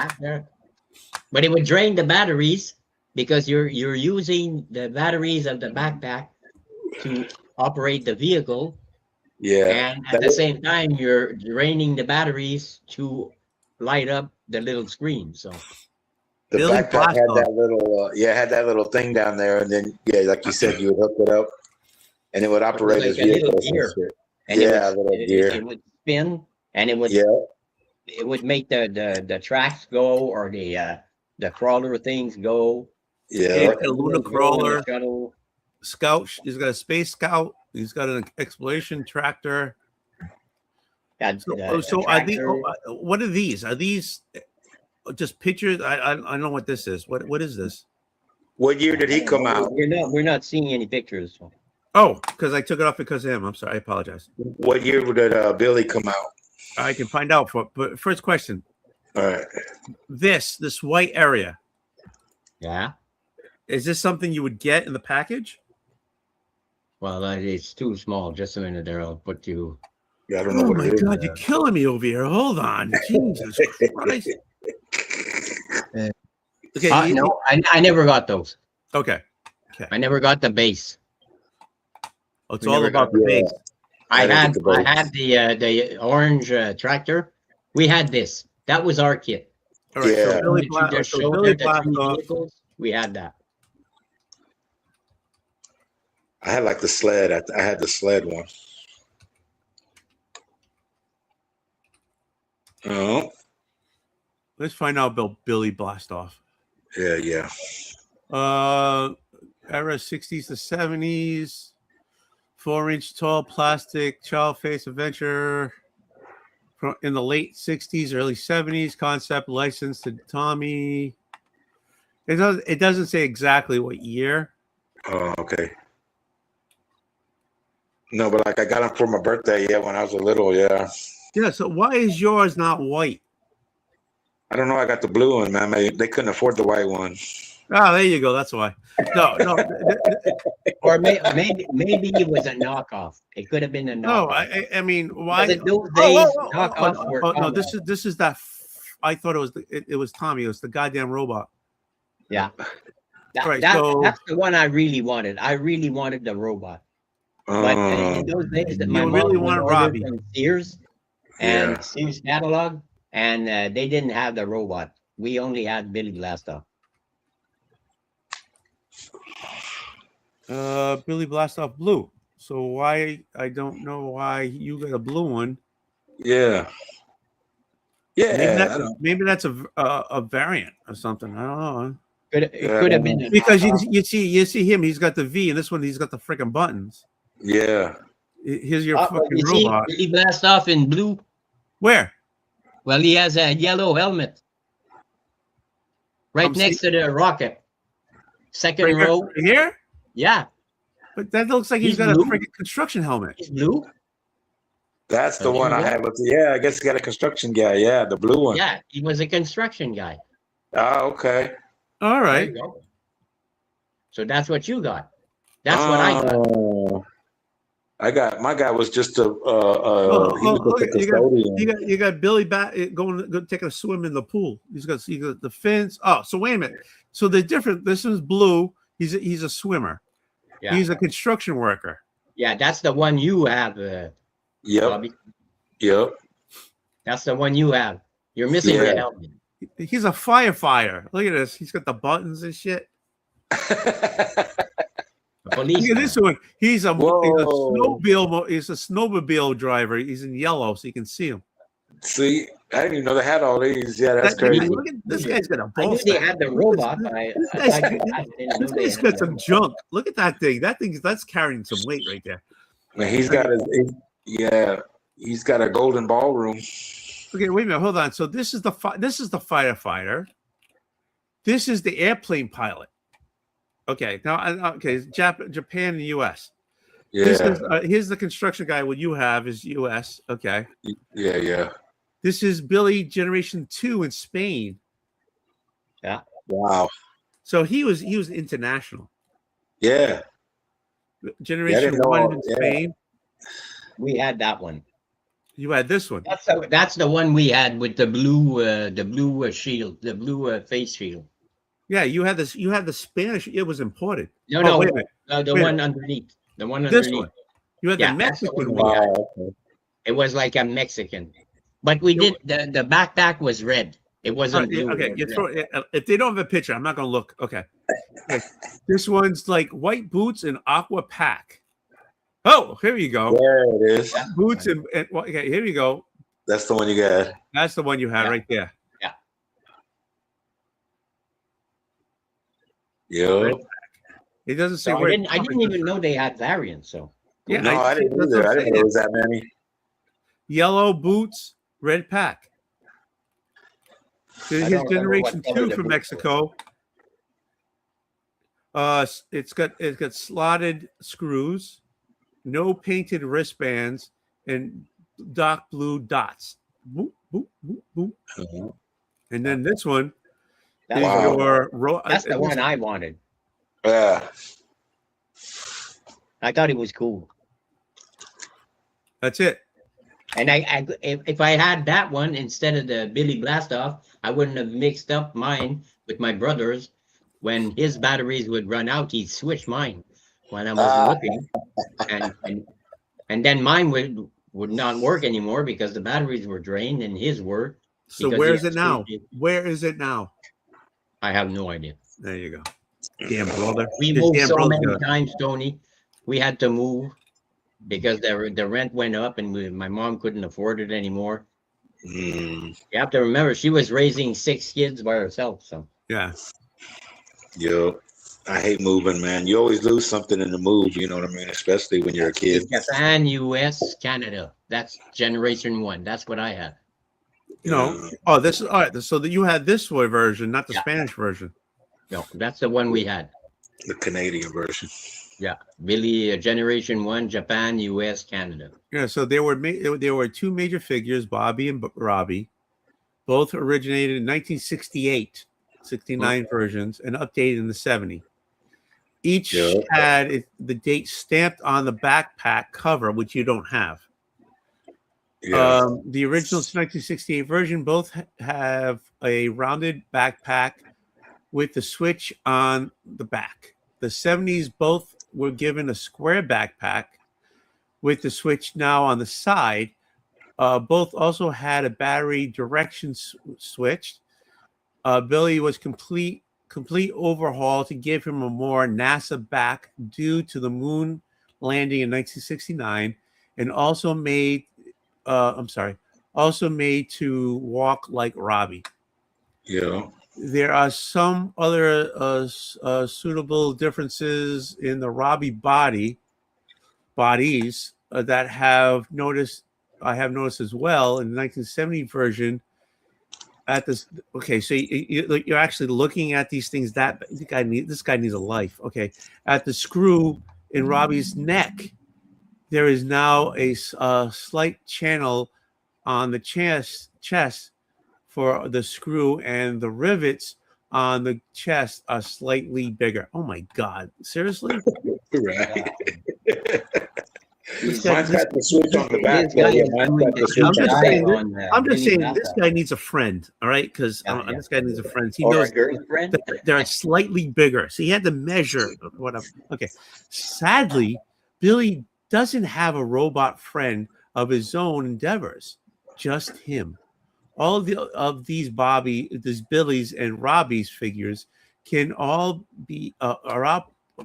but it would drain the batteries because you're using the batteries of the backpack to operate the vehicle. Yeah, and at the same time, you're draining the batteries to light up the little screen. So the backpack had that little had that little thing down there, and then like you said, you would hook it up and it would operate as vehicle. It would spin, and it would make the tracks go, or the crawler things go. Yeah, a Luna crawler. Scout. He's got a Space Scout. He's got an exploration tractor. Got So, the so are these? tractor. What are these? Are these just pictures? I know what this is. What is this? What year did he come out? We're not seeing any pictures. Oh, because I took it off because of him. I'm sorry. I apologize. What year did Billy come out? I can find out. But first question. All right. This white area. Yeah. Is this something you would get in the package? Well, it's too small. Just a minute there. I'll put you. Yeah, I don't know Oh what my it is. God, you're killing me over here. Hold on. Jesus Christ. Okay. No, I never got those. Okay. I never got the base. Oh, it's We all never about got the base. I didn't had get the I had the orange tractor. We had this. That was our kit. All right. Yeah. So Billy, Did you just so show Billy them the two Blastoff. vehicles? We had that. I had like the sled. I had the sled one. Oh, Let's find out about Billy Blastoff. yeah. Era 60s to 70s. 4-inch tall plastic child face adventure in the late 60s, early 70s. Concept licensed to Tommy. It doesn't say exactly what year. Oh, okay. No, but like I got them for my birthday. Yeah, when I was a little. Yeah. Yeah. So why is yours not white? I don't know. I got the blue one, man. They couldn't afford the white one. Oh, there you go. That's why. No. Or maybe it was a knockoff. It could have been a No, knockoff. I mean, why? Because in those days, knockoffs no, were no, common. this is that. I thought it was Tommy. It was the goddamn robot. Yeah. Right, That's the one I really wanted. I really wanted the robot. But in those days, that my You mom really would wanted order Robbie. from Sears and Yeah. Sears catalog, and they didn't have the robot. We only had Billy Blastoff. Billy Blastoff blue. So why? I don't know why you got a blue one. Yeah. Yeah. Maybe that's a variant or something. I don't know. It could have been a Because knockoff. you see him. He's got the V, and this one he's got the freaking buttons. Yeah. Here's your Oh, fucking you see robot. Billy Blastoff in blue. Where? Well, he has a yellow helmet right next to the rocket. Second Right row. here? Yeah, But that looks like he's He's got blue? a freaking construction helmet. he's blue. That's the Oh, one I yeah. had. But yeah, I guess he got a construction guy. Yeah, the blue one. Yeah, he was a construction guy. Oh, okay. All There right. you go. So that's what you got. That's what I got. Oh. I got my guy was just a he was look, just a custodian. you got Billy going taking a swim in the pool. He's got the fins. Oh, so wait a minute. So they're different. This is blue. He's a swimmer. Yeah, He's a construction worker. yeah, that's the one you have, Yep. Bobby. Yep. That's the one you have. You're missing the Yeah. helmet. He's a firefighter. Look at this. He's got the buttons and shit. The Look police. at this one. He's a Whoa. snowmobile. He's a snowmobile driver. He's in yellow, so you can see him. See, I didn't even know they had all these. Yeah, that's crazy. Look at this guy's got a I ball knew they sack. had the robot. But I This thought guy's- you guys didn't know This they guy's had got the some robot. junk. Look at that thing. That's carrying some weight right there. Man, he's got he's got a golden ballroom. Okay, wait a minute. Hold on. So this is the firefighter. This is the airplane pilot. Okay, now Japan and U.S. This Yeah, is here's the construction guy. What you have is U.S. Okay, yeah. this is Billy Generation 2 in Spain. Wow. So he was international. Yeah. Generation know 1 all- in yeah. Spain. We had that one. You had this one. That's the one we had with the blue shield, the blue face shield. Yeah, you had this. You had the Spanish. It was imported. No, Oh, no, wait a minute. the Wait a one underneath. The one This underneath. one. You had Yeah, the that's the Mexican one we one. had. Wow. Okay. It was like a Mexican, but we did the backpack was red. It wasn't blue. Okay, it you was throw red. if they don't have a picture, I'm not gonna look. Okay. This one's like white boots and aqua pack. Oh, here you go. There it is. Boots and okay, here you go. That's the one you got. That's the one you had Yeah. right there. Yep. It doesn't say So where. I didn't even know they had variants. So Yeah, No, I didn't that's what either. I'm I didn't know saying. there was that many. Yellow boots, red pack. I Here's don't remember generation what color 2 the from boots were. Mexico. It's got slotted screws, no painted wristbands, and dark blue dots. Boop, boop, boop, boop. Uh-huh. And then this one That is was Wow. your That's the one I wanted. Yeah. I thought it was cool. That's it. And if I had that one instead of the Billy Blastoff, I wouldn't have mixed up mine with my brother's. When his batteries would run out, he'd switch mine when I wasn't looking, and then mine would not work anymore because the batteries were drained and his were. So because where he is had it now? switched it. Where is it now? I have no idea. There you go. Damn brother. We His moved damn so brother's many got it. times, Tony. We had to move because the rent went up and my mom couldn't afford it anymore. Mm, You have to remember, she was raising 6 kids by herself. So Yeah. yo, I hate moving, man. You always lose something in the move. You know what I mean? Especially when you're a kid. Japan, US, Canada. That's generation 1. That's what I had. No. Oh, this is all right. So that you had this way version, not the Yeah. Spanish version. No, that's the one we had. The Canadian version. Yeah, Billy, generation 1, Japan, US, Canada. Yeah. So there were two major figures, Bobby and Robbie, both originated in 1968, 69 versions, and updated in the 70s. Each had the date stamped on the backpack cover, which you don't have. Yeah. The original 1968 version both have a rounded backpack with the switch on the back. The 70s both were given a square backpack with the switch now on the side. Both also had a battery direction switch. Billy was complete overhaul to give him a more NASA back due to the moon landing in 1969, and also made to walk like Robbie. Yeah. There are some other suitable differences in the Robbie bodies that I have noticed as well in the 1970 version. At this, okay, so you're actually looking at these things. This guy needs a life. Okay, at the screw in Robbie's neck, there is now a slight channel on the chest for the screw, and the rivets on the chest are slightly bigger. Oh my God! Seriously? Right. This Mine's got the switch on the back. This guy is Mine's doing got the the switch on the back. I'm just saying Billy this Blastoff. guy needs a friend. All right, because Yeah. this guy needs a friend. He Or knows a girlfriend. that they're slightly bigger, so he had to measure whatever. Okay, sadly, Billy doesn't have a robot friend of his own endeavors. Just him. All of these Billy's and Robbie's figures can all be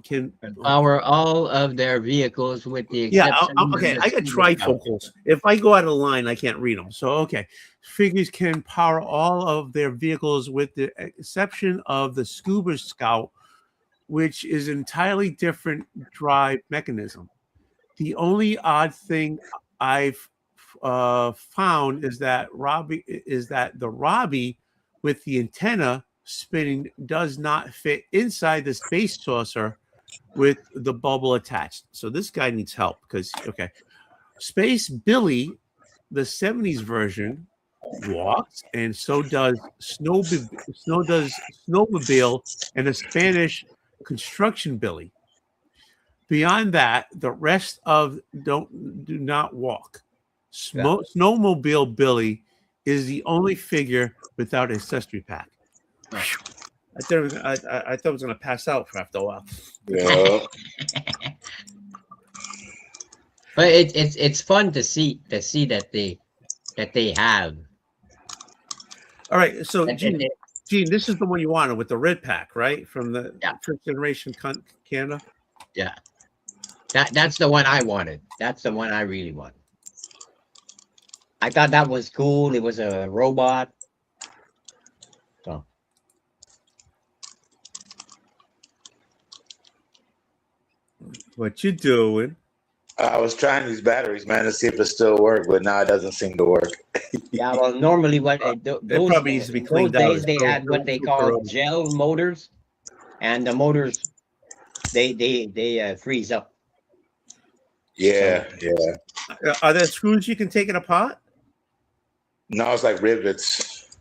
can Power all of their vehicles with the exception. okay. of I the got Scooter Scout. trifocals. If I go out of line, I can't read them. So okay, figures can power all of their vehicles with the exception of the Scuba Scout, which is entirely different drive mechanism. The only odd thing I've found is that the Robbie with the antenna spinning does not fit inside the space saucer with the bubble attached. So this guy needs help because Space Billy, the 70s version, walks, and so does Snowmobile and the Spanish construction Billy. Beyond that, the rest do not walk. Snowmobile Billy is the only figure without accessory pack. I thought I was going to pass out after a while. Yeah. But it's fun to see that they have. All right, so And- Gene, this is the one you wanted with the red pack, right? From the Yeah. first generation Canada. Yeah, that's the one I wanted. That's the one I really wanted. I thought that was cool. It was a robot. So What you doing? I was trying these batteries, man, to see if it still work, but now it doesn't seem to work. Yeah, well, normally what those probably needs to be cleaned those out. days they had what they call gel motors, and the motors they freeze up. Yeah, yeah. Are there screws you can take it apart? No, it's like rivets.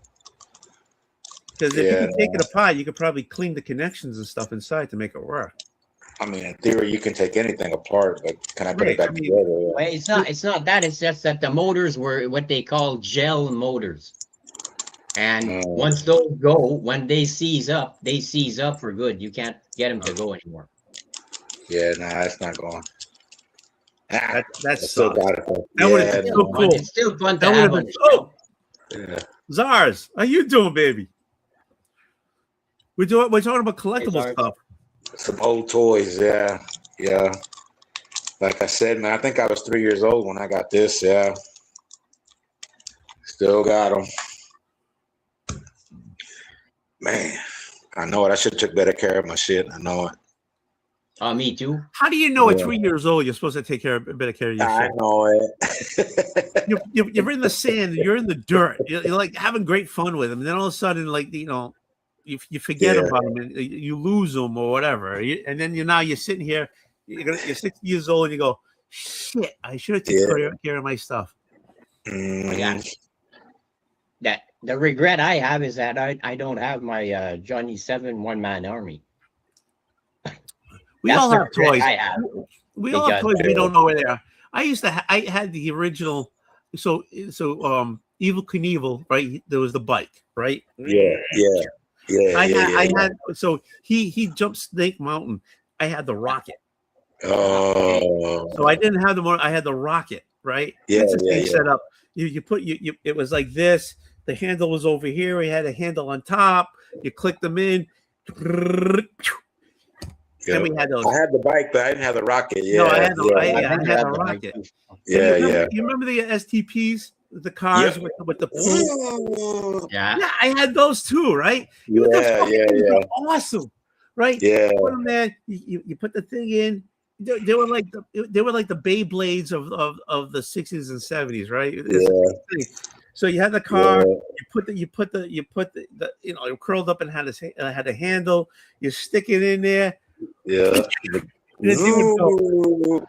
Because if Yeah, you can take it apart, you could probably clean the connections and stuff inside to make it work. I mean, in theory, you can take anything apart, but can I put Right, it back I mean- together? Well, it's not that. It's just that the motors were what they call gel motors, and once those go, when they seize up for good. You can't get them to go anymore. Yeah, nah, it's not going. That I still sucks. got it. That would have Yeah, been so no. cool. It's still fun to That would have have on been the show. Yeah. Zars, how you doing, baby? We're talking about collectible Zars. stuff. Some old toys, yeah, yeah. Like I said, man, I think I was 3 years old when I got this. Yeah, still got them. Man, I know it. I should have took better care of my shit. I know it. Me too. How do you know at Yeah. 3 years old you're supposed to take better care of your I shit? know it. You're in the sand, you're in the dirt, you're like having great fun with them. And then all of a sudden, like, you know, you forget Yeah. about them and you lose them or whatever. And then you're sitting here, you're 60 years old and you go, shit, I should have taken care of my stuff. Yeah. That the regret I have is that I don't have my Johnny 7 one-man army. We That's all the have regret toys. I have. We all have Because- toys. We don't know where they are. I used to. I had the original. So Evil Knievel, right? There was the bike, right? Yeah, yeah, yeah. I had. So he jumped Snake Mountain. I had the rocket. Oh. So I didn't have the motor. I had the rocket, right? Yeah, It's a yeah, thing yeah. set up. You put you. It was like this. The handle was over here. We had a handle on top. You click them in. Then we had those. I had the bike, but I didn't have the rocket. Yeah, No, I had the, yeah, I had think the I had the rocket. bike. yeah, You remember the STPs, the cars Yep. with the pool? Yeah. Yeah, I had those too, right? Yeah, Those yeah, fucking things yeah. were awesome, right? Yeah. Put them there. You put the thing in. They were like the Beyblades of the 60s and 70s, right? So you had the car. Yeah. You put the you know, it curled up and had a handle. You stick it in there. Yeah. And it would go.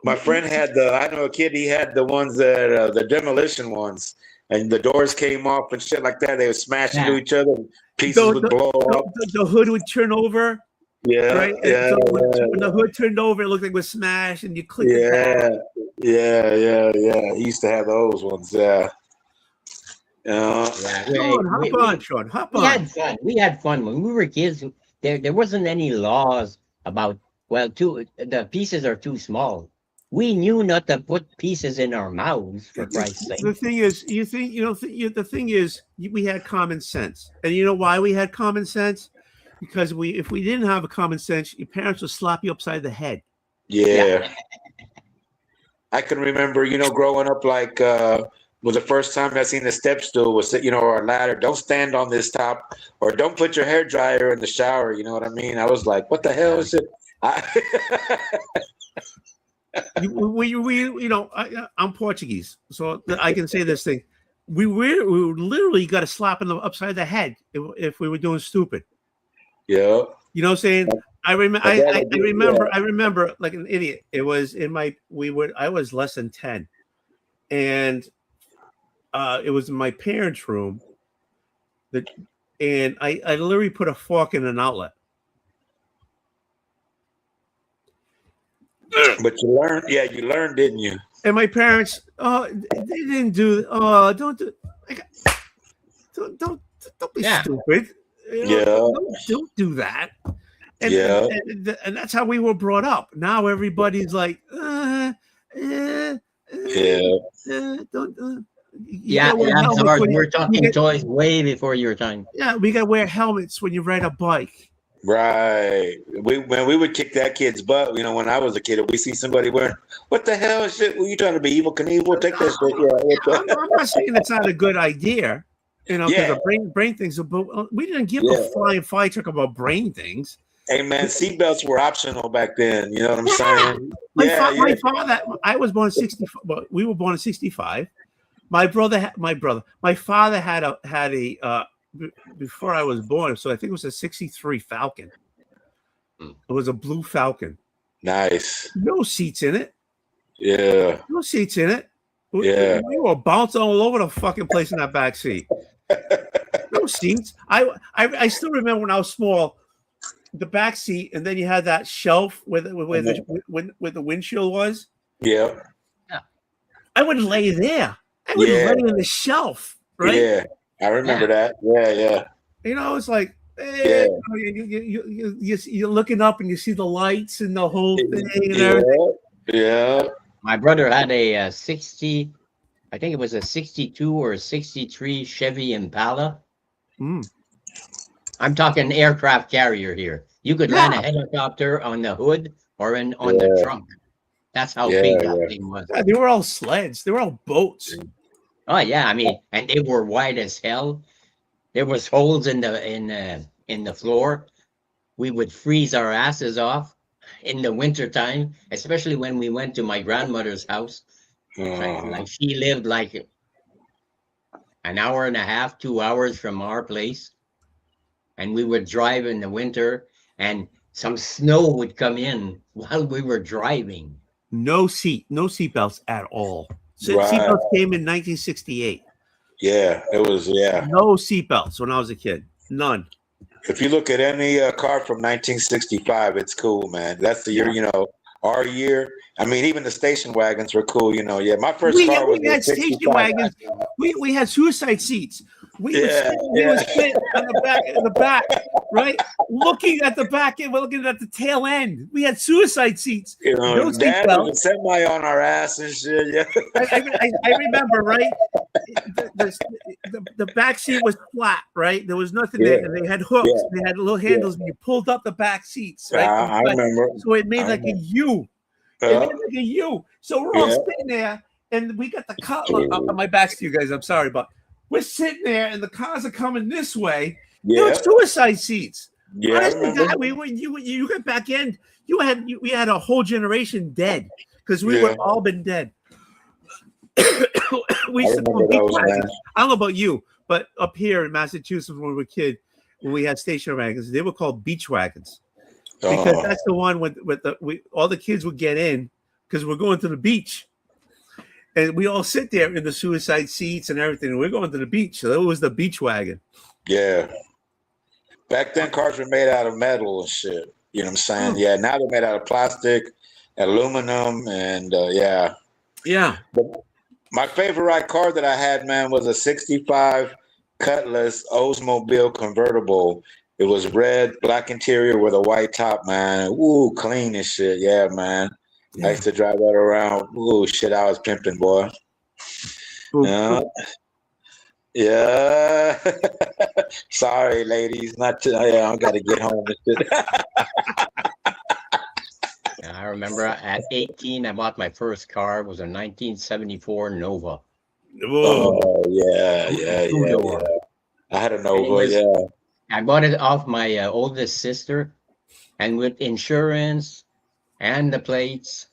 My friend had I know a kid, he had the ones that, the demolition ones, and the doors came off and shit like that. They would smash into each other, and pieces would blow up. The hood would turn over. Yeah. Right? And Yeah. so when the hood turned over, it looked like it was smashed, and you clicked it back. Yeah. He used to have those ones. Yeah. Sean, hop on. We had fun. We had fun when we were kids. There wasn't any laws about the pieces are too small. We knew not to put pieces in our mouths, for Christ's sake. The thing is, the thing is, we had common sense, and you know why we had common sense? Because if we didn't have a common sense, your parents would slap you upside the head. Yeah. I can remember, growing up, like, was the first time I seen the step stool was, or a ladder. Don't stand on this top, or don't put your hair dryer in the shower. You know what I mean? I was like, what the hell is it? I'm Portuguese, so I can say this thing. We literally got a slap upside the head if we were doing stupid. Yeah. You know what I'm saying? I remember like an idiot. It was I was less than 10. And it was in my parents' room and I literally put a fork in an outlet. But you learned, didn't you? And my parents, they didn't do. Don't be stupid. Don't do that. And, and that's how we were brought up. Now everybody's like, don't. We're talking toys way before your time. Yeah, we gotta wear helmets when you ride a bike. Right. We would kick that kid's butt. When I was a kid, if we see somebody wearing, what the hell shit? Were you trying to be Evil Knievel? Take that shit. I'm not saying it's not a good idea. Because of brain things, but we didn't give a flying fly trick about brain things. Hey man, seatbelts were optional back then. You know what I'm saying? My Yeah, father, I was born in 65. Well, we were born in 65. My father had a before I was born, so I think it was a 63 Falcon. It was a blue Falcon. nice. No seats in it. Yeah, No seats in it. yeah. We were bouncing all over the fucking place in that back seat. No seats. I still remember when I was small, the back seat, and then you had that shelf where the windshield was. Yeah, I would lay there. I would Yeah. lay in the shelf, right? yeah. I remember that. Yeah, yeah. You know, it's like, hey, you're looking up and you see the lights and the whole thing and everything. Yeah. My brother had a 60, I think it was a 62 or a 63 Chevy Impala. Mm. I'm talking aircraft carrier here. You could land a helicopter on the hood or on the trunk. That's how big that thing was. Yeah, they were all sleds. They were all boats. Oh yeah, I mean, and they were wide as hell. There was holes in the floor. We would freeze our asses off in the wintertime, especially when we went to my grandmother's house. Like she lived like an hour and a half, 2 hours from our place. And we would drive in the winter and some snow would come in while we were driving. No seatbelts at all. Right. Seatbelts came in 1968. Yeah, it was. Yeah. No seatbelts when I was a kid. None. If you look at any car from 1965, it's cool, man. That's the year, our year. I mean, even the station wagons were cool, Yeah, my first car was we had station wagons. We had suicide seats. We would sit on the back, right? Looking at the back end, we're looking at the tail end. We had suicide seats. No Dad seatbelts. was a semi on our ass and shit. Yeah. I remember, right? The back seat was flat, right? There was nothing there. And they had hooks. They had little handles, and you pulled up the back seats, right? I remember. So it made like a U. It made like a U. So we're all sitting there, and we got the car. My back's to you guys. I'm sorry, but we're sitting there, and the cars are coming this way. Yeah. There were suicide seats. Yeah, Honestly, God, you got back in. We had a whole generation dead because we were all been dead. We used to call beach wagons. I don't know about you, but up here in Massachusetts when we were a kid, when we had station wagons, they were called beach wagons because that's the one with all the kids would get in because we're going to the beach. And we all sit there in the suicide seats and everything. And we're going to the beach. So that was the beach wagon. Yeah. Back then, cars were made out of metal and shit. You know what I'm saying? Oh. Yeah. Now they're made out of plastic, aluminum, and yeah. Yeah. But my favorite car that I had, man, was a 65 Cutlass Oldsmobile convertible. It was red, black interior with a white top, man. Ooh, clean as shit. Yeah, man. I used to drive that around. Ooh, shit, I was pimping, boy. Yeah. Yeah. Sorry, ladies. Not to, yeah, I got to get home and shit. I remember at 18, I bought my first car. It was a 1974 Nova. Oh, yeah. I had a Nova, I bought it off my oldest sister, and with insurance and the plates,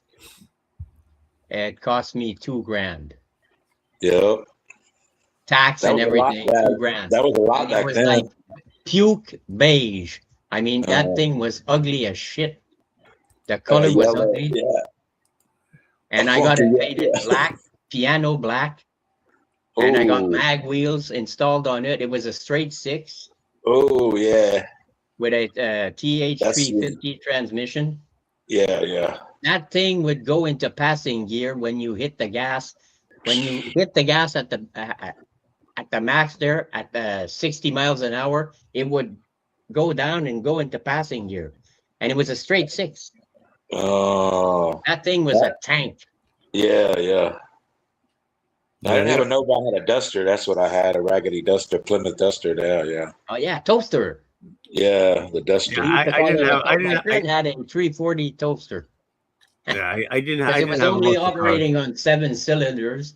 it cost me $2,000. Yep. Tax and everything, $2,000. That was a lot back then. Like puke beige. I mean, that thing was ugly as shit. The color was ugly. Yeah. And I got it painted black, piano black. And I got mag wheels installed on it. It was a straight six. Oh, yeah. With a TH350 transmission. Yeah. That thing would go into passing gear when you hit the gas. When you hit the gas at the max there at 60 miles an hour, it would go down and go into passing gear. And it was a straight six. Oh. That thing was a tank. Yeah. I didn't have a Nova, I had a Duster. That's what I had, a raggedy Duster, Plymouth Duster there, yeah. Oh yeah, toaster. Yeah, the Duster. Yeah, My friend had a 340 toaster. Yeah, I didn't have. It was only operating on 7 cylinders,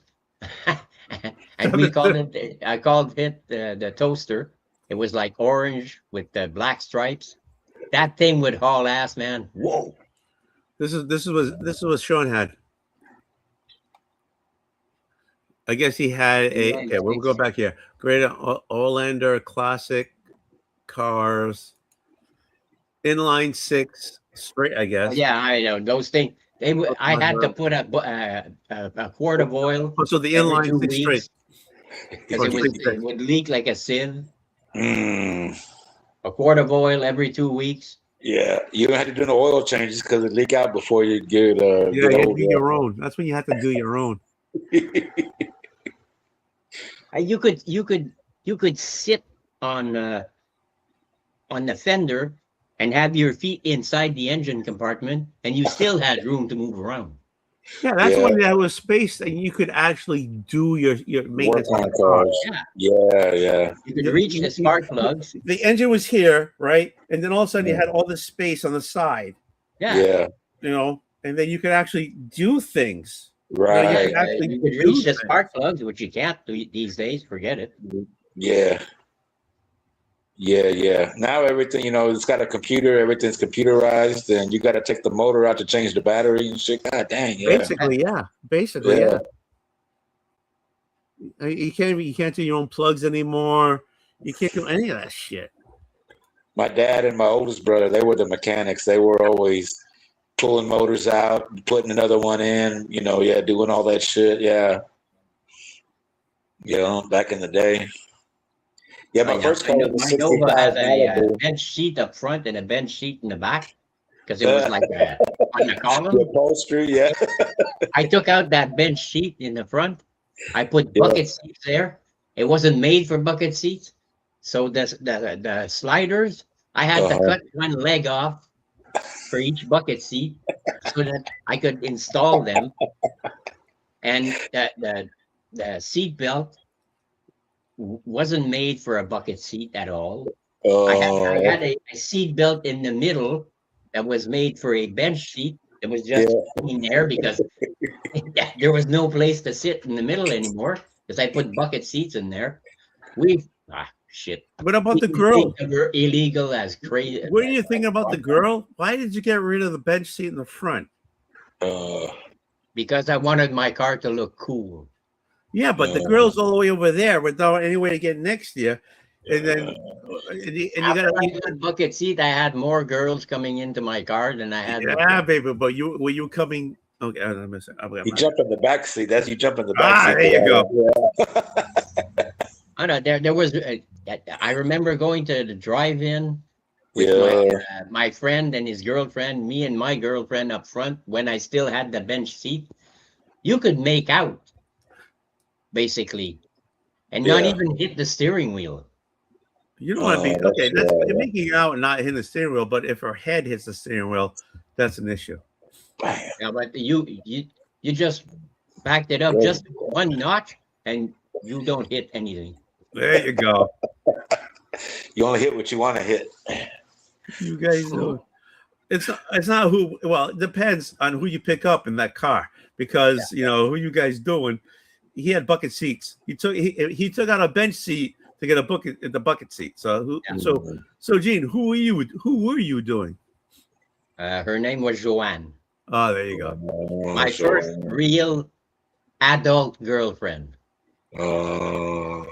and we called it. I called it the toaster. It was like orange with the black stripes. That thing would haul ass, man. Whoa. This is what Sean had. I guess he had a. Okay, we'll go back here. Greater Orlander Classic cars, inline 6 straight. I guess. Yeah, I know those things. I had to put a quart of oil. Oh, so the every inline 2 6 straight. weeks because it would leak like a sieve. Mm. A quart of oil every 2 weeks. Yeah, you don't have to do no oil changes because it leak out before you get Yeah, get you old. do your own. That's when you have to do your own. You could sit on the fender and have your feet inside the engine compartment, and you still had room to move around. Yeah, that's Yeah. when there was space and you could actually do your Work maintenance on on the car. cars. Yeah. Yeah. You could reach the spark plugs. The engine was here, right? And then all of a sudden you had all this space on the side, Yeah. you know, and then you could actually do things. Right. You could reach the spark plugs, which you can't do these days. Forget it. Yeah. Now everything, it's got a computer. Everything's computerized, and you got to take the motor out to change the battery and shit. God dang, yeah. Basically, yeah. You can't do your own plugs anymore. You can't do any of that shit. My dad and my oldest brother, they were the mechanics. They were always pulling motors out, putting another one in. Doing all that shit. Yeah. Back in the day. Yeah, my first car was my Nova has a $65. bench sheet up front and a bench sheet in the back because it was like on the column. The upholstery, yeah. I took out that bench sheet in the front. I put bucket seats there. It wasn't made for bucket seats, so the sliders I had to cut one leg off for each bucket seat so that I could install them, and the seat belt wasn't made for a bucket seat at all. I had a seat belt in the middle that was made for a bench seat. It was just in there because there was no place to sit in the middle anymore because I put bucket seats in there. Shit. What about the girl? We're illegal as crazy. What do you think about the girl? Why did you get rid of the bench seat in the front? Because I wanted my car to look cool. Yeah, but the girl's all the way over there without any way to get next to you. And then you got a bucket seat. I had more girls coming into my car than I had. Yeah, baby, but were you coming? Okay, you jump in the back seat. That's you jump in the back seat. There you go. I know there was. I remember going to the drive-in with my friend and his girlfriend. Me and my girlfriend up front when I still had the bench seat. You could make out. Basically, and not even hit the steering wheel. You don't want to be okay. You're making out and not hitting the steering wheel, but if her head hits the steering wheel, that's an issue. Yeah, but you just backed it up just one notch, and you don't hit anything. There you go. You only hit what you want to hit. You guys know it's not who. Well, it depends on who you pick up in that car because who you guys doing. He had bucket seats. He took out a bench seat to get the bucket seat. So Gene, who were you doing? Her name was Joanne. Oh, there you go. My first real adult girlfriend. Oh,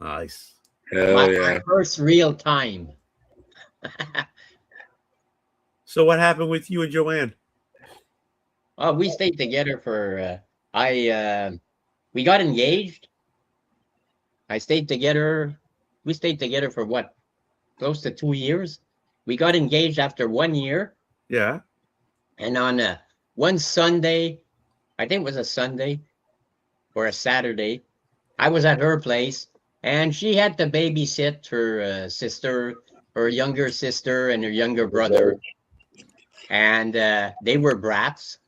nice. My first real time. So what happened with you and Joanne? Oh, we stayed together for. We got engaged. We stayed together for what? Close to 2 years. We got engaged after 1 year. Yeah. And on one Sunday, I think it was a Sunday or a Saturday, I was at her place and she had to babysit her sister, her younger sister and her younger brother. And they were brats.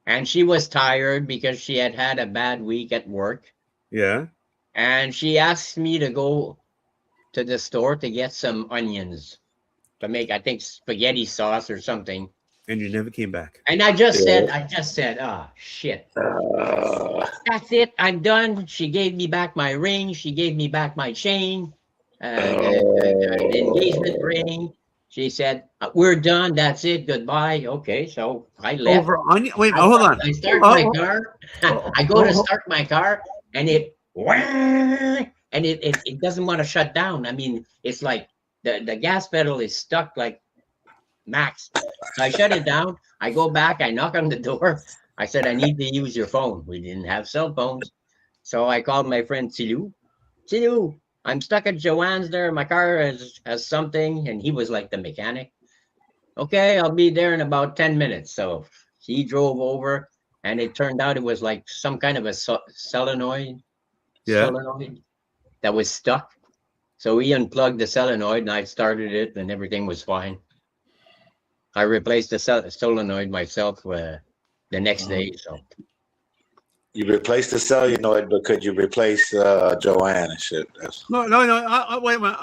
And she was tired because she had had a bad week at work. Yeah. And she asked me to go to the store to get some onions to make, I think, spaghetti sauce or something. And you never came back. And I just said, shit. That's it. I'm done. She gave me back my ring. She gave me back my chain. The engagement ring. She said, "We're done. That's it. Goodbye." Okay, so I left. Over onion. Wait, I, hold on. I start Oh, my oh, car. oh, I go to oh, start my car, and it doesn't want to shut down. I mean, it's like the gas pedal is stuck like max. So I shut it down. I go back. I knock on the door. I said, "I need to use your phone." We didn't have cell phones, so I called my friend Silu. Silu, I'm stuck at Joanne's there. My car has something, and he was like the mechanic. Okay, I'll be there in about 10 minutes. So he drove over, and it turned out it was like some kind of a solenoid yeah. that was stuck. So we unplugged the solenoid, and I started it, and everything was fine. I replaced the solenoid myself the next day. So You replaced the solenoid, but could you replace Joanne and shit? No. Wait a minute.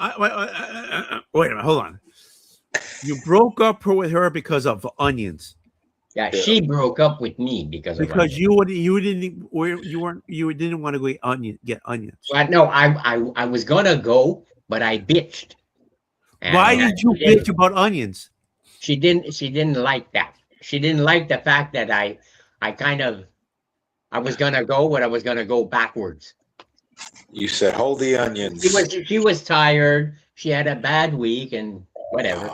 Wait a minute. Hold on. You broke up with her because of onions. yeah, she broke up with me because of onions. You didn't want to get onions. Well, no, I was gonna go, but I bitched. Why did you bitch about onions? She didn't like that. She didn't like the fact that I was gonna go, but I was gonna go backwards. You said, hold the onions. She was tired. She had a bad week and whatever.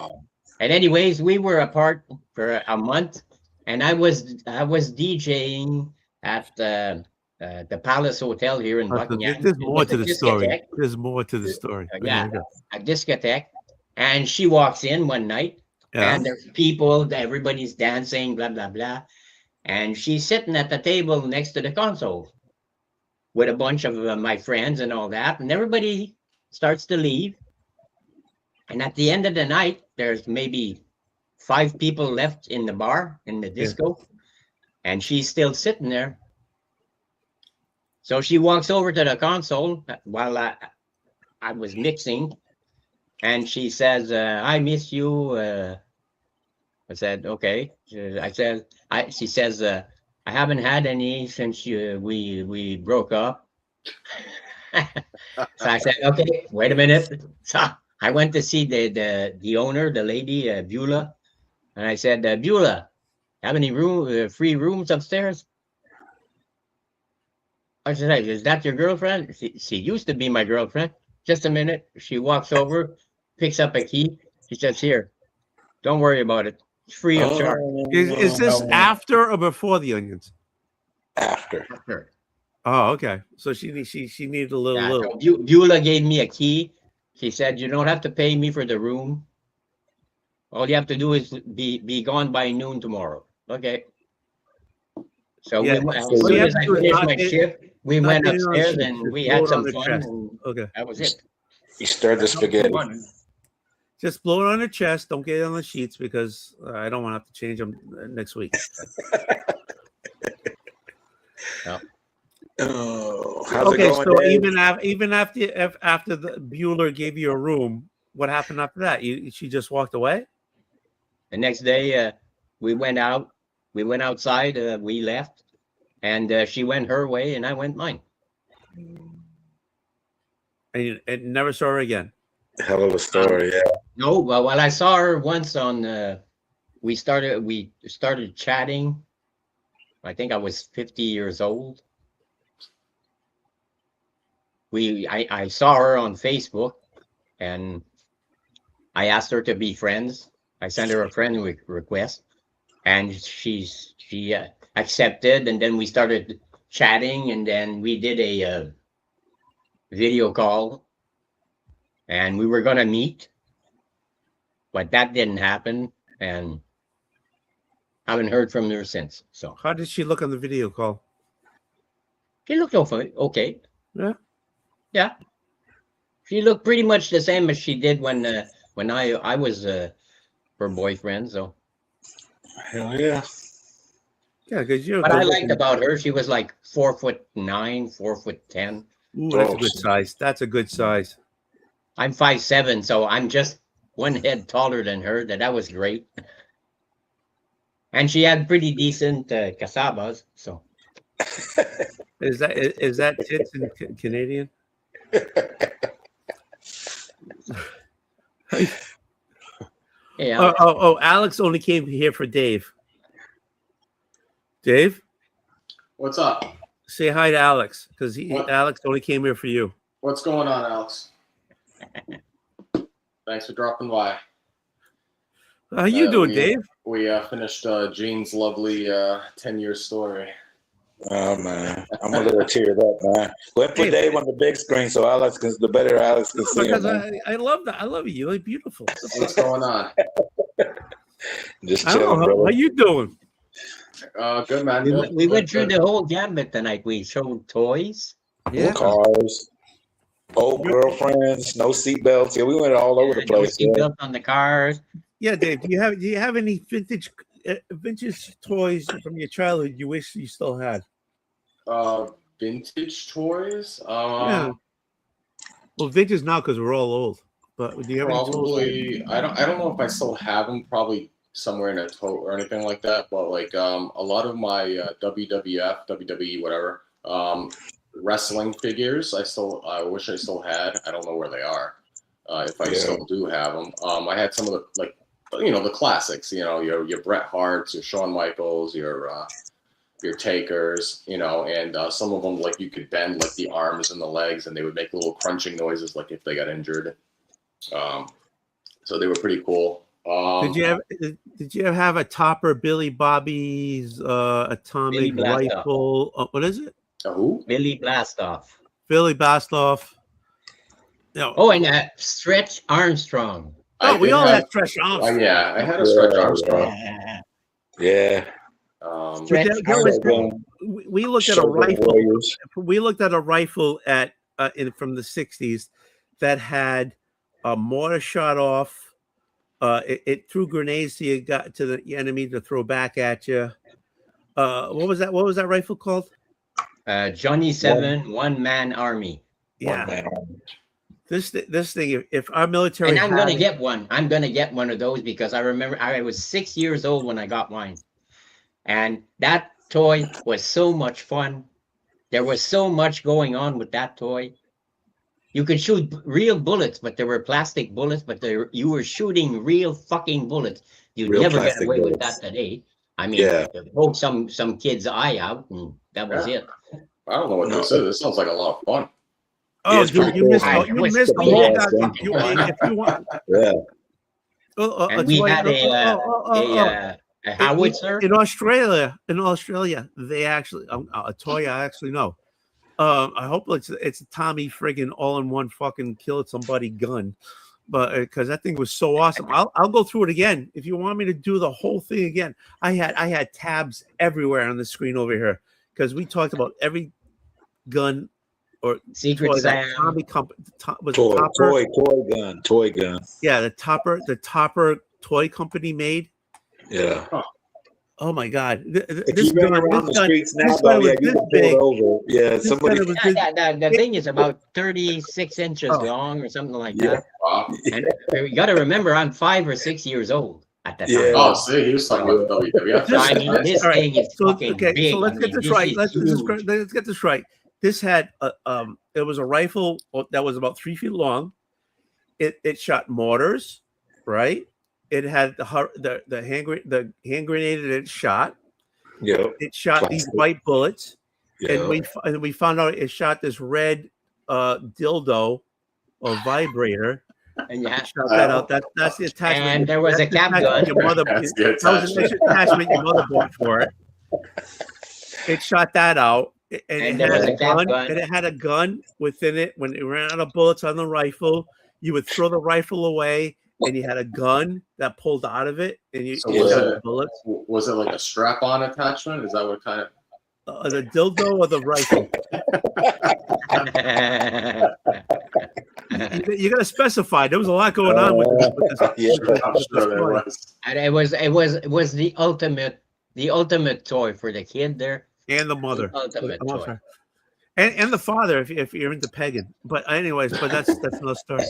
And anyways, we were apart for a month, and I was DJing at the Palace Hotel here in Buckingham. There's more to the story. Discotheque. There's more to the story. Yeah, a discotheque. And she walks in one night, and there's people, everybody's dancing, blah, blah, blah. And she's sitting at the table next to the console with a bunch of my friends and all that. And everybody starts to leave. And at the end of the night, there's maybe 5 people left in the bar, in the disco. And she's still sitting there. So she walks over to the console while I was mixing. And she says, "I miss you." I said, "Okay." She says, "I haven't had any since we broke up." So I said, "Okay, wait a minute." So I went to see the owner, the lady, Beulah. And I said, "Beulah, have any free rooms upstairs?" I said, "Is that your girlfriend?" She used to be my girlfriend. Just a minute. She walks over, picks up a key. She says, "Here, don't worry about it. It's free of charge." Is this after or before the onions? After. Oh, okay. So she needed a little. So Beulah gave me a key. She said, "You don't have to pay me for the room. All you have to do is be gone by noon tomorrow." Okay. So as soon as I finished my shift, we went upstairs and we had some fun. And okay. That was it. You stirred the spaghetti. Just blow it on her chest. Don't get it on the sheets because I don't want to have to change them next week. How's okay, it going, so Dave? even after the Bueller gave you a room, what happened after that? She just walked away? The next day, we went out. We went outside. We left, and she went her way, and I went mine. And never saw her again. Hell of a story, yeah. No, well, I saw her once on. We started chatting. I think I was 50 years old. I saw her on Facebook, and I asked her to be friends. I sent her a friend request, and she accepted. And then we started chatting, and then we did a video call, and we were gonna meet, but that didn't happen, and I haven't heard from her since. So how did she look on the video call? She looked okay. Yeah. She looked pretty much the same as she did when I was her boyfriend. So hell yeah. Yeah, because what I liked about her, she was like 4'9", 4'10". Ooh, that's a good size. That's a good size. I'm 5'7", so I'm just one head taller than her. That was great. And she had pretty decent casabas. So is that tits in Canadian? Yeah. Alex only came here for Dave. Dave, What's up? say hi to Alex because What? Alex only came here for you. What's going on, Alex? Thanks for dropping by. How you doing, Dave? We finished Gene's lovely 10-year story. Oh man, I'm a little teared up, man. Let's put Dave on the big screen so Alex can, the better Alex can see him. Because I love that. I love you. You look beautiful. What's going on? Just I don't chilling, know. brother. How you doing? Good, man. We went through the whole gambit tonight. We showed toys. Yeah. Cars, old girlfriends, no seatbelts. Yeah, we went all over the place. No Yeah. seatbelt on the cars. Yeah, Dave. Do you have any vintage toys from your childhood you wish you still had? Vintage toys? Yeah. Well, vintage now because we're all old. But do you have any toys? Probably. I don't know if I still have them. Probably somewhere in a tote or anything like that. But like a lot of my WWF, WWE, whatever, wrestling figures. I wish I still had. I don't know where they are. If I still do have them. I had some of the the classics. Your Bret Harts, your Shawn Michaels, your Takers. And some of them like you could bend like the arms and the legs, and they would make little crunching noises like if they got injured. So they were pretty cool. Did you ever have a Topper Billy Bobby's atomic rifle? What is it? Who? Billy Blastoff. Billy Blastoff. No. Oh, and Stretch Armstrong. Oh, we all had Stretch Armstrong. Yeah, I had a Stretch Armstrong. Yeah. We looked at a rifle. We looked at a rifle from the 60s that had a mortar shot off. It threw grenades to the enemy to throw back at you. What was that? What was that rifle called? Johnny 7 One-Man Army. Yeah. This thing, if our military, and I'm gonna get one. I'm gonna get one of those because I remember I was 6 years old when I got mine, and that toy was so much fun. There was so much going on with that toy. You could shoot real bullets, but there were plastic bullets. But you were shooting real fucking bullets. You'd never get away with that today. I mean, poke some kid's eye out, and that was it. I don't know what this is. This sounds like a lot of fun. Oh, dude, you missed the whole. If you want, and we had a howitzer in Australia. They actually a toy I actually know. I hope it's a Tommy friggin' all-in-one fucking kill somebody gun, but because that thing was so awesome. I'll go through it again if you want me to do the whole thing again. I had tabs everywhere on the screen over here because we talked about every gun or Secret Sam. Tommy company toy gun. Yeah, the Topper toy company made. Yeah. Oh my God! If you run around the streets now, though, you can pull it over. Yeah, somebody. The thing is about 36 inches long or something like that. And you got to remember, I'm 5 or 6 years old at that time. Oh, see, he was talking about the WWF. I mean, this thing is fucking big. So let's get this right. Let's get this right. This had it was a rifle that was about 3 feet long. It shot mortars, right? It had the hand grenade that it shot. Yeah. It shot these white bullets, and we found out it shot this red dildo or vibrator. And you shot that out. That's the attachment. And there was a cap gun. Your mother, that was an attachment your mother bought for it. It shot that out. And it had a gun. And it had a gun within it. When it ran out of bullets on the rifle, you would throw the rifle away. And you had a gun that pulled out of it, and you shot bullets. Was it like a strap-on attachment? Is that what kind of the dildo or the rifle? You got to specify. There was a lot going on with this. I'm sure there was. And it was the ultimate toy for the kid there and the mother, ultimate toy. And the father if you're into pegging. But anyways, that's another story.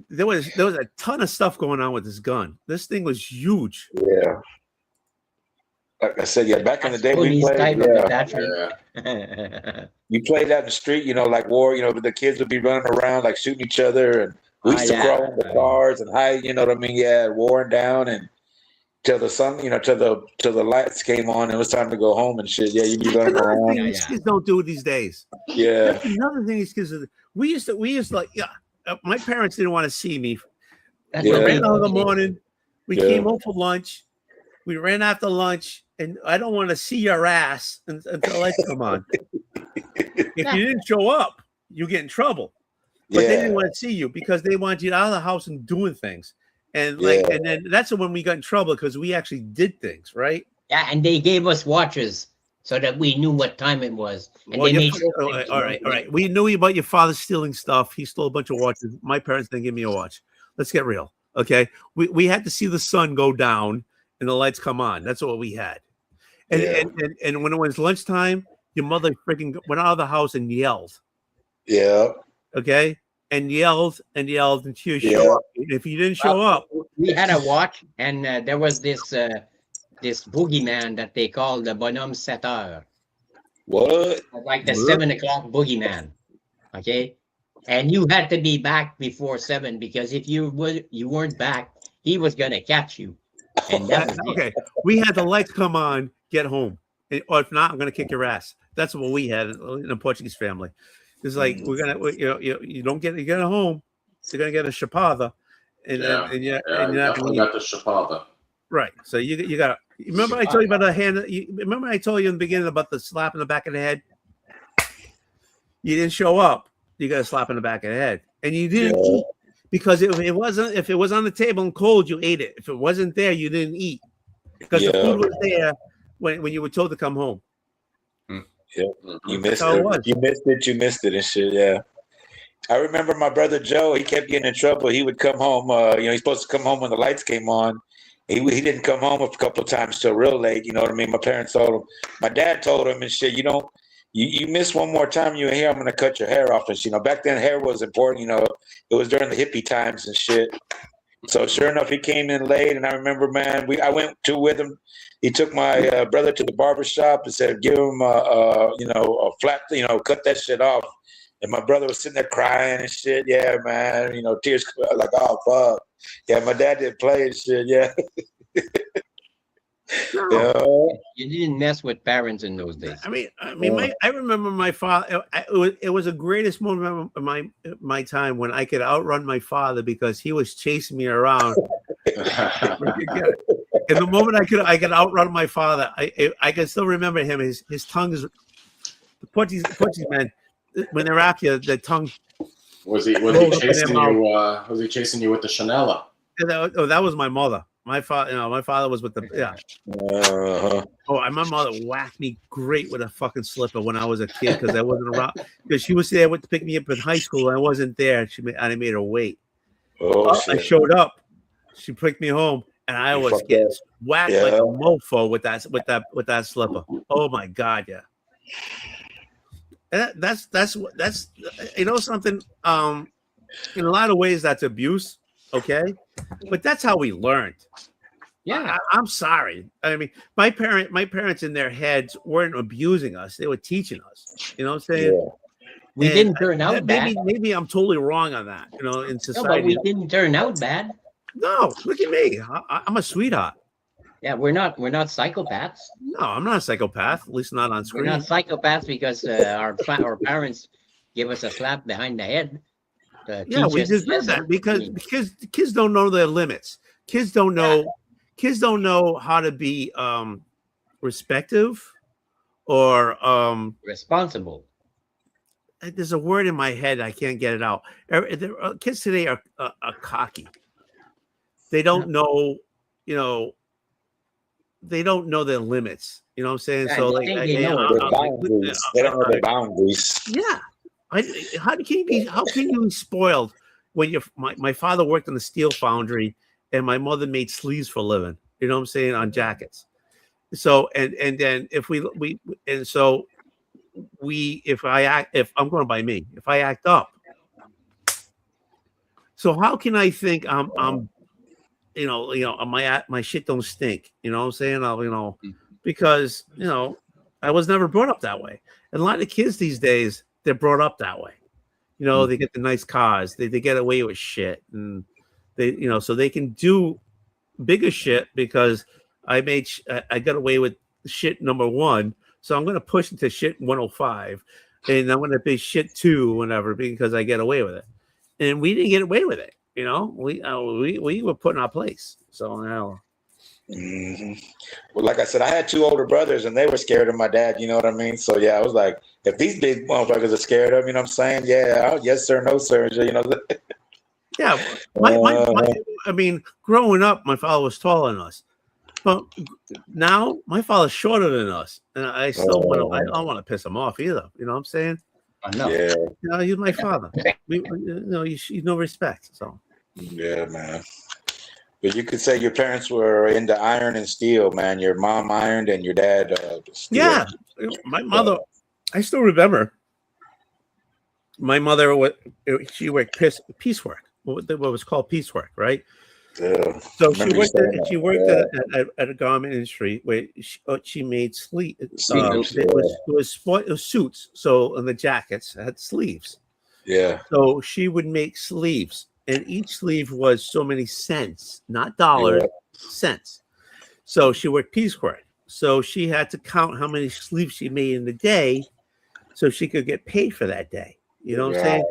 There was a ton of stuff going on with this gun. This thing was huge. Yeah. Like I said, yeah, back in the day we Tony's played. type of Yeah, attachment. you played out in the street. You know, like war. You know, the kids would be running around like shooting each other, and we used to crawl in the cars and hide. You know what I mean? Yeah, warring down and till the sun. You know, till the lights came on. It was time to go home and shit. Yeah, you'd be running Another around. thing these kids don't do these days. Yeah, That's another thing these kids. We used to like. Yeah, my parents didn't want to see me. We ran out in the morning. We came home for lunch. We ran after lunch, and I don't want to see your ass until the lights come on. If you didn't show up, you get in trouble. But they didn't want to see you because they wanted you out of the house and doing things. And and then that's when we got in trouble because we actually did things, right? Yeah, and they gave us watches so that we knew what time it was. And Well, they made all right. We knew about your father stealing stuff. He stole a bunch of watches. My parents didn't give me a watch. Let's get real, okay? We had to see the sun go down and the lights come on. That's what we had. And when it was lunchtime, your mother freaking went out of the house and yelled. Yeah. Okay. And yelled until you show up. If you didn't show up, we had a watch, and there was this boogeyman that they called the bonhomme setter. What? Like the 7 o'clock boogeyman. Okay. And you had to be back before 7 because if you weren't back, he was gonna catch you. And that was okay. We had the lights come on, get home. Or if not, I'm gonna kick your ass. That's what we had in a Portuguese family. It's like you don't get home, you're gonna get a chapada, and you definitely got the chapada. Right. So you got. Remember I told you about the hand. Remember I told you in the beginning about the slap in the back of the head. You didn't show up. You got a slap in the back of the head, and you didn't eat because if it was on the table and cold, you ate it. If it wasn't there, you didn't eat because the food was there when you were told to come home. Yeah, you missed it. You missed it and shit. Yeah, I remember my brother Joe. He kept getting in trouble. He would come home. He's supposed to come home when the lights came on. He didn't come home a couple of times till real late. You know what I mean? My parents told him. My dad told him and shit. You miss one more time, you're here, I'm gonna cut your hair off. And back then hair was important. It was during the hippie times and shit. So sure enough, he came in late, and I remember, man, I went with him. He took my brother to the barber shop and said, "Give him a flat, cut that shit off." And my brother was sitting there crying and shit. Yeah, man, tears like, oh fuck. Yeah, my dad didn't play and shit. Yeah. No. You didn't mess with parents in those days. I mean, I remember my father. It was the greatest moment of my time when I could outrun my father because he was chasing me around. And the moment I could outrun my father, I can still remember him. His tongue is the Portuguese man when they're after the tongue. Was he chasing you? Was he chasing you with the Chanela? That was my mother. My father was with the my mother whacked me great with a fucking slipper when I was a kid because I wasn't around because she was there to pick me up in high school and I wasn't there. I made her wait. I showed up. She picked me home and I was getting whacked like a mofo with that slipper. Oh my god, yeah. And that's something. In a lot of ways, that's abuse. Okay, but that's how we learned. Yeah, I'm sorry. I mean, my parents in their heads weren't abusing us; they were teaching us. You know what I'm saying? Yeah. We didn't turn out bad. Maybe I'm totally wrong on that. In society, no, but we didn't turn out bad. No, look at me. I'm a sweetheart. Yeah, we're not psychopaths. No, I'm not a psychopath. At least not on screen. We're not psychopaths because our parents give us a slap behind the head. We just did that because kids don't know their limits. Kids don't know how to be respective or responsible. There's a word in my head I can't get it out. Kids today are cocky. They don't know, they don't know their limits. You know what I'm saying? So they don't know their boundaries. Yeah. How can you be spoiled when my father worked in the steel foundry and my mother made sleeves for a living? You know what I'm saying, on jackets. So and then if I'm going by me, if I act up, so how can I think I'm my shit don't stink? You know what I'm saying? I'll because I was never brought up that way. And a lot of kids these days, they're brought up that way. They get the nice cars, they get away with shit, and they so they can do bigger shit because I got away with shit number one, so I'm going to push it to shit 105, and I'm going to be shit 2 whenever because I get away with it. And we didn't get away with it. We were put in our place. So now. Well, like I said, I had 2 older brothers, and they were scared of my dad. You know what I mean? So yeah, I was like, if these big motherfuckers are scared of, you know what I'm saying? Yeah, yes sir, no sir. Yeah, I mean, growing up, my father was taller than us, but now my father's shorter than us, and I still I don't want to piss him off either. You know what I'm saying? I know. Yeah. He's my father. You know respect. So. Yeah, man. But you could say your parents were into iron and steel, man. Your mom ironed and your dad steel. Yeah, my mother. I still remember. My mother, she worked piecework. What was called piecework, right? Yeah. So she worked at a garment industry where she made sleeves. It was suits. So and the jackets had sleeves. Yeah. So she would make sleeves, and each sleeve was so many cents, not dollars, cents. So she worked piecework. So she had to count how many sleeves she made in the day, so she could get paid for that day. You know what I'm saying?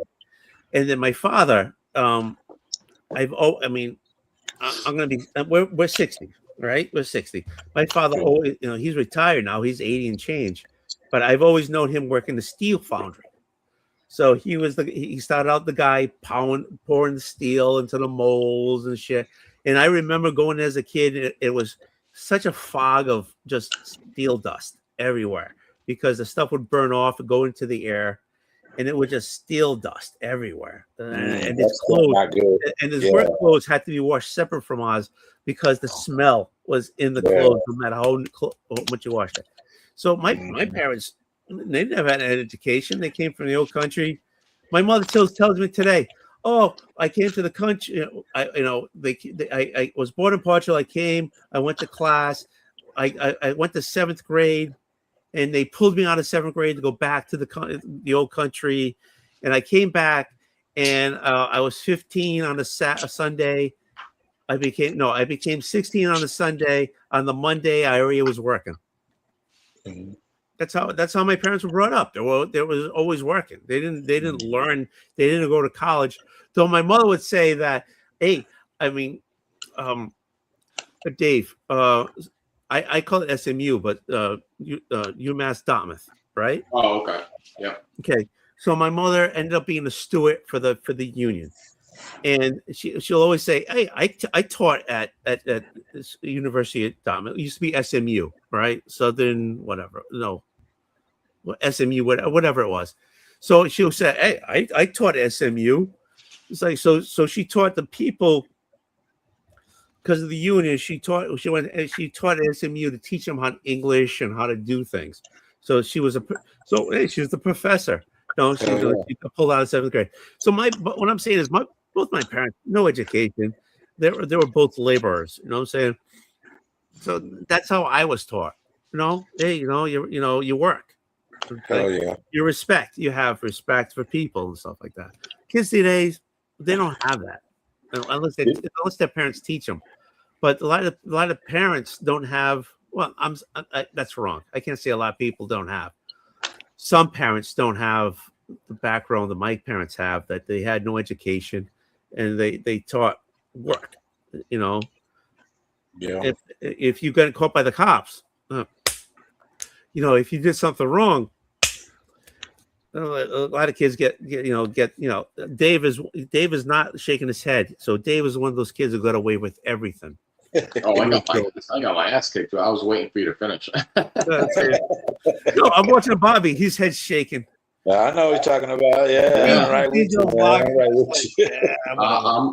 And then my father, I'm gonna be. We're 60, right? We're 60. My father always, he's retired now. He's 80 and change, but I've always known him working the steel foundry. So he started out the guy pouring the steel into the molds and shit. And I remember going as a kid. It was such a fog of just steel dust everywhere because the stuff would burn off and go into the air. And it was just steel dust everywhere. And his clothes and his work clothes had to be washed separate from ours because the smell was in the clothes, no matter how much you washed it. So my parents, they never had an education. They came from the old country. My mother tells me today, "Oh, I came to the country. I was born in Portugal. I went to class. I went to 7th grade." And they pulled me out of 7th grade to go back to the old country, and I came back, and I was 15 on a Sunday. I became 16 on a Sunday. On the Monday, I already was working. Mm-hmm. That's how my parents were brought up. They was always working. They didn't learn. They didn't go to college. Though my mother would say that, hey, Dave. I call it SMU, but UMass Dartmouth, right? Oh, okay. Yeah. Okay. So my mother ended up being a steward for the union, and she'll always say, "Hey, I taught at this University of Dartmouth. It used to be SMU, right? Southern whatever. No, SMU, whatever it was." So she'll say, "Hey, I taught at SMU." It's like so she taught the people. Because of the union, she taught at SMU to teach them how English and how to do things. So she was the professor. No, she pulled out of 7th grade. So but what I'm saying is both my parents, no education. They were both laborers. You know what I'm saying? So that's how I was taught. Hey, you work. Hell yeah. You have respect for people and stuff like that. Kids these days, they don't have that unless their parents teach them. But a lot of parents don't have. Well, that's wrong. I can't say a lot of people don't have. Some parents don't have the background that my parents have. That they had no education, and they taught work. Yeah. If you got caught by the cops, if you did something wrong, a lot of kids get. Dave is not shaking his head. So Dave is one of those kids who got away with everything. Oh, I got my ass kicked. I was waiting for you to finish. No, I'm watching Bobby. His head's shaking. I know what you're talking about. Yeah, I'm right with you.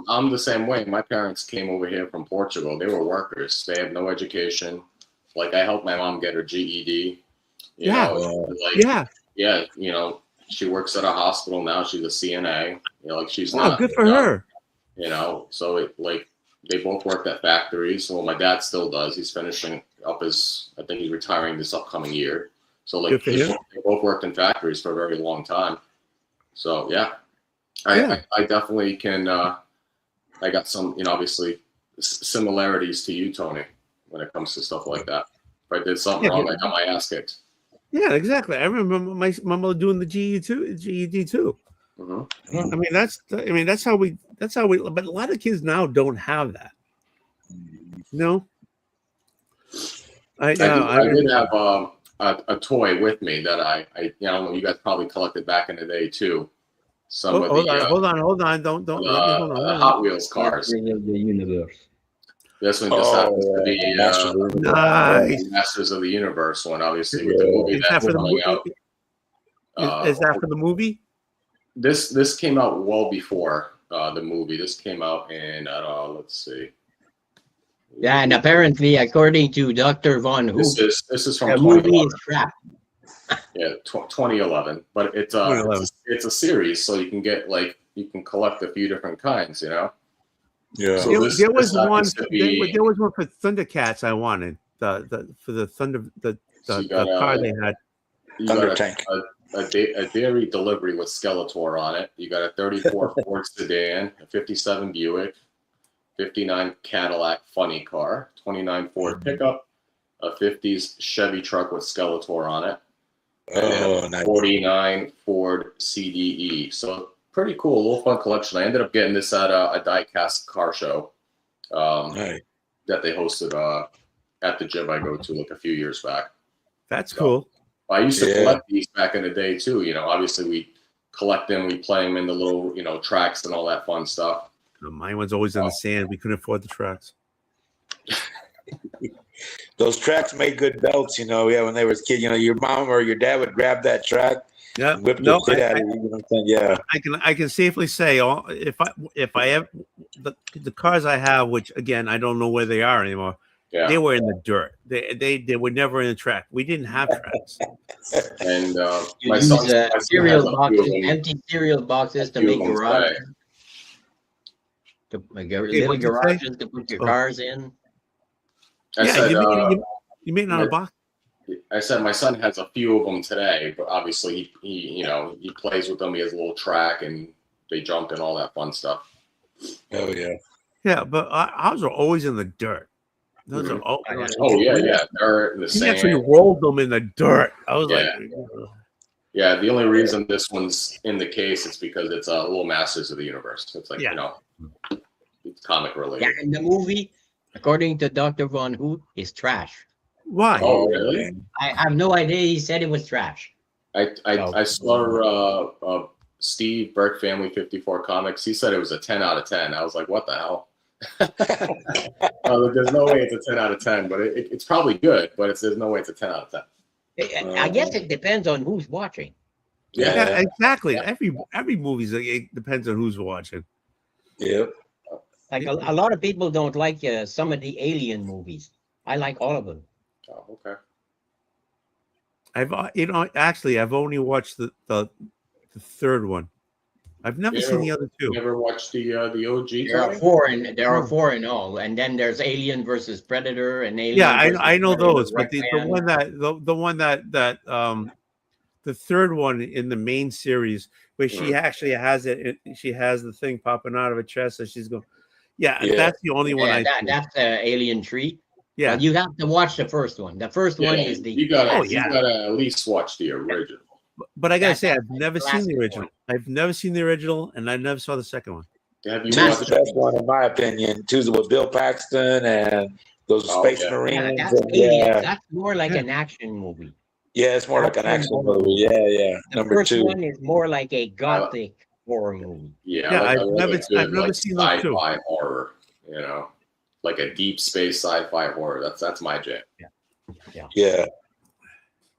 I'm the same way. My parents came over here from Portugal. They were workers. They had no education. Like, I helped my mom get her GED. She works at a hospital now. She's a CNA. She's not good for her. So They both worked at factories. Well, my dad still does. He's finishing up I think he's retiring this upcoming year. So like they both worked in factories for a very long time. So yeah, I definitely can. I got some, obviously similarities to you, Tony, when it comes to stuff like that. If I did something wrong, I got my ass kicked. Yeah, exactly. I remember my mother doing the GED too. Mm-hmm. I mean, that's how we. But a lot of kids now don't have that. No. I did have a toy with me that I don't know. You guys probably collected back in the day too. Hold on. Don't let me hold on. Hot Wheels cars. The universe. This one just happens to be nice. Masters of the Universe one, obviously with the movie that's coming out. Is that for the movie? This came out well before the movie. This came out in let's see. Yeah, and apparently, according to Dr. Von Hoop, this is from the 2011. movie is crap. Yeah, 2011. But it's a series, so you can get you can collect a few different kinds, Yeah. So there was one for Thundercats I wanted. For the Thunder the car they had. You got a dairy delivery with Skeletor on it. You got a 34 Ford sedan, a 57 Buick, 59 Cadillac funny car, 29 Ford pickup, a 50s Chevy truck with Skeletor on it, and a 49 Ford CDE. So pretty cool, a little fun collection. I ended up getting this at a die-cast car show that they hosted at the gym I go to a few years back. That's cool. I used to collect these back in the day too. Obviously we collect them, we play them in the little, tracks and all that fun stuff. Mine was always in the sand. We couldn't afford the tracks. Those tracks made good belts, when they were kids. Your mom or your dad would grab that track. Yeah, whip the shit out of you. I can safely say if I have the cars I have, which again I don't know where they are anymore. Yeah. They were in the dirt. They were never in the track. We didn't have tracks. And my son cereal boxes, empty cereal boxes to make garages. Little garages to put your cars in. You made it on a box. I said my son has a few of them today, but obviously he plays with them. He has a little track and they jump and all that fun stuff. Oh yeah. Yeah, but ours are always in the dirt. Those are dirt in the sand. He actually rolled them in the dirt. I was yeah. The only reason this one's in the case is because it's a little Masters of the Universe. It's it's comic related. Yeah, and the movie, according to Dr. Von Hoot, is trash. Why? Oh, really? I have no idea. He said it was trash. I saw Steve Burke Family 54 Comics. He said it was a 10 out of 10. I was like, what the hell? There's no way it's a 10 out of 10, but it's probably good, but there's no way it's a 10 out of 10. I guess it depends on who's watching. Yeah, exactly. Every movie it depends on who's watching. Yep. Like a lot of people don't like some of the Alien movies. I like all of them. Oh, okay. I've only watched the third one. I've never seen the other two. Never watched the OG. There are four in all, and then there's Alien versus Predator and Alien. Yeah, I know those, but the third one in the main series where she actually has it. She has the thing popping out of her chest, so she's going. Yeah, that's the only one that's Alien 3. Yeah, but you have to watch the first one. The first one is the. You gotta at least watch the original. But I gotta say, I've never seen the original. I've never seen the original, and I never saw the second one. Have you watched the best one, in my opinion? Tuesday with Bill Paxton and those Space Marines. That's more like an action movie. Yeah, it's more like an action movie. Yeah. The first one is more like a gothic horror movie. Yeah, I've never seen those two. Sci-fi horror, like a deep space sci-fi horror. That's my jam. Yeah.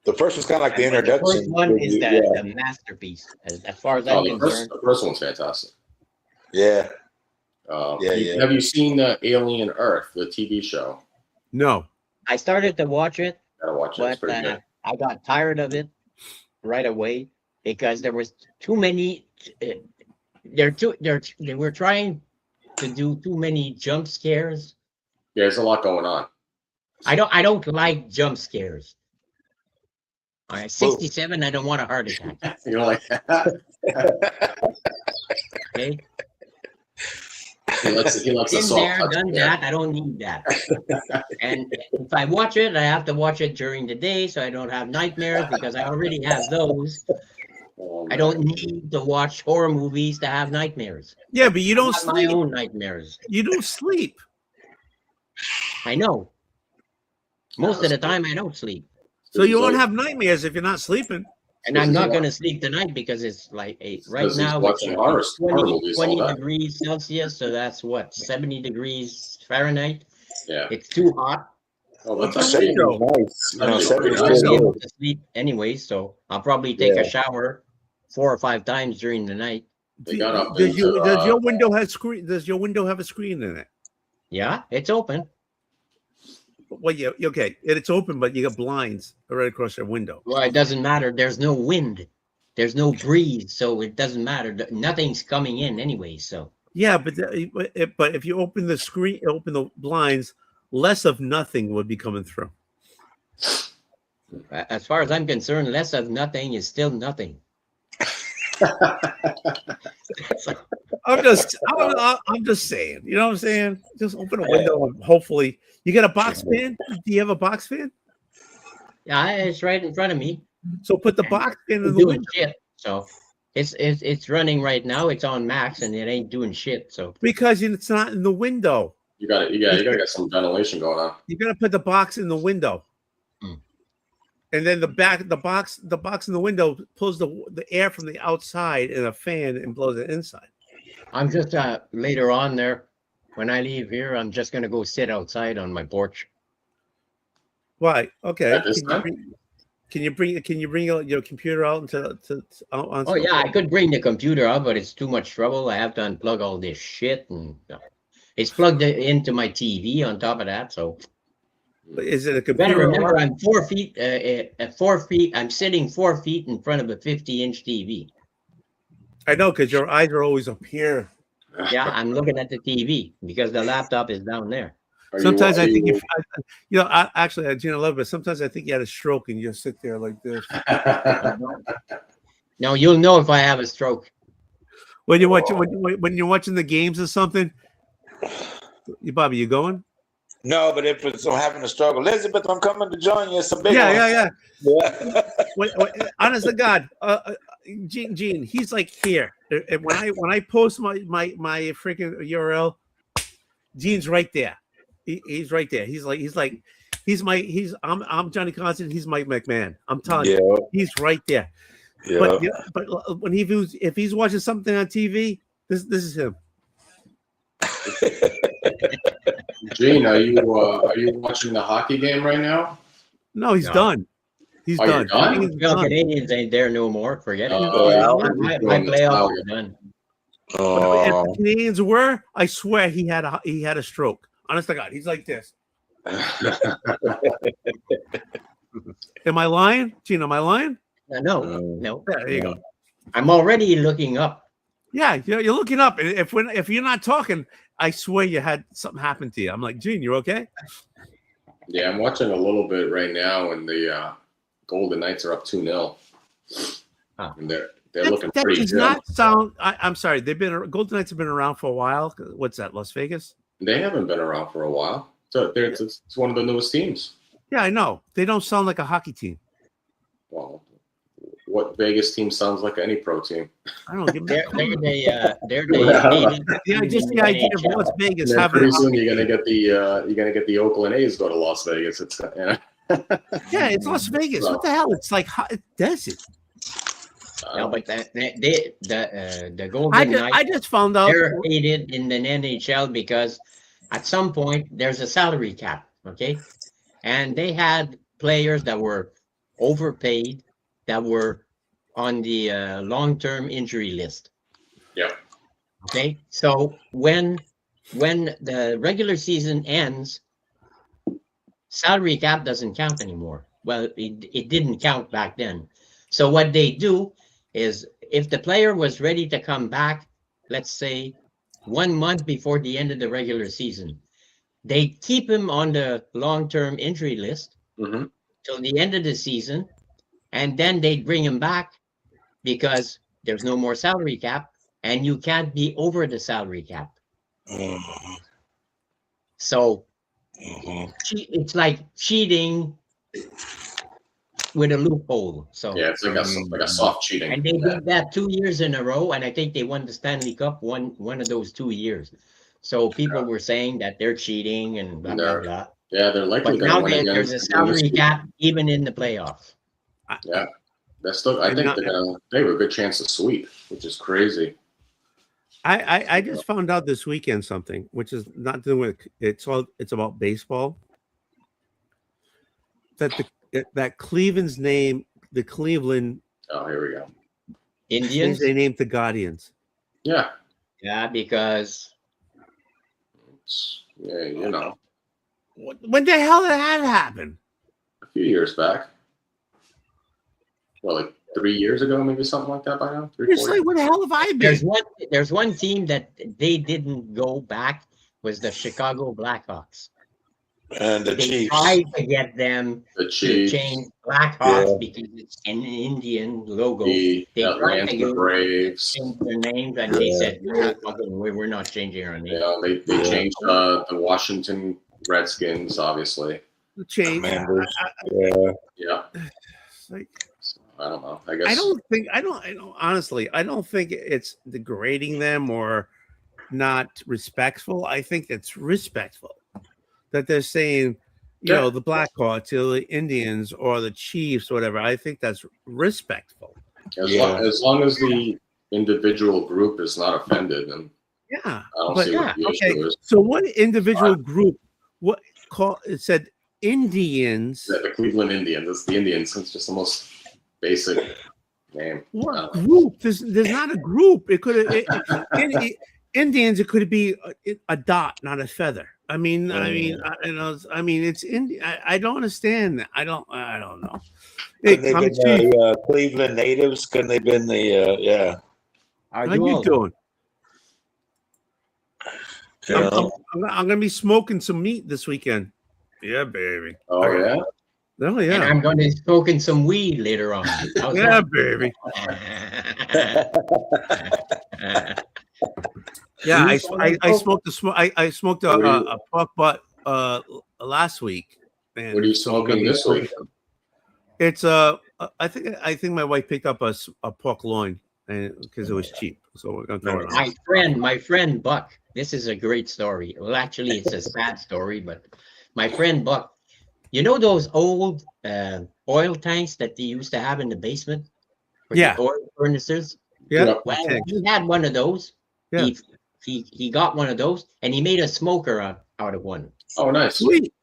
The first one's kind of like the introduction. The first one is the masterpiece, as far as I'm concerned. The first one's fantastic. Yeah. Have you seen Alien Earth, the TV show? No. I started to watch it. Gotta watch it. It's pretty good. I got tired of it right away because there was too many. They were trying to do too many jump scares. Yeah, there's a lot going on. I don't like jump scares. All right, 67. I don't want a heart attack. You're like, Okay. he lets the Been soft there, touch done there. that. I don't need that. And if I watch it, I have to watch it during the day so I don't have nightmares because I already have those. Oh, I man. don't need to watch horror movies to have nightmares. Yeah, but you I don't have my sleep. own nightmares. You don't sleep. I know. Most of the time, I don't sleep. So you won't have nightmares if you're not sleeping. And I'm not going to sleep tonight because it's like right Because he's now it's watching horror 20, movies all 20 day. degrees Celsius. So that's what, 70 degrees Fahrenheit. Yeah. It's too hot. Oh, that's Open the actually window. Nice. That'd be seven pretty is I nice. good. won't be able to sleep anyway. So I'll probably take Yeah. a shower 4 or 5 times during the night. They got up Does into, your window have screen? Does your window have a screen in it? Yeah, it's open. Well, yeah, okay, it's open, but you got blinds right across your window. Well, it doesn't matter. There's no wind. There's no breeze. So it doesn't matter. Nothing's coming in anyway. So Yeah, but if you open the screen, open the blinds, less of nothing would be coming through. as far as I'm concerned, less of nothing is still nothing. I'm just saying. You know what I'm saying? Just open a window and hopefully you got a box fan. Do you have a box fan? Yeah, it's right in front of me. So put the box fan in It's the doing window shit. So it's running right now. It's on max and it ain't doing shit. So because it's not in the window. you got to get some ventilation going on. You got to put the box in the window. And then the box in the window pulls the air from the outside in a fan and blows it inside. I'm just later on there. When I leave here, I'm just gonna go sit outside on my porch. Why? Okay. At this time? Can you bring your computer out on? Oh yeah, I could bring the computer out, but it's too much trouble. I have to unplug all this shit, and it's plugged into my TV on top of that. So Is it a you computer? better remember, I'm 4 feet. At 4 feet, I'm sitting 4 feet in front of a 50-inch TV. I know because your eyes are always up here. Yeah, I'm looking at the TV because the laptop is down there. Sometimes I think actually, Gina, I love it. But sometimes I think you had a stroke and you just sit there like this. Now you'll know if I have a stroke. When you watch when you're watching the games or something, Bobby, you going? No, but if it's having a struggle, Elizabeth, I'm coming to join you. It's a big Yeah. one. Honest to God, Gene, he's like here. And when I post my freaking URL, Gene's right there. He's right there. I'm Johnny Constant. He's Mike McMahon. I'm telling you, he's right there. Yeah. But when if he's watching something on TV, this is him. Gene, are you watching the hockey game right now? No, he's done. He's Oh, you're done. done? Well, Canadians ain't there no more. Forget it. My doing this now. playoffs are done. If the Canadians were, I swear he had a stroke. Honest to God, he's like this. Am I lying, Gene? Am I lying? No. Yeah, there you go. I'm already looking up. Yeah, you're looking up, and if you're not talking, I swear you had something happen to you. I'm like, Gene, you okay? Yeah, I'm watching a little bit right now, and the Golden Knights are up 2-0. And they're looking that pretty does good. not sound. I'm sorry. Golden Knights have been around for a while. What's that? Las Vegas? They haven't been around for a while. So it's one of the newest teams. Yeah, I know. They don't sound like a hockey team. Well, what Vegas team sounds like any pro team? I don't give They're yeah, just the idea of Las Vegas And then having. pretty soon you're gonna get the Oakland A's go to Las Vegas. It's Yeah, it's Las Vegas. What the hell? It's like hot desert. No, but the Golden Knights, I just found out. they're hated in the NHL because at some point there's a salary cap, okay? And they had players that were overpaid, that were on the long-term injury list. Yeah. Okay, so when the regular season ends, salary cap doesn't count anymore. Well, it didn't count back then. So what they do is if the player was ready to come back, let's say 1 month before the end of the regular season. They keep him on the long-term injury list Mhm. till the end of the season, and then they bring him back because there's no more salary cap, and you can't be over the salary cap. Mhm. So Mhm. it's like cheating with a loophole. So Yeah, it's like a soft cheating. and they did that 2 years in a row, and I think they won the Stanley Cup one of those 2 years. So people were saying that they're cheating and blah blah blah. Yeah, they're likely But going now to win again. there's a salary cap even in the playoffs. Yeah, that's still. I think they have a good chance to sweep, which is crazy. I just found out this weekend something, which is not doing with it's about baseball. That Cleveland's name, the Cleveland. Oh, here we go. Indians. They named the Guardians. Yeah. Yeah, because. Yeah, you know. When the hell did that happen? A few years back. Well, like 3 years ago, maybe something like that by now. 3, 4 like, what the hell have I been? There's one team that they didn't go back was the Chicago Blackhawks. And the they Chiefs. tried to get them the to change Blackhawks because it's an Indian logo. The they tried to Atlanta Braves. change their names, and they said, we're not changing our name. Yeah, they changed the Washington Redskins, obviously. Change. Yeah. Like, I don't know. I guess I don't honestly, I don't think it's degrading them or not respectful. I think it's respectful that they're saying, you know, the Blackhawks or the Indians or the Chiefs, or whatever. I think that's respectful. As long as the individual group is not offended, and yeah, I don't see what the issue is. So what individual group? What it said? Indians. Yeah, the Cleveland Indians. It's the Indians. It's just the most basic name. What group? There's not a group. It could Indians. It could be a dot, not a feather. I mean, it's Indian. I don't understand that. I don't know. Hey, Couldn't they been the Cleveland natives? Couldn't they been the yeah? How you doing? I'm gonna be smoking some meat this weekend. Yeah, baby. Oh yeah. Oh yeah. And I'm going to be smoking some weed later on. Yeah, baby. Yeah, I smoked a pork butt last week. Man, what are you smoking this week? It's I think my wife picked up a pork loin because it was cheap. So we're gonna throw it on. My friend Buck. This is a great story. Well, actually, it's a sad story, but my friend Buck. You know those old oil tanks that they used to have in the basement? Yeah. The oil furnaces. Yeah. Well, he had one of those. Yeah. He got one of those, and he made a smoker out of one. Oh, nice. Sweet.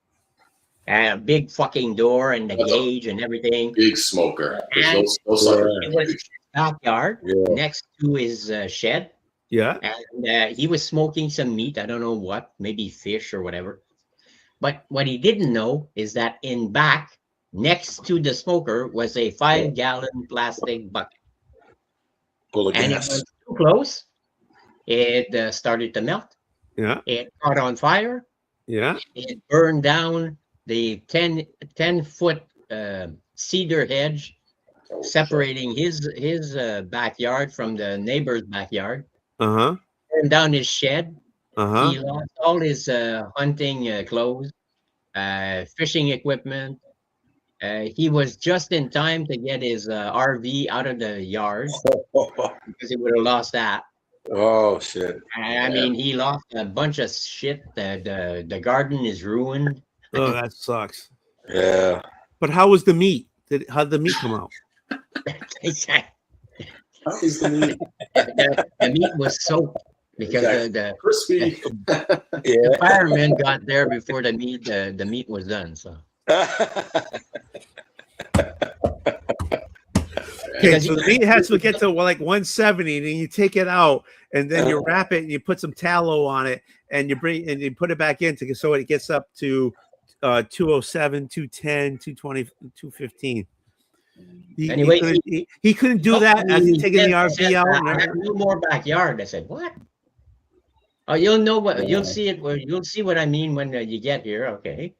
A big fucking door and the gauge and everything. Big smoker. And those it was his backyard next to his shed. Yeah. And he was smoking some meat. I don't know what, maybe fish or whatever. But what he didn't know is that in back, next to the smoker, was a 5-gallon plastic bucket. And it was too close. It started to melt. Yeah. It caught on fire. Yeah. It burned down the 10-foot cedar hedge separating his backyard from the neighbor's backyard. Uh-huh. Burned down his shed. Uh-huh. He lost all his hunting clothes, fishing equipment. He was just in time to get his RV out of the yard because he would have lost that. Oh shit! I mean, he lost a bunch of shit. The garden is ruined. Oh, that sucks. Yeah. But how was the meat? How did the meat come out? How is the meat? The meat was soaked because the crispy. The firemen got there before the meat was done. So. Okay, so the meat has to get to like 170, and then you take it out, and then you wrap it, and you put some tallow on it, and you put it back in so it gets up to 207, 210, 220, 215. Anyway, he couldn't do that as he's taking the RV out. I have no more backyard. I said, what? Oh, you'll know what you'll see it. You'll see what I mean when you get here. Okay,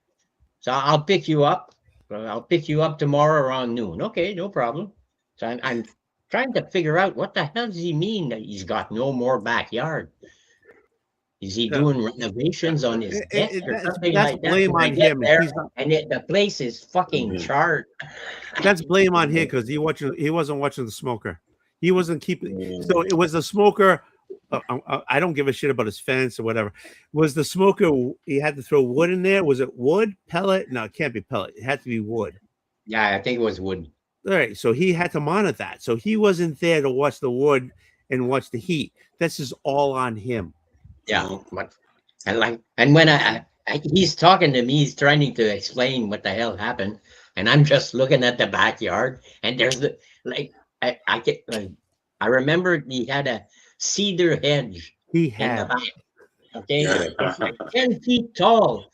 so I'll pick you up. I'll pick you up tomorrow around noon. Okay, no problem. So I'm trying to figure out what the hell does he mean that he's got no more backyard. Is he doing renovations on his deck or something that's like that? blame I on get him. there, He's not, and the place is fucking charred. that's blame on him because he wasn't watching the smoker. He wasn't keeping. So it was the smoker. I don't give a shit about his fence or whatever. Was the smoker? He had to throw wood in there. Was it wood, pellet? No, it can't be pellet. It had to be wood. Yeah, I think it was wood. All right, so he had to monitor that. So he wasn't there to watch the wood and watch the heat. This is all on him. Yeah, but and when he's talking to me, he's trying to explain what the hell happened, and I'm just looking at the backyard, and there's the I remember he had a cedar hedge He in the had. back. Okay, it's like 10 feet tall.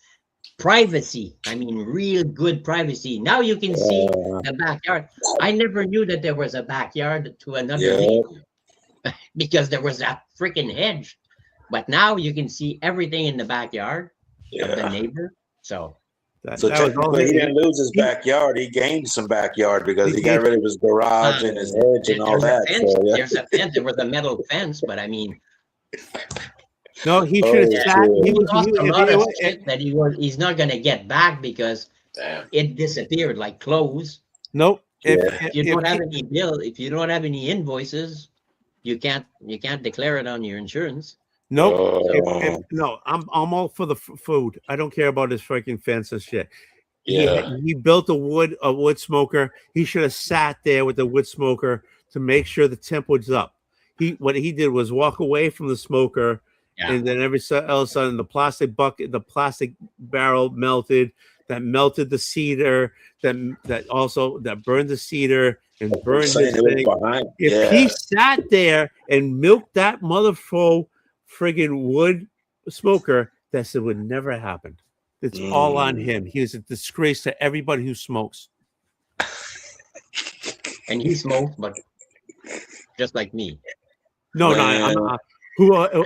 Privacy. I mean, real good privacy. Now you can see the backyard. I never knew that there was a backyard to another league because there was that freaking hedge. But now you can see everything in the backyard of the neighbor. So technically, he didn't lose his backyard. He gained some backyard because he got rid of his garage and his hedge and all that. There's a fence. There was a metal fence, but I mean, no, he should have sat. He lost a lot of shit that he's not going to get back because it disappeared like clothes. Nope. If you don't have any bill, if you don't have any invoices, you can't declare it on your insurance. Nope. No, I'm all for the food. I don't care about his freaking fence and shit. He built a wood smoker. He should have sat there with the wood smoker to make sure the temp was up. What he did was walk away from the smoker, and then all of a sudden the plastic bucket, the plastic barrel melted. That melted the cedar. That burned the cedar and burned his thing. If he sat there and milked that motherfucker friggin' wood smoker, that would never happen. It's all on him. He is a disgrace to everybody who smokes. And he smokes, but just like me. No,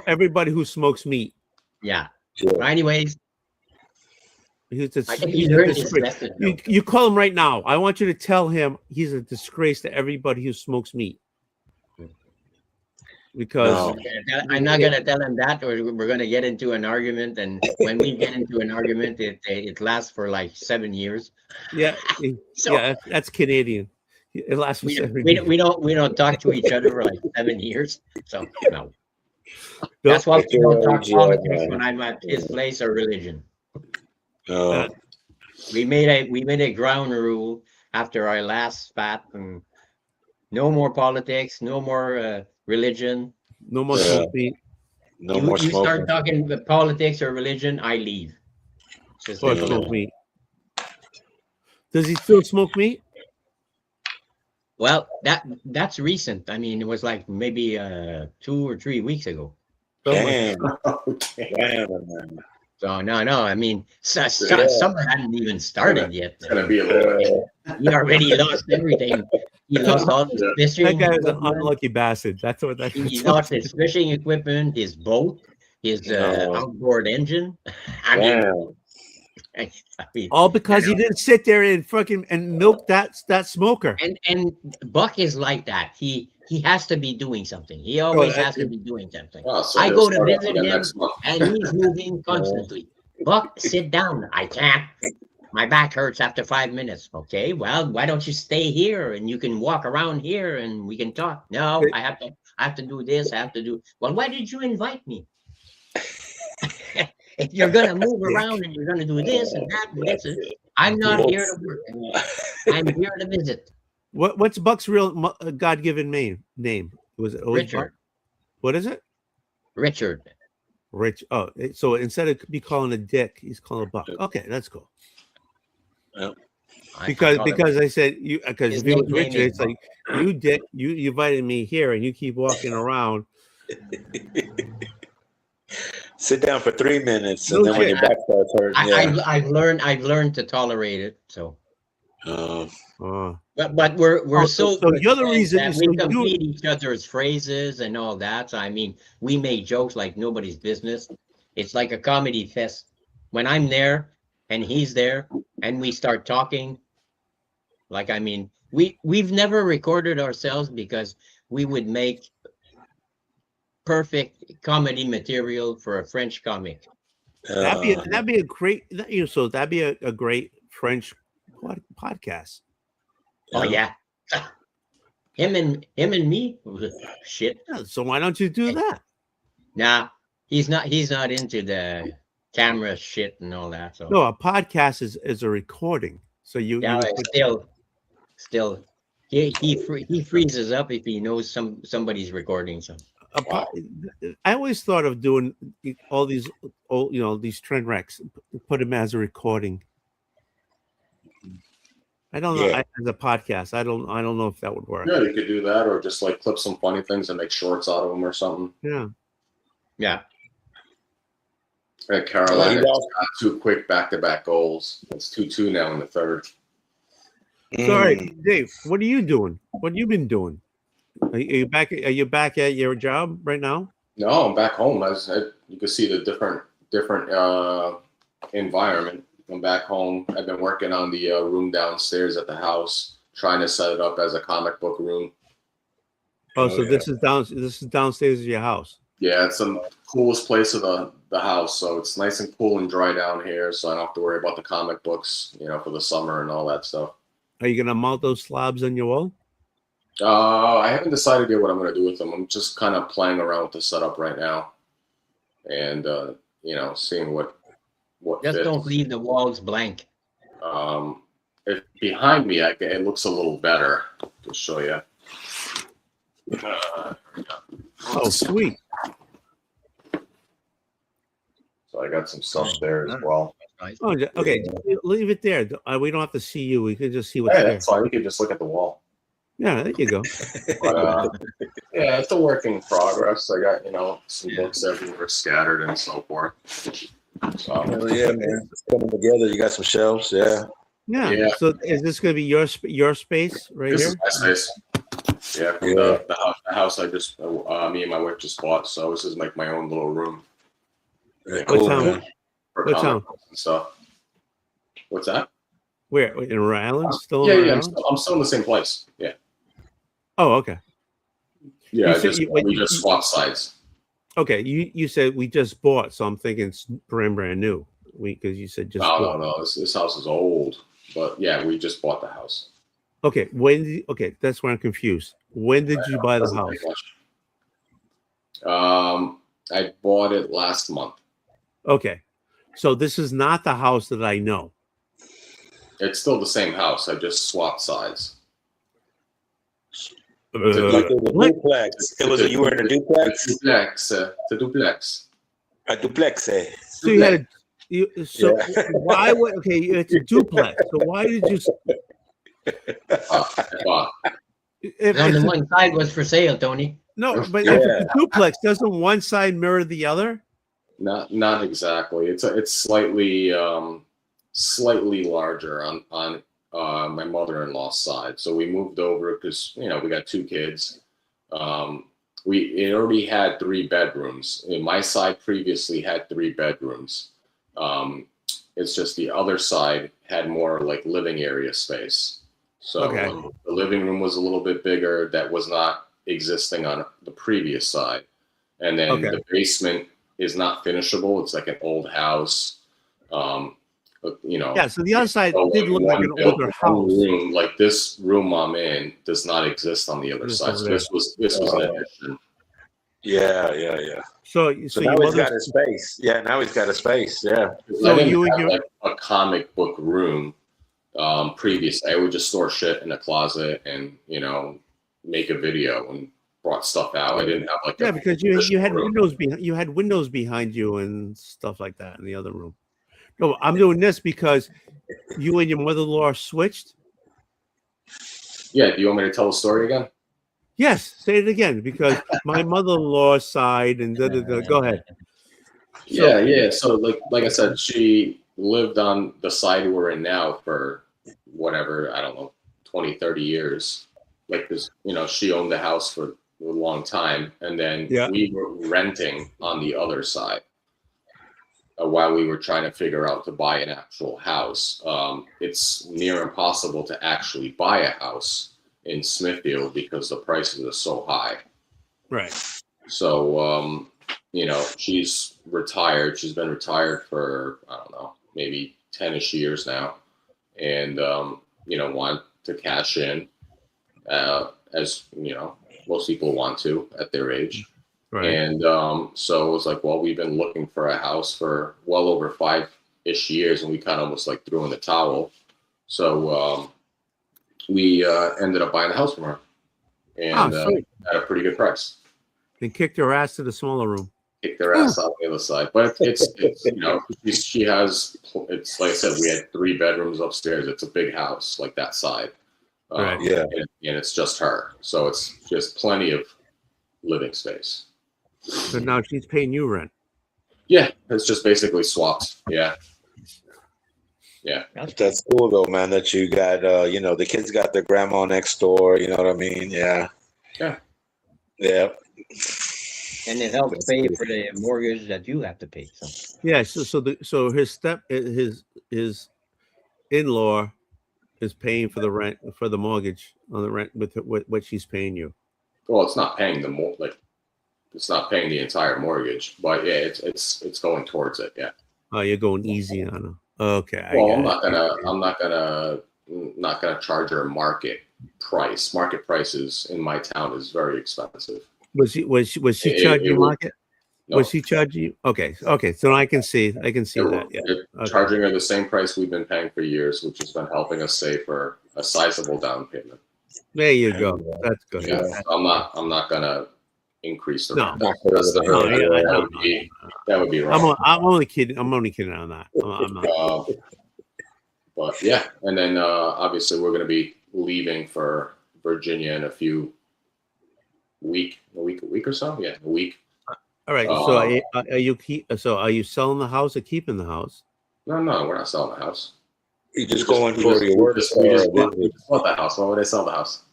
everybody who smokes meat. Yeah. But anyways, you call him right now. I want you to tell him he's a disgrace to everybody who smokes meat. Because I'm not going to tell him that, or we're going to get into an argument. And when we get into an argument, it lasts for like 7 years. Yeah, that's Canadian. It lasts for 7 years. We don't talk to each other for like 7 years. So no. That's why we don't talk politics when I'm at his place or religion. We made a ground rule after our last spat, and no more politics, no more religion, no more smoke meat. You start talking about politics or religion, I leave. Smoke meat. Does he still smoke meat? Well, that's recent. I mean, it was like maybe 2 or 3 weeks ago. Damn. So no. I mean, summer hadn't even started yet. It's gonna be a little. He already lost everything. He lost all his fishing. That guy is an unlucky bastard. That's what that. He lost his fishing equipment, his boat, his outboard engine. I mean, all because he didn't sit there and fucking milk that smoker. And Buck is like that. He has to be doing something. He always has to be doing something. So I go to visit him, and he's moving constantly. Buck, sit down. I can't. My back hurts after 5 minutes. Okay, well, why don't you stay here and you can walk around here and we can talk? No, I have to do this. I have to do. Well, why did you invite me? If you're gonna move around and you're gonna do this and that, and this, I'm not here to work. I'm here to visit. What's Buck's real God-given name? Was it Richard? Buck? What is it? Richard. Rich. Oh, so instead of be calling a Dick, he's calling a Buck. Okay, that's cool. Yeah. Because I said because if it was Richard, it's like you Dick, you invited me here and you keep walking around. Sit down for 3 minutes, and then when your back starts hurting, I've learned to tolerate it. So But we're so so the other good reason that is we so you- complete each other's phrases and all that. So I mean, we make jokes like nobody's business. It's like a comedy fest. When I'm there and he's there and we start talking, like I mean, we've never recorded ourselves because we would make perfect comedy material for a French comic. that'd be a great so that'd be a great French podcast. Oh yeah. Him and me? Shit. Yeah, so why don't you do that? Nah, he's not into the camera shit and all that. So No, a podcast is a recording. So yeah, still he freezes up if he knows somebody's recording. So I always thought of doing all these old, these trend wrecks, put them as a recording. I don't know. Yeah. As a podcast, I don't know if that would work. Yeah, you could do that, or just like clip some funny things and make shorts out of them or something. Yeah. yeah. Hey, Carolina Well, got 2 quick back-to-back goals. It's 2-2 now in the third. Sorry, Dave. What are you doing? What have you been doing? Are you back? Are you back at your job right now? No, I'm back home. You can see the different environment. I'm back home. I've been working on the room downstairs at the house, trying to set it up as a comic book room. Oh, so this is downstairs of your house. Yeah, it's the coolest place of the house, so it's nice and cool and dry down here, so I don't have to worry about the comic books, for the summer and all that stuff. Are you gonna mount those slabs on your wall? I haven't decided yet what I'm going to do with them. I'm just kind of playing around with the setup right now, and seeing what Just fits. don't leave the walls blank. If behind me, it looks a little better. To show you. Oh, sweet. So I got some stuff there as well. Oh, okay. Leave it there. We don't have to see you. We can just see what's Hey, there. that's fine. You can just look at the wall. Yeah, there you go. But, yeah, it's a work in progress. I got some books everywhere scattered and so forth. So, yeah, man. It's coming together. You got some shelves. Yeah. Yeah. So is this going to be your space right this here? is my space. Yeah, the house I just me and my wife just bought. So this is like my own little room. Very What cool, town? man. For What comic town? books and stuff. What's that? Where in Rhode Island? Still Yeah, in Rhode yeah. Island? I'm still in the same place. Yeah. Oh, okay. Yeah, You said we just swapped sides. Okay, you said we just bought, so I'm thinking it's brand new. Because you said just bought. No. This house is old, but yeah, we just bought the house. Okay, okay, that's where I'm confused. When did you buy the house? I bought it last month. Okay, so this is not the house that I know. It's still the same house. I just swapped sides. Like it was a duplex. You were in a duplex? It's a duplex. A duplex, eh? So you had why would it's a duplex. So why did you if On the it's one side was for sale, Tony. no, but if it's a duplex, doesn't one side mirror the other? Not exactly. It's slightly larger on my mother-in-law's side. So we moved over because we got 2 kids. It already had 3 bedrooms. My side previously had 3 bedrooms. It's just the other side had more like living area space. So the living room was a little bit bigger. That was not existing on the previous side. And then the basement is not finishable. It's like an old house. Yeah, so the other side did look like an older house. Room, like this room I'm in does not exist on the other side. So this was an addition. Yeah. So now he's got a space. Yeah, now he's got a space. Yeah. So you have like a comic book room. Previously, I would just store shit in a closet and make a video and brought stuff out. I didn't have because you had windows behind you and stuff like that in the other room. No, I'm doing this because you and your mother-in-law switched. Yeah, do you want me to tell the story again? Yes, say it again because my mother-in-law's side and go ahead. Yeah. So like I said, she lived on the side we're in now for whatever, I don't know, 20, 30 years. Like this, she owned the house for a long time, and then we were renting on the other side while we were trying to figure out to buy an actual house. It's near impossible to actually buy a house in Smithfield because the prices are so high. Right. So, she's retired. She's been retired for, I don't know, maybe 10-ish years now. And, want to cash in, as, most people want to at their age. Right. And so it was like, well, we've been looking for a house for well over 5-ish years, and we kind of almost like threw in the towel. So we ended up buying a house from her, and at a pretty good price. Then kicked her ass to the smaller room. Kicked their ass out the other side. But it's she has, it's like I said, we had 3 bedrooms upstairs. It's a big house, like that side. Right. And it's just her. So it's just plenty of living space. So now she's paying you rent. Yeah, it's just basically swapped. Yeah. Yeah. That's cool though, man, that you got the kids got their grandma next door, you know what I mean? Yeah. Yeah. Yeah. And it helps pay for the mortgage that you have to pay. So Yeah, so his in-law is paying for the rent, for the mortgage on the rent with what she's paying you. Well, it's not paying it's not paying the entire mortgage, but yeah, it's going towards it. Yeah. Oh, you're going easy on her. Okay. Well, I'm not gonna charge her market price. Market prices in my town is very expensive. Was she charging you market? No. Was she charging you? Okay. So I can see that. Yeah. Okay. Charging her the same price we've been paying for years, which has been helping us save for a sizable down payment. There you go. That's good. Yeah, I'm not gonna increase the rent. No. That would be wrong. I'm only kidding. I'm only kidding on that. I'm not. But yeah, and then obviously we're gonna be leaving for Virginia in a week or so. Yeah, a week. All right. So are you selling the house or keeping the house? No, we're not selling the house. You just going for your work. We just bought the house. Why would I sell the house?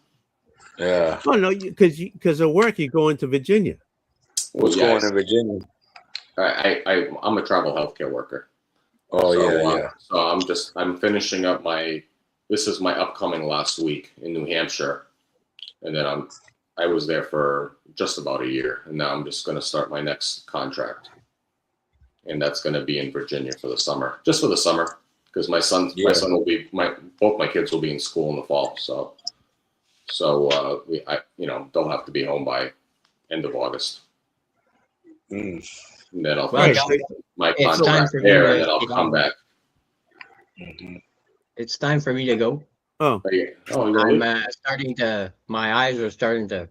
Yeah. Oh no, because of work you go into Virginia. What's going in Virginia? I'm a travel healthcare worker. Oh, yeah. So I'm finishing up this is my upcoming last week in New Hampshire. And then I was there for just about a year, and now I'm just going to start my next contract. And that's going to be in Virginia for the summer, just for the summer, because my son will be, both my kids will be in school in the fall. So they'll have to be home by end of August. And then I'll finish my contract there, and then I'll come back. it's time for me to go. Oh, I'm my eyes are starting to,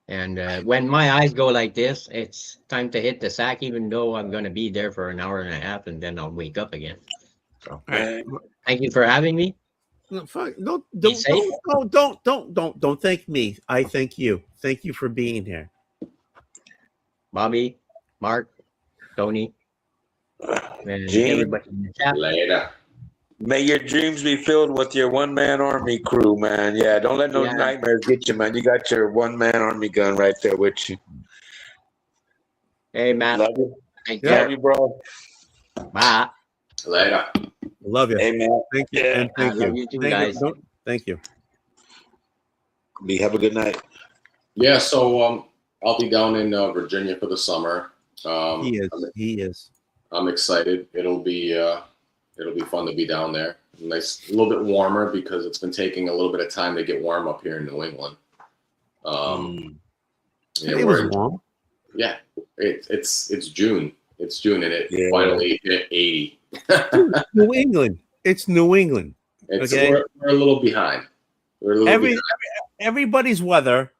and when my eyes go like this, it's time to hit the sack, even though I'm going to be there for an hour and a half, and then I'll wake up again. So thank you for having me. no, don't thank me. I thank you. Thank you for being here. Bobby, Mark, Tony, and Gene. everybody in the chat. Later. May your dreams be filled with your one-man army crew, man. Yeah, don't let no nightmares get you, man. You got your one-man army gun right there with you. Hey, Matt. Love you. Thank you. Love you, bro. Bye. Later. Love you. Hey, man. Thank you. Yeah. And thank I love you. you too, Thank guys. you. Thank you. Have a good night. Yeah, so I'll be down in Virginia for the summer. He is. I'm excited. It'll be fun to be down there. Nice, a little bit warmer because it's been taking a little bit of time to get warm up here in New England. It was warm. Yeah, it's June. It's June, and it finally hit 80. New England. It's New England. Okay, we're a little behind. Everybody's weather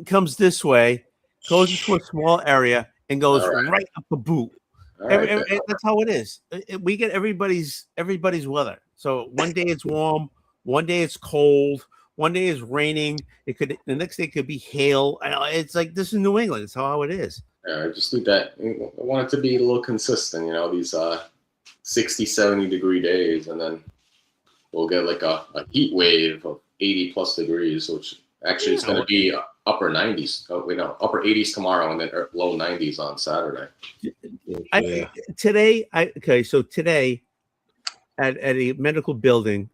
comes this way, goes into a small area, and goes right up the boot. That's how it is. We get everybody's weather. So one day it's warm, one day it's cold, one day it's raining. The next day it could be hail. It's like this is New England. It's how it is. Yeah, I just think that I want it to be a little consistent. These 60, 70 degree days, and then we'll get like a heat wave of 80 plus degrees, which actually is going to be upper 90s. Oh, wait, no, upper 80s tomorrow, and then low 90s on Saturday. Today at a medical building.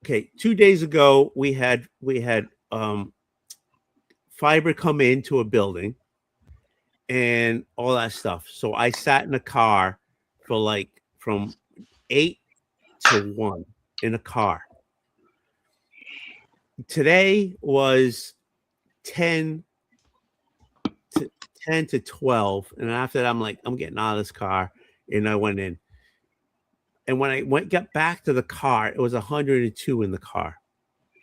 Okay, 2 days ago we had fiber come into a building and all that stuff. So I sat in a car for like from 8 to 1 in a car. Today was 10 to 12, and after that I'm like, I'm getting out of this car, and I went in. And when I got back to the car, it was 102 in the car.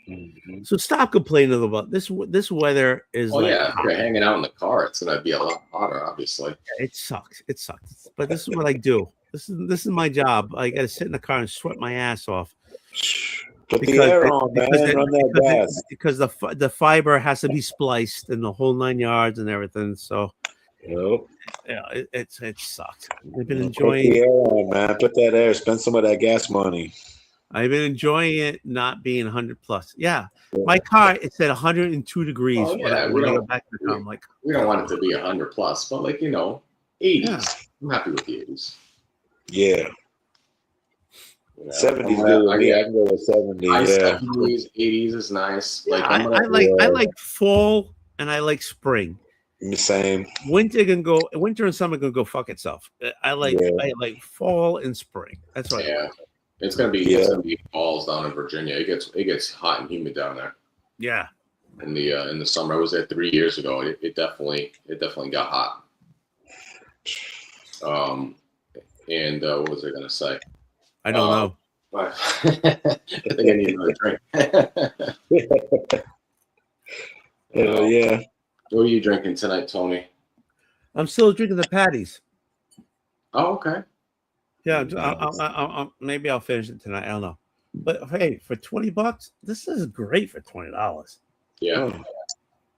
Mm-hmm. So stop complaining about this. This weather is. Oh, yeah, if you're hanging out in the car, it's gonna be a lot hotter, obviously. It sucks. It sucks. But this is what I do. This is my job. I got to sit in the car and sweat my ass off. Put the air on, man. Run that gas. Because the fiber has to be spliced and the whole 9 yards and everything. So. Yep. Yeah, it sucks. I've been enjoying. Put the air on, man. Put that air. Spend some of that gas money. I've been enjoying it not being 100 plus. Yeah, my car it's at 102 degrees. Oh, yeah, we don't want it to be 100 plus, but like 80s. Yeah. I'm happy with the 80s. Yeah. 70s good. I can go with 70. High yeah. 70s, 80s is nice. Like I like fall and I like spring. The same. Winter and summer can go fuck itself. I like fall and spring. That's right. Yeah, it's gonna be falls down in Virginia. It gets hot and humid down there. Yeah. In the summer, I was there 3 years ago. It definitely got hot. And what was I gonna say? I don't know. I think I need another drink. Yeah. What are you drinking tonight, Tony? I'm still drinking the patties. Oh, okay. Yeah, maybe I'll finish it tonight. I don't know. But hey, for $20, this is great for $20. Yeah.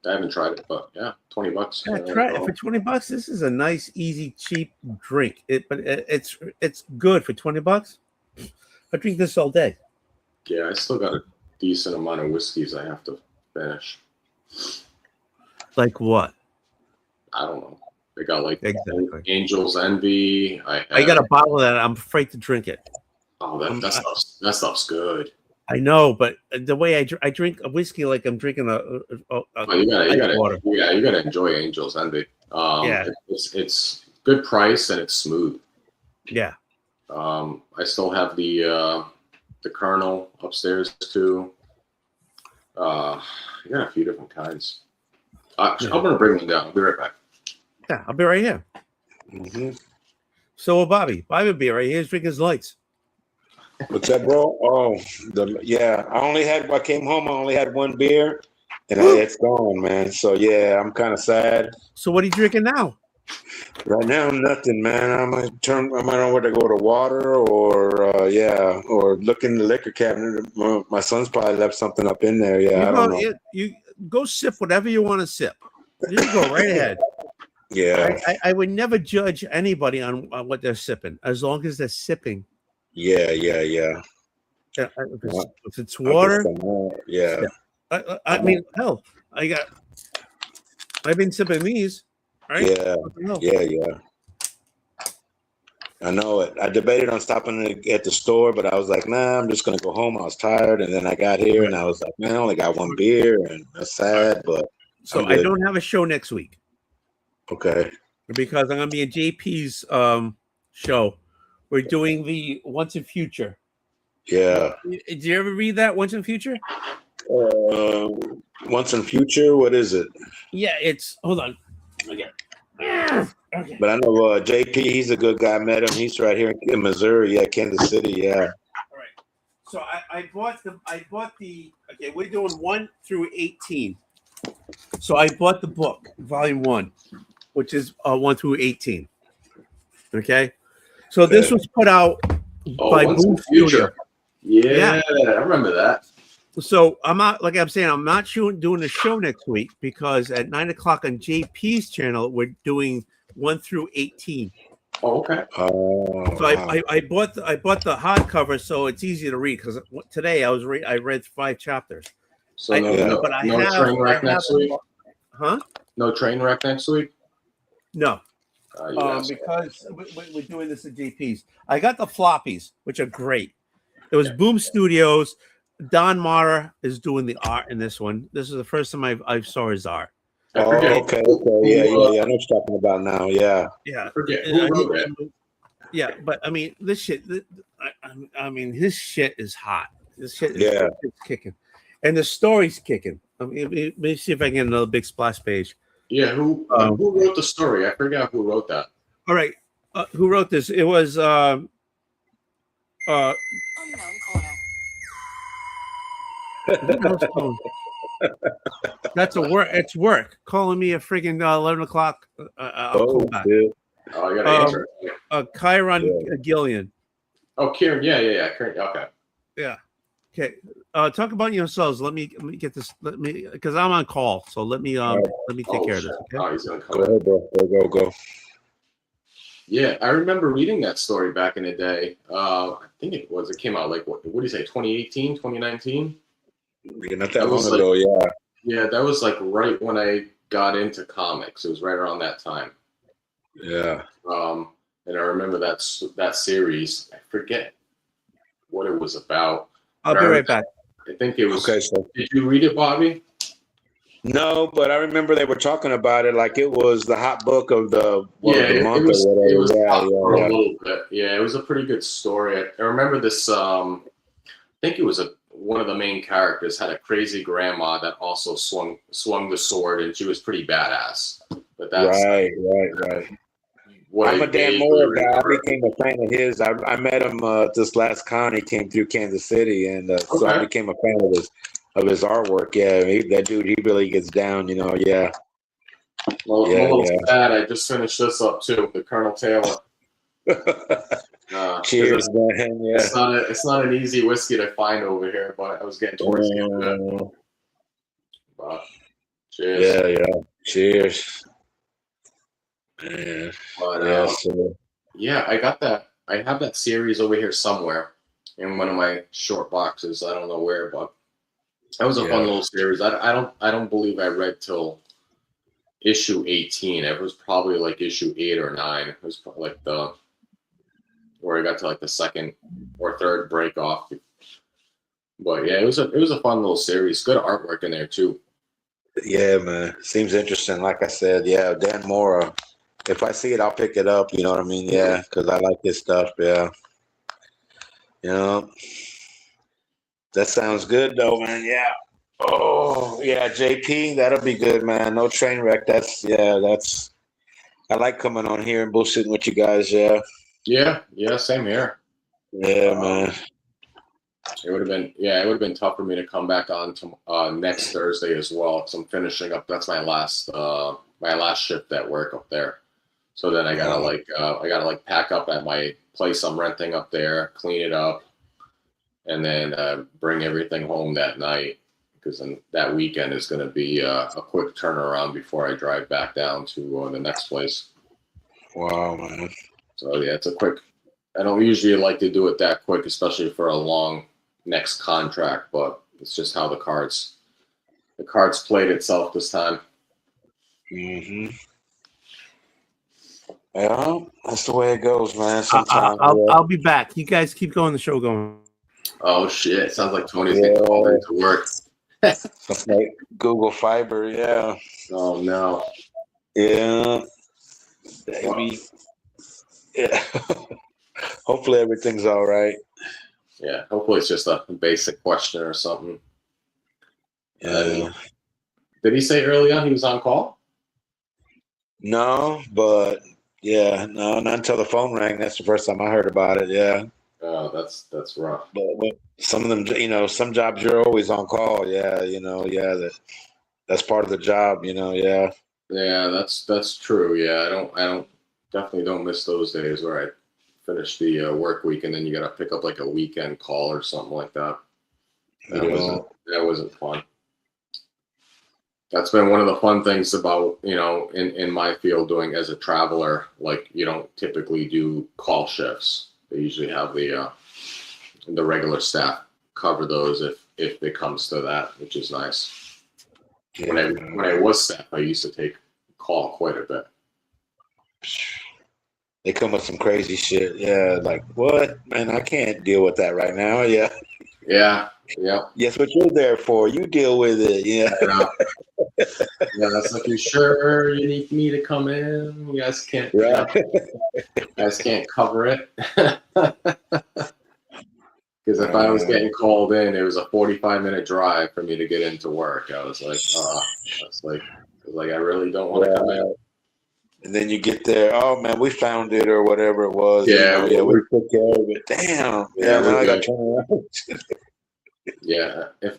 I haven't tried it, but yeah, $20. Yeah, try it for $20. This is a nice, easy, cheap drink. It's good for $20. I drink this all day. Yeah, I still got a decent amount of whiskeys I have to finish. Like what? I don't know. They got like Angel's Envy. I got a bottle of that. I'm afraid to drink it. Oh, that stuff's good. I know, but the way I drink a whiskey like I'm drinking you gotta enjoy Angel's Envy. It's good price and it's smooth. Yeah. I still have the Colonel upstairs too. I got a few different kinds. I'm gonna bring them down. I'll be right back. Yeah, I'll be right here. Mm-hmm. So will Bobby. Bobby will be right here. He's drinking his lights. What's that, bro? Oh, I came home, I only had one beer, and it's gone, man. So yeah, I'm kind of sad. So what are you drinking now? Right now, nothing, man. I might know where to go to water or look in the liquor cabinet. My son's probably left something up in there. Yeah, I don't know. You go sip whatever you want to sip. You go right ahead. Yeah. I would never judge anybody on what they're sipping as long as they're sipping. Yeah. If it's water, yeah. I mean, hell, I've been sipping these, right? Yeah. I know it. I debated on stopping at the store, but I was like, nah, I'm just gonna go home. I was tired, and then I got here, and I was like, man, I only got one beer, and that's sad, but so I don't have a show next week. Okay. Because I'm gonna be at JP's show. We're doing the Once in Future. Yeah. Did you ever read that Once in Future? Once in Future, what is it? Yeah, hold on. Okay. But I know JP, he's a good guy. I met him. He's right here in Missouri. Yeah, Kansas City. Yeah. All right. So I bought the okay, we're doing 1 through 18. So I bought the book, volume 1, which is 1 through 18. Okay. So this was put out by Boom Studio. Yeah, I remember that. So I'm not doing the show next week because at 9:00 on JP's channel we're doing 1 through 18. Oh, okay. Oh, So I bought the hardcover so it's easy to read because today I read 5 chapters. So But I no have train wreck next week. Huh? No train wreck next week. No. Because we're doing this at JP's. I got the floppies, which are great. It was Boom Studios. Don Mara is doing the art in this one. This is the first time I saw his art. I forget. okay. Yeah. I know what you're talking about now. Yeah. Yeah. I forget who wrote it. Yeah, but I mean, this shit. I mean, his shit is hot. This shit Yeah. is kicking, and the story's kicking. I mean, let me see if I can get another big splash page. Yeah, who wrote the story? I forgot who wrote that. All right, who wrote this? It was that's a work. It's work. Calling me a friggin' 11 o'clock. I'll call back. Dude. Oh, I got to answer. Chiron Gillian. Oh, Kieran. Yeah. Okay. Yeah. Okay. Talk about yourselves. Let me get this. Because I'm on call. So let me take care of this. Okay. Oh, he's gonna come. Go ahead, bro. Go. Yeah, I remember reading that story back in the day. I think it came out like what do you say, 2018, 2019? Yeah, not that long ago, yeah. Yeah, that was like right when I got into comics. It was right around that time. Yeah. And I remember that series. I forget what it was about. I'll be right back. I think it was. Okay, so Did you read it, Bobby? No, but I remember they were talking about it like it was the hot book of the month It or was whatever. hot for a little bit. Yeah, it was a pretty good story. I remember this. I think it was one of the main characters had a crazy grandma that also swung the sword, and she was pretty badass. But that's right. I'm a Dan Moore guy. I became a fan of his. I met him this last con. He came through Kansas City, and so I became a fan of his artwork. Yeah, that dude, he really gets down. Yeah. Well, I'm a little sad. I just finished this up too, the Colonel Taylor. Cheers, man. Yeah. It's not an easy whiskey to find over here, but I was getting towards the end of it. But, cheers. Yeah. Cheers. Yeah. But, yeah, I got that. I have that series over here somewhere in one of my short boxes. I don't know where, but that was a fun little series. I don't believe I read till issue 18. It was probably like issue 8 or 9. It was probably like where I got to like the second or third break off. But yeah, it was a fun little series. Good artwork in there too. Yeah, man. Seems interesting. Like I said, yeah, Dan Mora. If I see it, I'll pick it up. You know what I mean? Yeah, because I like his stuff. Yeah. That sounds good though, man. Yeah. Oh, yeah, JP, that'll be good, man. No train wreck. I like coming on here and bullshitting with you guys. Yeah. Yeah, same here. Yeah, man. It would have been tough for me to come back on to next Thursday as well, because I'm finishing up. That's my last shift at work up there. So then I gotta pack up at my place I'm renting up there, clean it up, and then bring everything home that night, because then that weekend is going to be a quick turnaround before I drive back down to the next place. Wow, man. So yeah, it's a quick. I don't usually like to do it that quick, especially for a long next contract, but it's just how the cards played itself this time. Mm-hmm. Yeah, that's the way it goes, man. Sometimes I'll be back. You guys keep going. The show going. Oh shit! Sounds like Tony's getting called into work. Something like Google Fiber, yeah. Oh no. Yeah. Maybe. Yeah. Hopefully everything's all right. Yeah. Hopefully it's just a basic question or something. Yeah. Did he say early on he was on call? No, but yeah, no, not until the phone rang. That's the first time I heard about it. Yeah. Oh, that's rough. But some of them, some jobs you're always on call. Yeah, that's part of the job. Yeah. Yeah, that's true. Yeah, I definitely don't miss those days where I finish the work week and then you got to pick up like a weekend call or something like that. That wasn't fun. That's been one of the fun things about, in my field doing as a traveler. Like, you don't typically do call shifts. They usually have the regular staff cover those if it comes to that, which is nice. Yeah. When I was staff, I used to take call quite a bit. They come with some crazy shit. Yeah, like what? Man, I can't deal with that right now. Yeah. Yeah. Yes, what you're there for. You deal with it. Yeah. Yeah, that's like, you sure you need me to come in? You guys can't. Right. You guys can't cover it. Because if I was getting called in, it was a 45-minute drive for me to get into work. I was like, I really don't want to come in. And then you get there, oh man, we found it or whatever it was. Yeah, we took care of it. Damn. Yeah, now I got to turn around. Yeah, if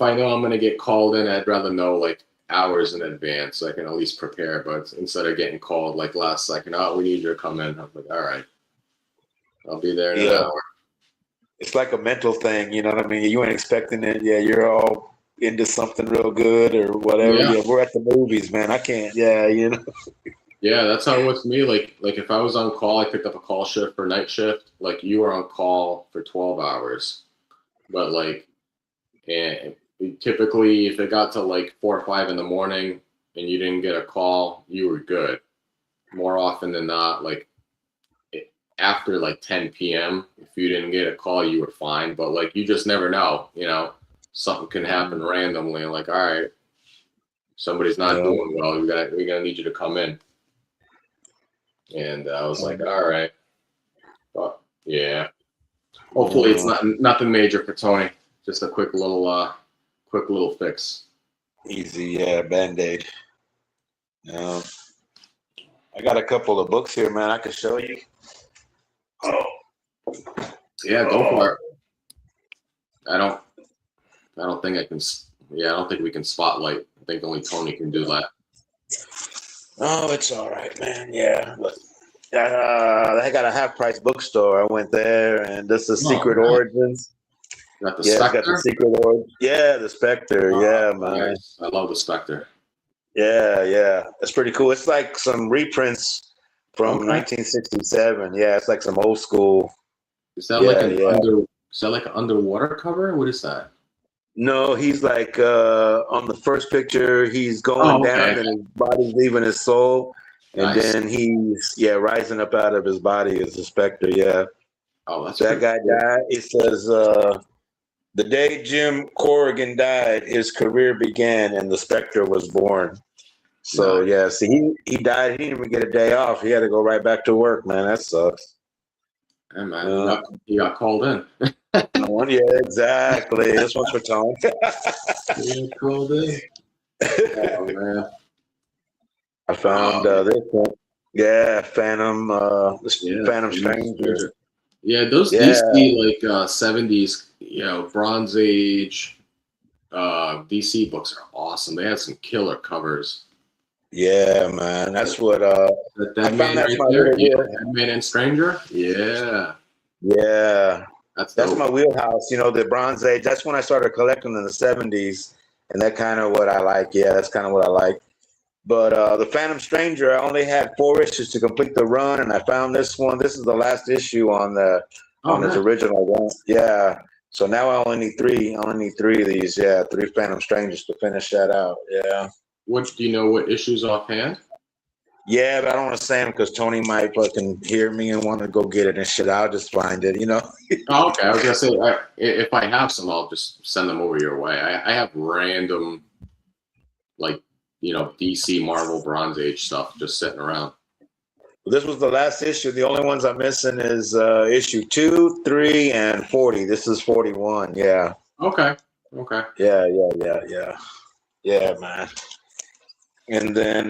I know I'm gonna get called in, I'd rather know like hours in advance so I can at least prepare. But instead of getting called like last second, oh, we need you to come in. I'm like, all right, I'll be there in an hour. It's like a mental thing, you know what I mean? You ain't expecting it. Yeah, you're all into something real good or whatever. Yeah, we're at the movies, man. I can't. Yeah, Yeah, that's how it was for me. Like if I was on call, I picked up a call shift for night shift. Like you were on call for 12 hours, but like, and typically if it got to like 4 or 5 in the morning and you didn't get a call, you were good. More often than not, like after like 10 p.m., if you didn't get a call, you were fine. But like, you just never know, something can happen randomly. And like, all right, somebody's not doing well. We're gonna need you to come in. And I was like, all right, but yeah, hopefully it's nothing major for Tony. Just a quick little fix. Easy, Band-Aid. I got a couple of books here, man. I can show you. Oh, yeah, go for it. I don't think I can. Yeah, I don't think we can spotlight. I think only Tony can do that. Oh, it's all right, man. Yeah, but I got a half-price bookstore. I went there, and this is Secret Origins. Got the Spectre? Got the Secret Origins. Yeah, the Spectre. Yeah, man. Nice. I love the Spectre. Yeah, it's pretty cool. It's like some reprints from 1967. Yeah, it's like some old school. Is that like an underwater cover? What is that? No, he's like on the first picture, he's going down and his body's leaving his soul. And then he's rising up out of his body as a specter. Yeah. Oh, that's that guy died. It says the day Jim Corrigan died, his career began and the specter was born. So see, he died. He didn't even get a day off. He had to go right back to work, man. That sucks. Hey, man, he got called in. Yeah, exactly. This one's for Tom. He got called in. Oh man. I found this one. Yeah, Phantom Stranger. Yeah, those DC like 70s, Bronze Age DC books are awesome. They had some killer covers. Yeah, man. That's what I found. That's my Man and Stranger. Yeah. That's my wheelhouse. The Bronze Age. That's when I started collecting in the 70s, and that kind of what I like. Yeah, that's kind of what I like. But the Phantom Stranger, I only had 4 issues to complete the run, and I found this one. This is the last issue on his original one. Yeah. So now I only need 3. I only need 3 of these. Yeah, 3 Phantom Strangers to finish that out. Yeah. Do you know what issues offhand? Yeah, but I don't want to say them because Tony might fucking hear me and want to go get it and shit. I'll just find it, Oh, okay. I was gonna say if I have some, I'll just send them over your way. I have random, like DC, Marvel, Bronze Age stuff just sitting around. This was the last issue. The only ones I'm missing is issue 2, 3, and 40. This is 41. Yeah. Okay. Yeah, man. And then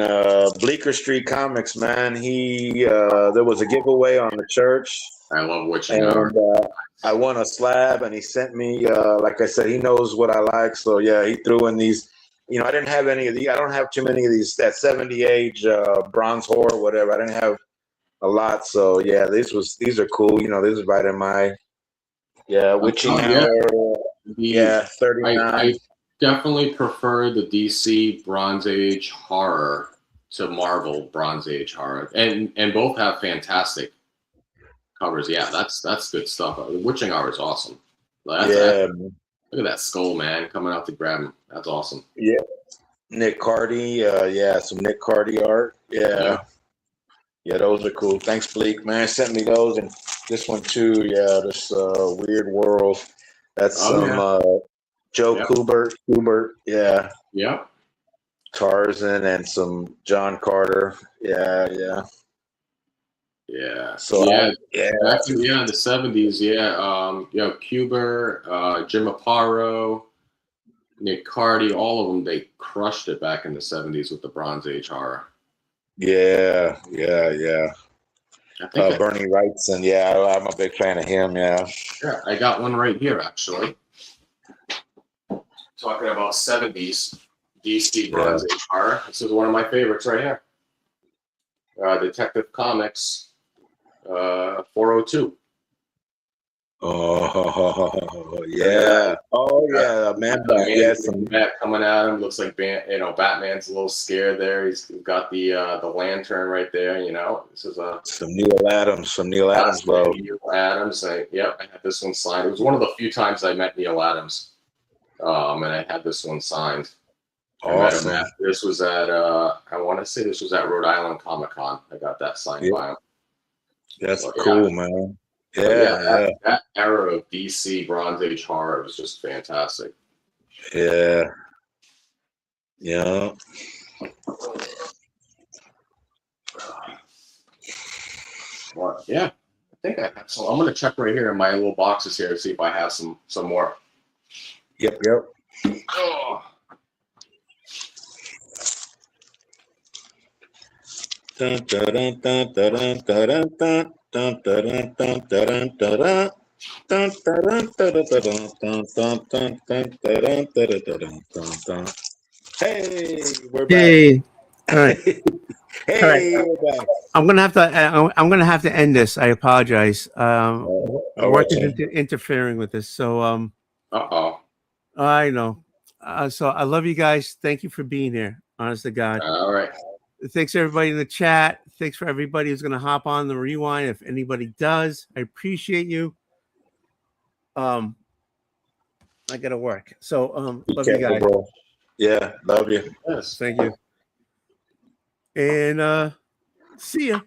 Bleecker Street Comics, man. There was a giveaway on the church. I love what I won a slab, and he sent me. Like I said, he knows what I like, so yeah, he threw in these. I didn't have any of these. I don't have too many of these. That 70 age bronze horror, whatever. I didn't have a lot, so yeah, these are cool. This is right in my witching hour. 39. definitely prefer the DC Bronze Age horror to Marvel Bronze Age horror, and both have fantastic covers. Yeah, that's good stuff. The Witching Hour is awesome. Look at that skull, man, coming out to grab him. That's awesome. Yeah, Nick Cardy. Some Nick Cardy art. Yeah, those are cool. Thanks, Bleak, man. Sent me those, and this one too. Yeah, this Weird World. That's Joe Kubert. Yeah. Yep. Tarzan and some John Carter. Yeah. So back in the 70s. Kuber, Jim Aparo, Nick Cardy, all of them, they crushed it back in the 70s with the Bronze Age horror. Yeah. I think Bernie Wrightson. Yeah, I'm a big fan of him. Yeah, I got one right here actually. Talking about 70s DC Bronze Age horror. This is one of my favorites right here. Detective Comics 402. Oh yeah. Man. Bat coming at him. Looks like Batman's a little scared there. He's got the lantern right there. This is some Neil Adams. Bro. Neil Adams. I had this one signed. It was one of the few times I met Neil Adams. And I had this one signed. Awesome. This was at I want to say this was at Rhode Island Comic Con. I got that signed by him. That's cool, man. Yeah. That era of DC Bronze Age horror was just fantastic. Yeah. Well, I think I have some. I'm gonna check right here in my little boxes here to see if I have some more. Yep. Oh. Dun, dun, dun, dun, dun, dun, dun, dun, dun, dun, dun, dun, dun, dun. Dun, dun, dun, dun, dun, dun, dun, dun, dun, dun, dun, dun, dun. Hey, we're back. Hey, all right. Hey, All right. we're back. I'm gonna have to end this. I apologize. Work is interfering with this, so I know. So I love you guys. Thank you for being here. Honest to God. All right. Thanks everybody in the chat. Thanks for everybody who's gonna hop on the rewind. If anybody does, I appreciate you. I gotta work. So love you guys. Bro. Yeah, love you. Yes. Thank you. And see ya.